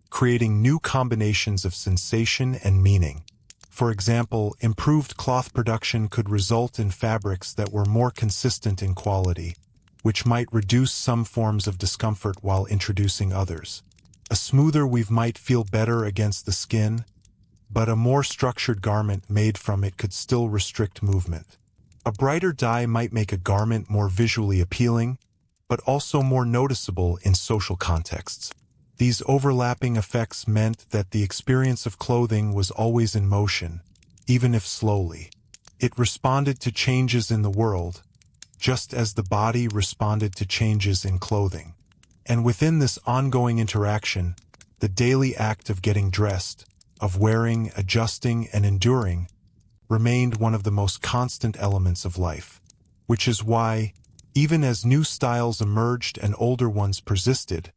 creating new combinations of sensation and meaning. For example, improved cloth production could result in fabrics that were more consistent in quality, which might reduce some forms of discomfort while introducing others. A smoother weave might feel better against the skin, but a more structured garment made from it could still restrict movement. A brighter dye might make a garment more visually appealing, but also more noticeable in social contexts. These overlapping effects meant that the experience of clothing was always in motion, even if slowly. It responded to changes in the world, just as the body responded to changes in clothing. And within this ongoing interaction, the daily act of getting dressed, of wearing, adjusting, and enduring, remained one of the most constant elements of life. Which is why, even as new styles emerged and older ones persisted,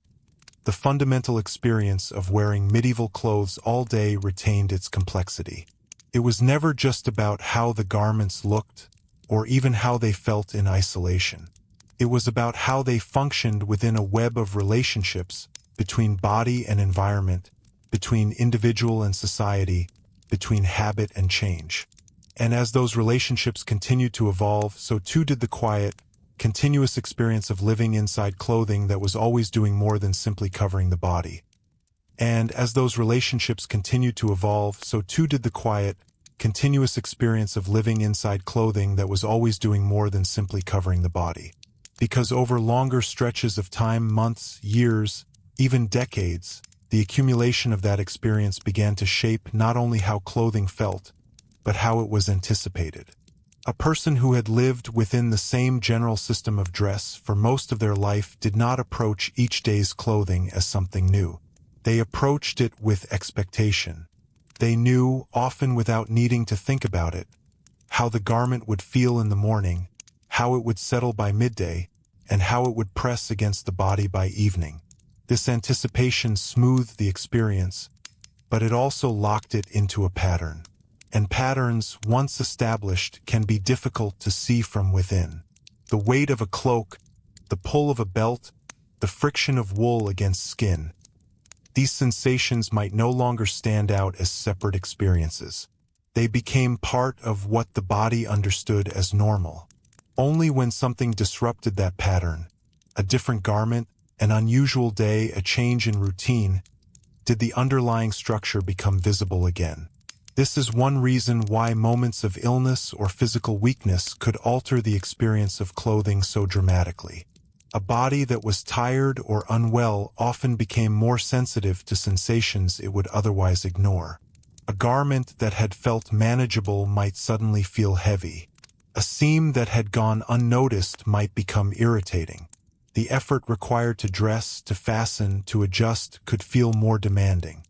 the fundamental experience of wearing medieval clothes all day retained its complexity. It was never just about how the garments looked, or even how they felt in isolation. It was about how they functioned within a web of relationships between body and environment, between individual and society, between habit and change. And as those relationships continued to evolve, so too did the quiet, continuous experience of living inside clothing that was always doing more than simply covering the body. And as those relationships continued to evolve, so too did the quiet, continuous experience of living inside clothing that was always doing more than simply covering the body. Because over longer stretches of time, months, years, even decades, the accumulation of that experience began to shape not only how clothing felt, but how it was anticipated. A person who had lived within the same general system of dress for most of their life did not approach each day's clothing as something new. They approached it with expectation. They knew, often without needing to think about it, how the garment would feel in the morning, how it would settle by midday, and how it would press against the body by evening. This anticipation smoothed the experience, but it also locked it into a pattern. And patterns, once established, can be difficult to see from within. The weight of a cloak, the pull of a belt, the friction of wool against skin. These sensations might no longer stand out as separate experiences. They became part of what the body understood as normal. Only when something disrupted that pattern, a different garment, an unusual day, a change in routine, did the underlying structure become visible again. This is one reason why moments of illness or physical weakness could alter the experience of clothing so dramatically. A body that was tired or unwell often became more sensitive to sensations it would otherwise ignore. A garment that had felt manageable might suddenly feel heavy. A seam that had gone unnoticed might become irritating. The effort required to dress, to fasten, to adjust could feel more demanding.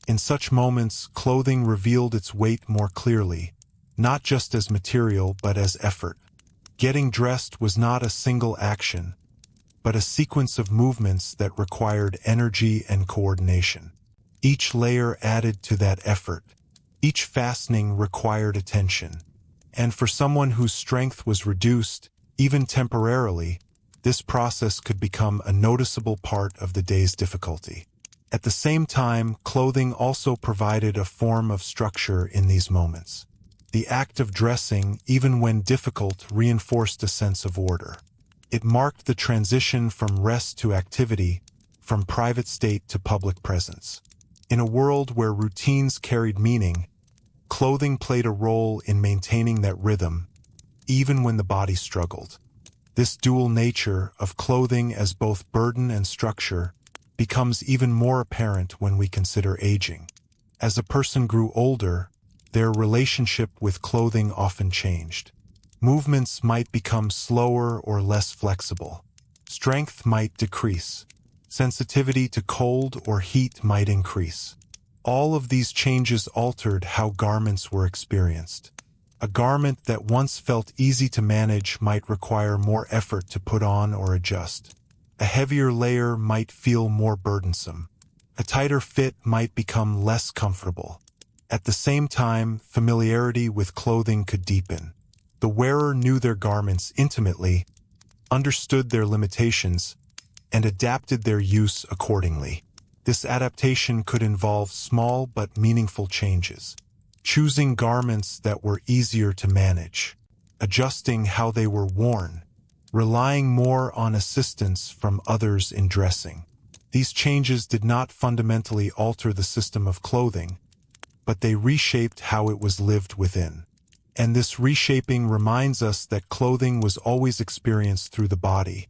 In such moments, clothing revealed its weight more clearly, not just as material but as effort. Getting dressed was not a single action, but a sequence of movements that required energy and coordination. Each layer added to that effort. Each fastening required attention. And for someone whose strength was reduced, even temporarily, this process could become a noticeable part of the day's difficulty. At the same time, clothing also provided a form of structure in these moments. The act of dressing, even when difficult, reinforced a sense of order. It marked the transition from rest to activity, from private state to public presence. In a world where routines carried meaning, clothing played a role in maintaining that rhythm, even when the body struggled. This dual nature of clothing as both burden and structure becomes even more apparent when we consider aging. As a person grew older, their relationship with clothing often changed. Movements might become slower or less flexible. Strength might decrease. Sensitivity to cold or heat might increase. All of these changes altered how garments were experienced. A garment that once felt easy to manage might require more effort to put on or adjust. A heavier layer might feel more burdensome. A tighter fit might become less comfortable. At the same time, familiarity with clothing could deepen. The wearer knew their garments intimately, understood their limitations, and adapted their use accordingly. This adaptation could involve small but meaningful changes. Choosing garments that were easier to manage, adjusting how they were worn, relying more on assistance from others in dressing. These changes did not fundamentally alter the system of clothing, but they reshaped how it was lived within. And this reshaping reminds us that clothing was always experienced through the body,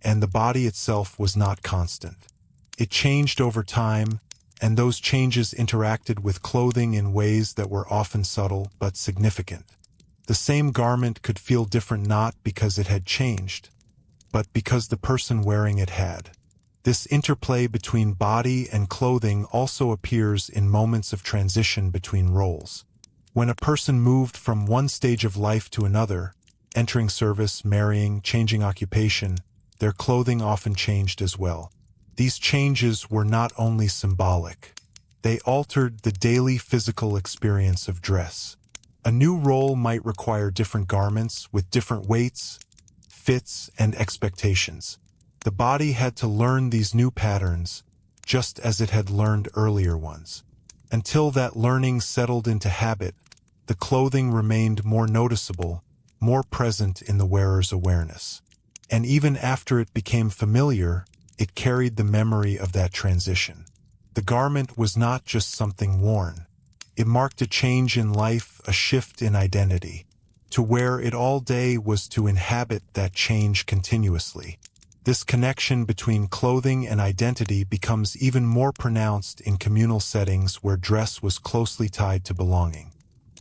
and the body itself was not constant. It changed over time, and those changes interacted with clothing in ways that were often subtle but significant. The same garment could feel different not because it had changed, but because the person wearing it had. This interplay between body and clothing also appears in moments of transition between roles. When a person moved from one stage of life to another, entering service, marrying, changing occupation, their clothing often changed as well. These changes were not only symbolic. They altered the daily physical experience of dress. A new role might require different garments with different weights, fits, and expectations. The body had to learn these new patterns, just as it had learned earlier ones. Until that learning settled into habit, the clothing remained more noticeable, more present in the wearer's awareness. And even after it became familiar, it carried the memory of that transition. The garment was not just something worn. It marked a change in life, a shift in identity. To wear it all day was to inhabit that change continuously. This connection between clothing and identity becomes even more pronounced in communal settings where dress was closely tied to belonging.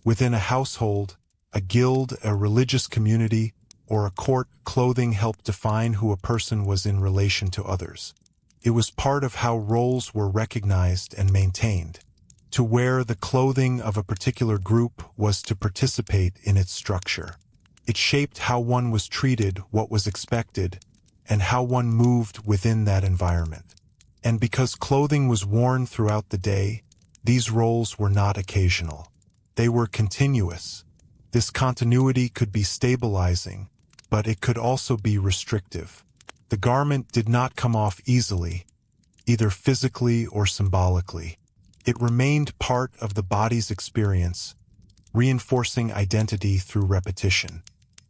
Within a household, a guild, a religious community, or a court, clothing helped define who a person was in relation to others. It was part of how roles were recognized and maintained. To wear the clothing of a particular group was to participate in its structure. It shaped how one was treated, what was expected, and how one moved within that environment. And because clothing was worn throughout the day, these roles were not occasional. They were continuous. This continuity could be stabilizing, but it could also be restrictive. The garment did not come off easily, either physically or symbolically. It remained part of the body's experience, reinforcing identity through repetition.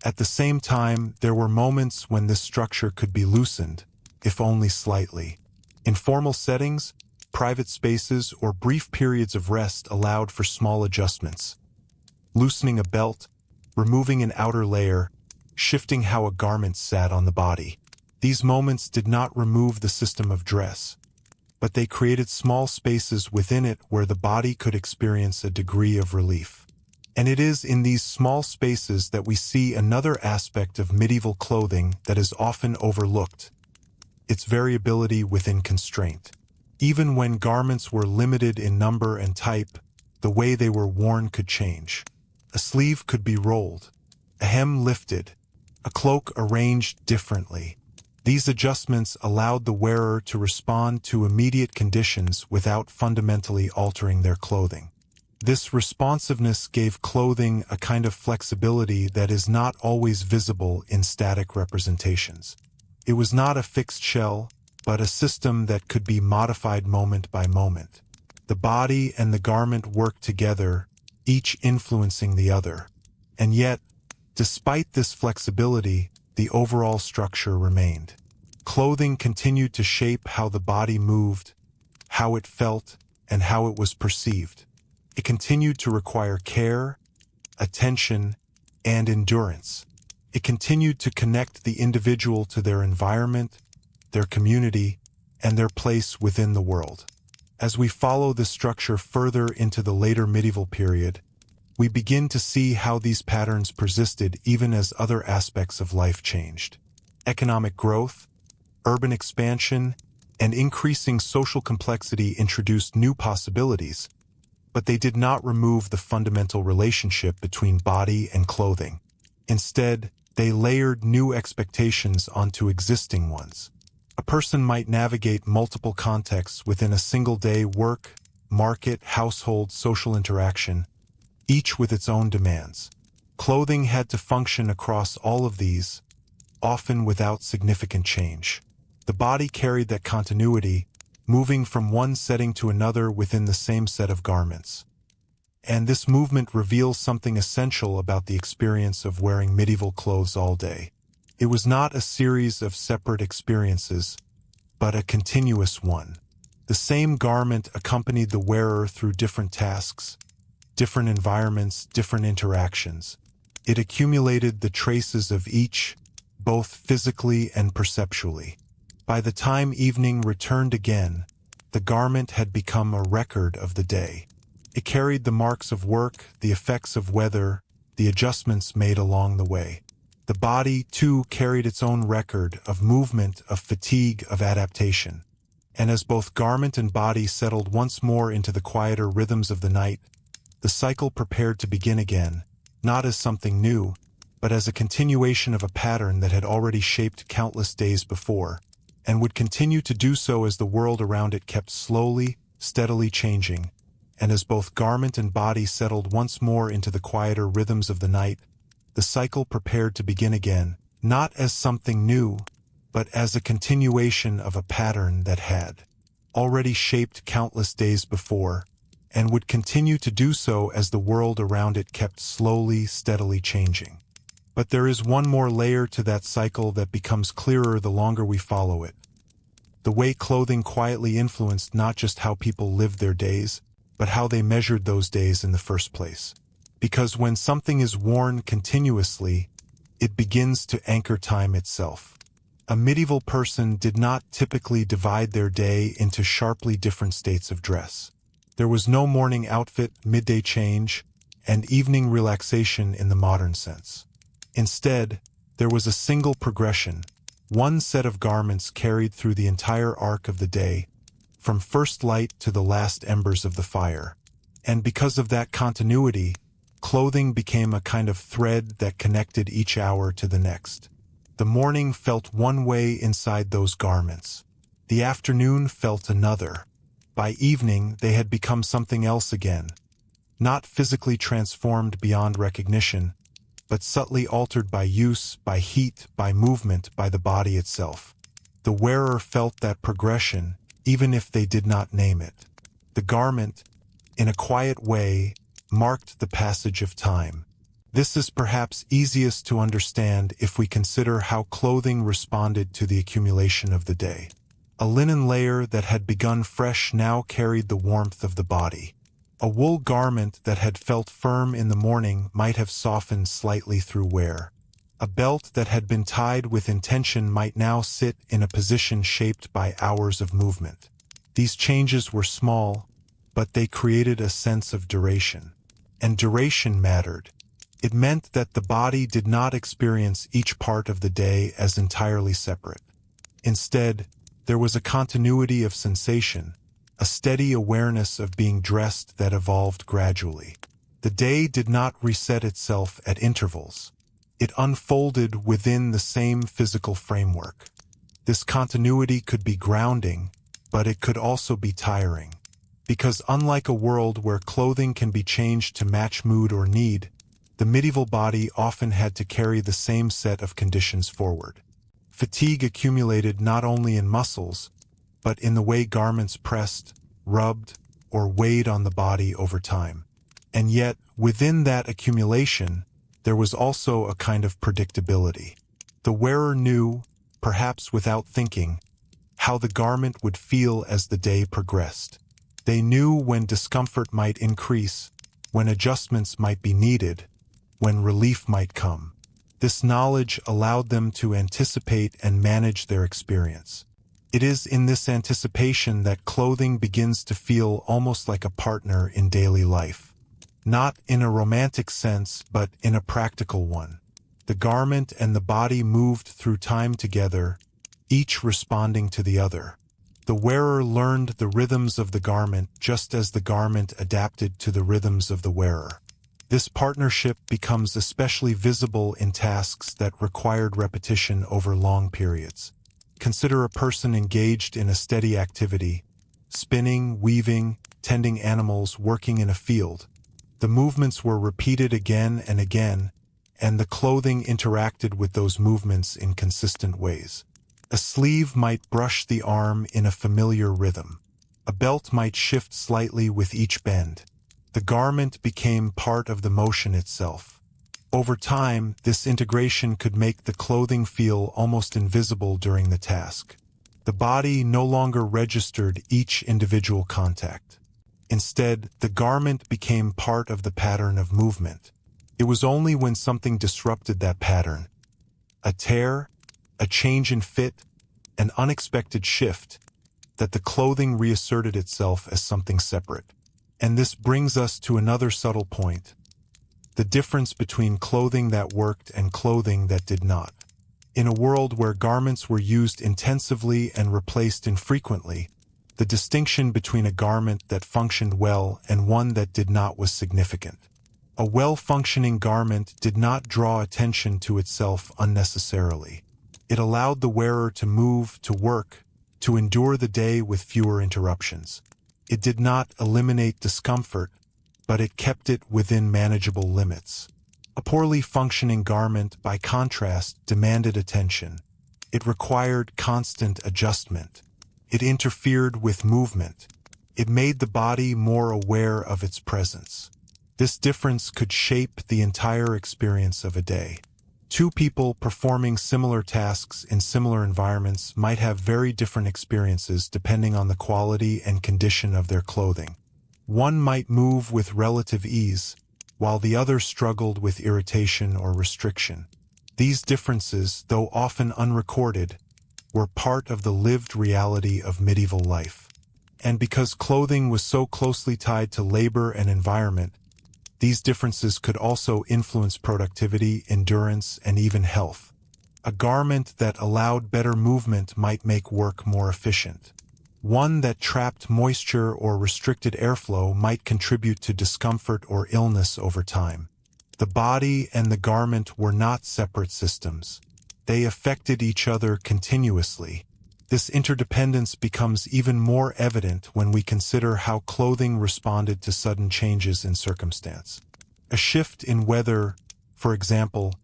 At the same time, there were moments when this structure could be loosened, if only slightly. In formal settings, private spaces, or brief periods of rest allowed for small adjustments. Loosening a belt, removing an outer layer, shifting how a garment sat on the body. These moments did not remove the system of dress, but they created small spaces within it where the body could experience a degree of relief. And it is in these small spaces that we see another aspect of medieval clothing that is often overlooked: its variability within constraint. Even when garments were limited in number and type, the way they were worn could change. A sleeve could be rolled, a hem lifted, a cloak arranged differently. These adjustments allowed the wearer to respond to immediate conditions without fundamentally altering their clothing. This responsiveness gave clothing a kind of flexibility that is not always visible in static representations. It was not a fixed shell, but a system that could be modified moment by moment. The body and the garment worked together, each influencing the other. And yet, despite this flexibility, the overall structure remained. Clothing continued to shape how the body moved, how it felt, and how it was perceived. It continued to require care, attention, and endurance. It continued to connect the individual to their environment, their community, and their place within the world. As we follow this structure further into the later medieval period, we begin to see how these patterns persisted even as other aspects of life changed. Economic growth, urban expansion, and increasing social complexity introduced new possibilities, but they did not remove the fundamental relationship between body and clothing. Instead, they layered new expectations onto existing ones. A person might navigate multiple contexts within a single day: work, market, household, social interaction, each with its own demands. Clothing had to function across all of these, often without significant change. The body carried that continuity, moving from one setting to another within the same set of garments. And this movement reveals something essential about the experience of wearing medieval clothes all day. It was not a series of separate experiences, but a continuous one. The same garment accompanied the wearer through different tasks, different environments, different interactions. It accumulated the traces of each, both physically and perceptually. By the time evening returned again, the garment had become a record of the day. It carried the marks of work, the effects of weather, the adjustments made along the way. The body, too, carried its own record of movement, of fatigue, of adaptation. And as both garment and body settled once more into the quieter rhythms of the night, the cycle prepared to begin again, not as something new, but as a continuation of a pattern that had already shaped countless days before, and would continue to do so as the world around it kept slowly, steadily changing. And as both garment and body settled once more into the quieter rhythms of the night, the cycle prepared to begin again, not as something new, but as a continuation of a pattern that had already shaped countless days before, and would continue to do so as the world around it kept slowly, steadily changing. But there is one more layer to that cycle that becomes clearer the longer we follow it. The way clothing quietly influenced not just how people lived their days, but how they measured those days in the first place. Because when something is worn continuously, it begins to anchor time itself. A medieval person did not typically divide their day into sharply different states of dress. There was no morning outfit, midday change, and evening relaxation in the modern sense. Instead, there was a single progression, one set of garments carried through the entire arc of the day, from first light to the last embers of the fire. And because of that continuity, clothing became a kind of thread that connected each hour to the next. The morning felt one way inside those garments. The afternoon felt another. By evening, they had become something else again, not physically transformed beyond recognition, but subtly altered by use, by heat, by movement, by the body itself. The wearer felt that progression, even if they did not name it. The garment, in a quiet way, marked the passage of time. This is perhaps easiest to understand if we consider how clothing responded to the accumulation of the day. A linen layer that had begun fresh now carried the warmth of the body. A wool garment that had felt firm in the morning might have softened slightly through wear. A belt that had been tied with intention might now sit in a position shaped by hours of movement. These changes were small, but they created a sense of duration. And duration mattered. It meant that the body did not experience each part of the day as entirely separate. Instead, there was a continuity of sensation, a steady awareness of being dressed that evolved gradually. The day did not reset itself at intervals. It unfolded within the same physical framework. This continuity could be grounding, but it could also be tiring. Because unlike a world where clothing can be changed to match mood or need, the medieval body often had to carry the same set of conditions forward. Fatigue accumulated not only in muscles, but in the way garments pressed, rubbed, or weighed on the body over time. And yet, within that accumulation, there was also a kind of predictability. The wearer knew, perhaps without thinking, how the garment would feel as the day progressed. They knew when discomfort might increase, when adjustments might be needed, when relief might come. This knowledge allowed them to anticipate and manage their experience. It is in this anticipation that clothing begins to feel almost like a partner in daily life. Not in a romantic sense, but in a practical one. The garment and the body moved through time together, each responding to the other. The wearer learned the rhythms of the garment just as the garment adapted to the rhythms of the wearer. This partnership becomes especially visible in tasks that required repetition over long periods. Consider a person engaged in a steady activity, spinning, weaving, tending animals, working in a field. The movements were repeated again and again, and the clothing interacted with those movements in consistent ways. A sleeve might brush the arm in a familiar rhythm. A belt might shift slightly with each bend. The garment became part of the motion itself. Over time, this integration could make the clothing feel almost invisible during the task. The body no longer registered each individual contact. Instead, the garment became part of the pattern of movement. It was only when something disrupted that pattern, a tear, a change in fit, an unexpected shift, that the clothing reasserted itself as something separate. And this brings us to another subtle point: the difference between clothing that worked and clothing that did not. In a world where garments were used intensively and replaced infrequently, the distinction between a garment that functioned well and one that did not was significant. A well-functioning garment did not draw attention to itself unnecessarily. It allowed the wearer to move, to work, to endure the day with fewer interruptions. It did not eliminate discomfort, but it kept it within manageable limits. A poorly functioning garment, by contrast, demanded attention. It required constant adjustment. It interfered with movement. It made the body more aware of its presence. This difference could shape the entire experience of a day. Two people performing similar tasks in similar environments might have very different experiences depending on the quality and condition of their clothing. One might move with relative ease, while the other struggled with irritation or restriction. These differences, though often unrecorded, were part of the lived reality of medieval life. And because clothing was so closely tied to labor and environment, these differences could also influence productivity, endurance, and even health. A garment that allowed better movement might make work more efficient. One that trapped moisture or restricted airflow might contribute to discomfort or illness over time. The body and the garment were not separate systems. They affected each other continuously. This interdependence becomes even more evident when we consider how clothing responded to sudden changes in circumstance. A shift in weather, for example,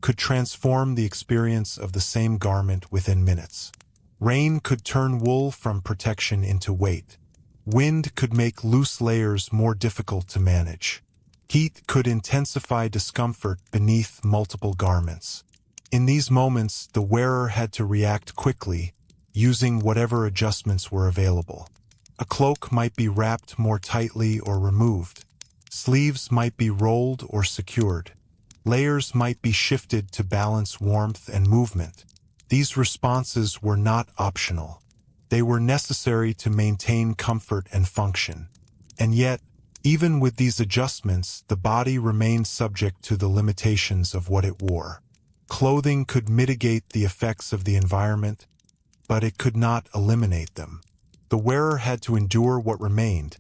could transform the experience of the same garment within minutes. Rain could turn wool from protection into weight. Wind could make loose layers more difficult to manage. Heat could intensify discomfort beneath multiple garments. In these moments, the wearer had to react quickly, using whatever adjustments were available. A cloak might be wrapped more tightly or removed. Sleeves might be rolled or secured. Layers might be shifted to balance warmth and movement. These responses were not optional. They were necessary to maintain comfort and function. And yet, even with these adjustments, the body remained subject to the limitations of what it wore. Clothing could mitigate the effects of the environment, but it could not eliminate them. The wearer had to endure what remained,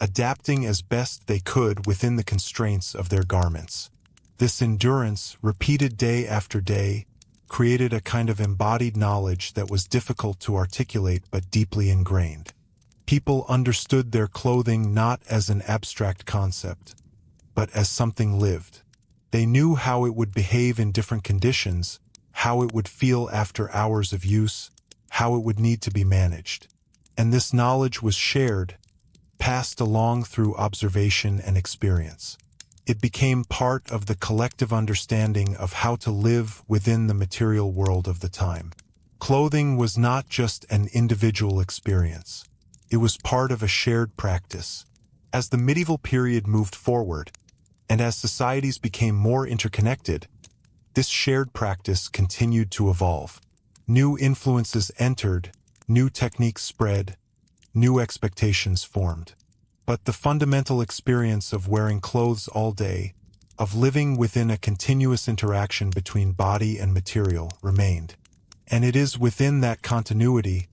adapting as best they could within the constraints of their garments. This endurance, repeated day after day, created a kind of embodied knowledge that was difficult to articulate but deeply ingrained. People understood their clothing not as an abstract concept, but as something lived. They knew how it would behave in different conditions, how it would feel after hours of use, how it would need to be managed. And this knowledge was shared, passed along through observation and experience. It became part of the collective understanding of how to live within the material world of the time. Clothing was not just an individual experience. It was part of a shared practice. As the medieval period moved forward, and as societies became more interconnected, this shared practice continued to evolve. New influences entered, new techniques spread, new expectations formed. But the fundamental experience of wearing clothes all day, of living within a continuous interaction between body and material, remained. And it is within that continuity,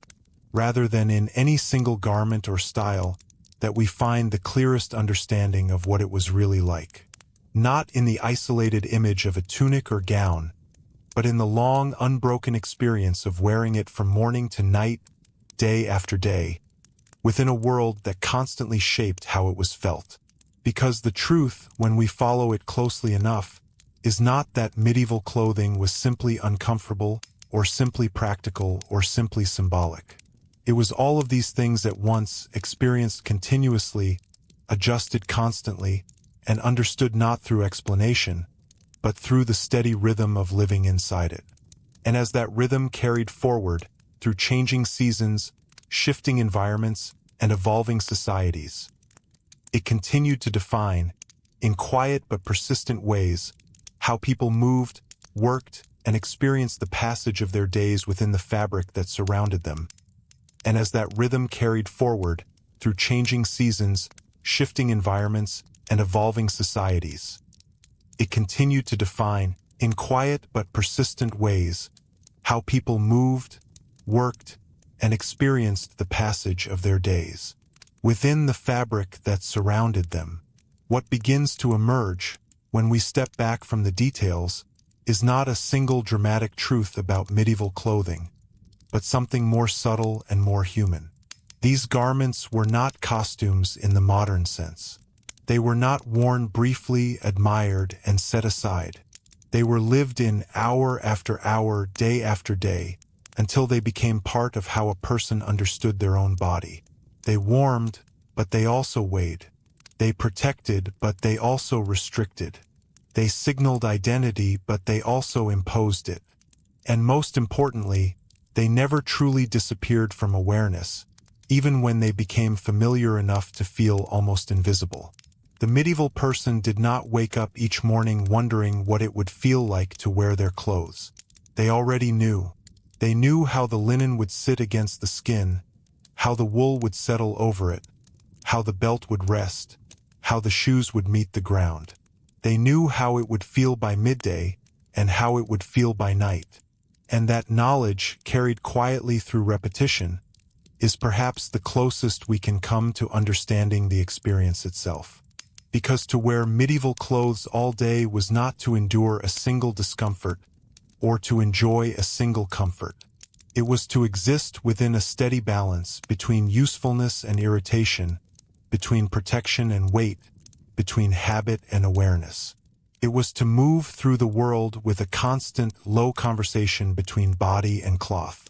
rather than in any single garment or style, that we find the clearest understanding of what it was really like. Not in the isolated image of a tunic or gown, but in the long, unbroken experience of wearing it from morning to night, day after day, within a world that constantly shaped how it was felt. Because the truth, when we follow it closely enough, is not that medieval clothing was simply uncomfortable, or simply practical, or simply symbolic. It was all of these things at once, experienced continuously, adjusted constantly, and understood not through explanation, but through the steady rhythm of living inside it. And as that rhythm carried forward, through changing seasons, shifting environments, and evolving societies, it continued to define, in quiet but persistent ways, how people moved, worked, and experienced the passage of their days within the fabric that surrounded them. And as that rhythm carried forward, through changing seasons, shifting environments, and evolving societies, it continued to define, in quiet but persistent ways, how people moved, worked, and experienced the passage of their days. Within the fabric that surrounded them, what begins to emerge, when we step back from the details, is not a single dramatic truth about medieval clothing, but something more subtle and more human. These garments were not costumes in the modern sense. They were not worn briefly, admired, and set aside. They were lived in hour after hour, day after day, until they became part of how a person understood their own body. They warmed, but they also weighed. They protected, but they also restricted. They signaled identity, but they also imposed it. And most importantly, they never truly disappeared from awareness, even when they became familiar enough to feel almost invisible. The medieval person did not wake up each morning wondering what it would feel like to wear their clothes. They already knew. They knew how the linen would sit against the skin, how the wool would settle over it, how the belt would rest, how the shoes would meet the ground. They knew how it would feel by midday and how it would feel by night. And that knowledge, carried quietly through repetition, is perhaps the closest we can come to understanding the experience itself. Because to wear medieval clothes all day was not to endure a single discomfort or to enjoy a single comfort. It was to exist within a steady balance between usefulness and irritation, between protection and weight, between habit and awareness. It was to move through the world with a constant, low conversation between body and cloth.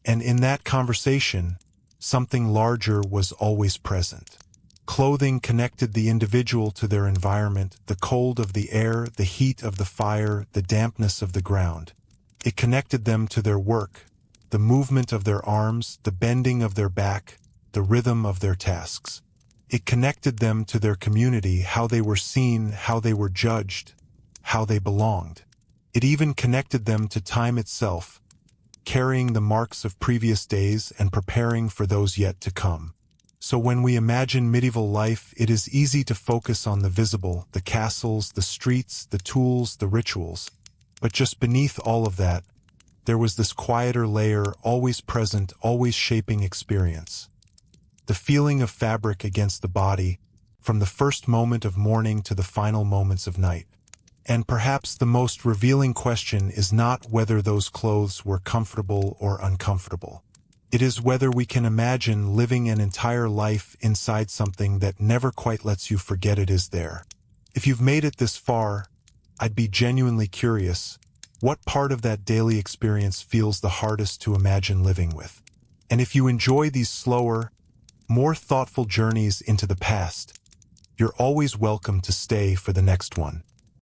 And in that conversation, something larger was always present. Clothing connected the individual to their environment, the cold of the air, the heat of the fire, the dampness of the ground. It connected them to their work, the movement of their arms, the bending of their back, the rhythm of their tasks. It connected them to their community, how they were seen, how they were judged, how they belonged. It even connected them to time itself, carrying the marks of previous days and preparing for those yet to come. So when we imagine medieval life, it is easy to focus on the visible, the castles, the streets, the tools, the rituals. But just beneath all of that, there was this quieter layer, always present, always shaping experience. The feeling of fabric against the body, from the first moment of morning to the final moments of night. And perhaps the most revealing question is not whether those clothes were comfortable or uncomfortable, It is whether we can imagine living an entire life inside something that never quite lets you forget it is there. If you've made it this far, I'd be genuinely curious, what part of that daily experience feels the hardest to imagine living with? And if you enjoy these slower, more thoughtful journeys into the past, you're always welcome to stay for the next one.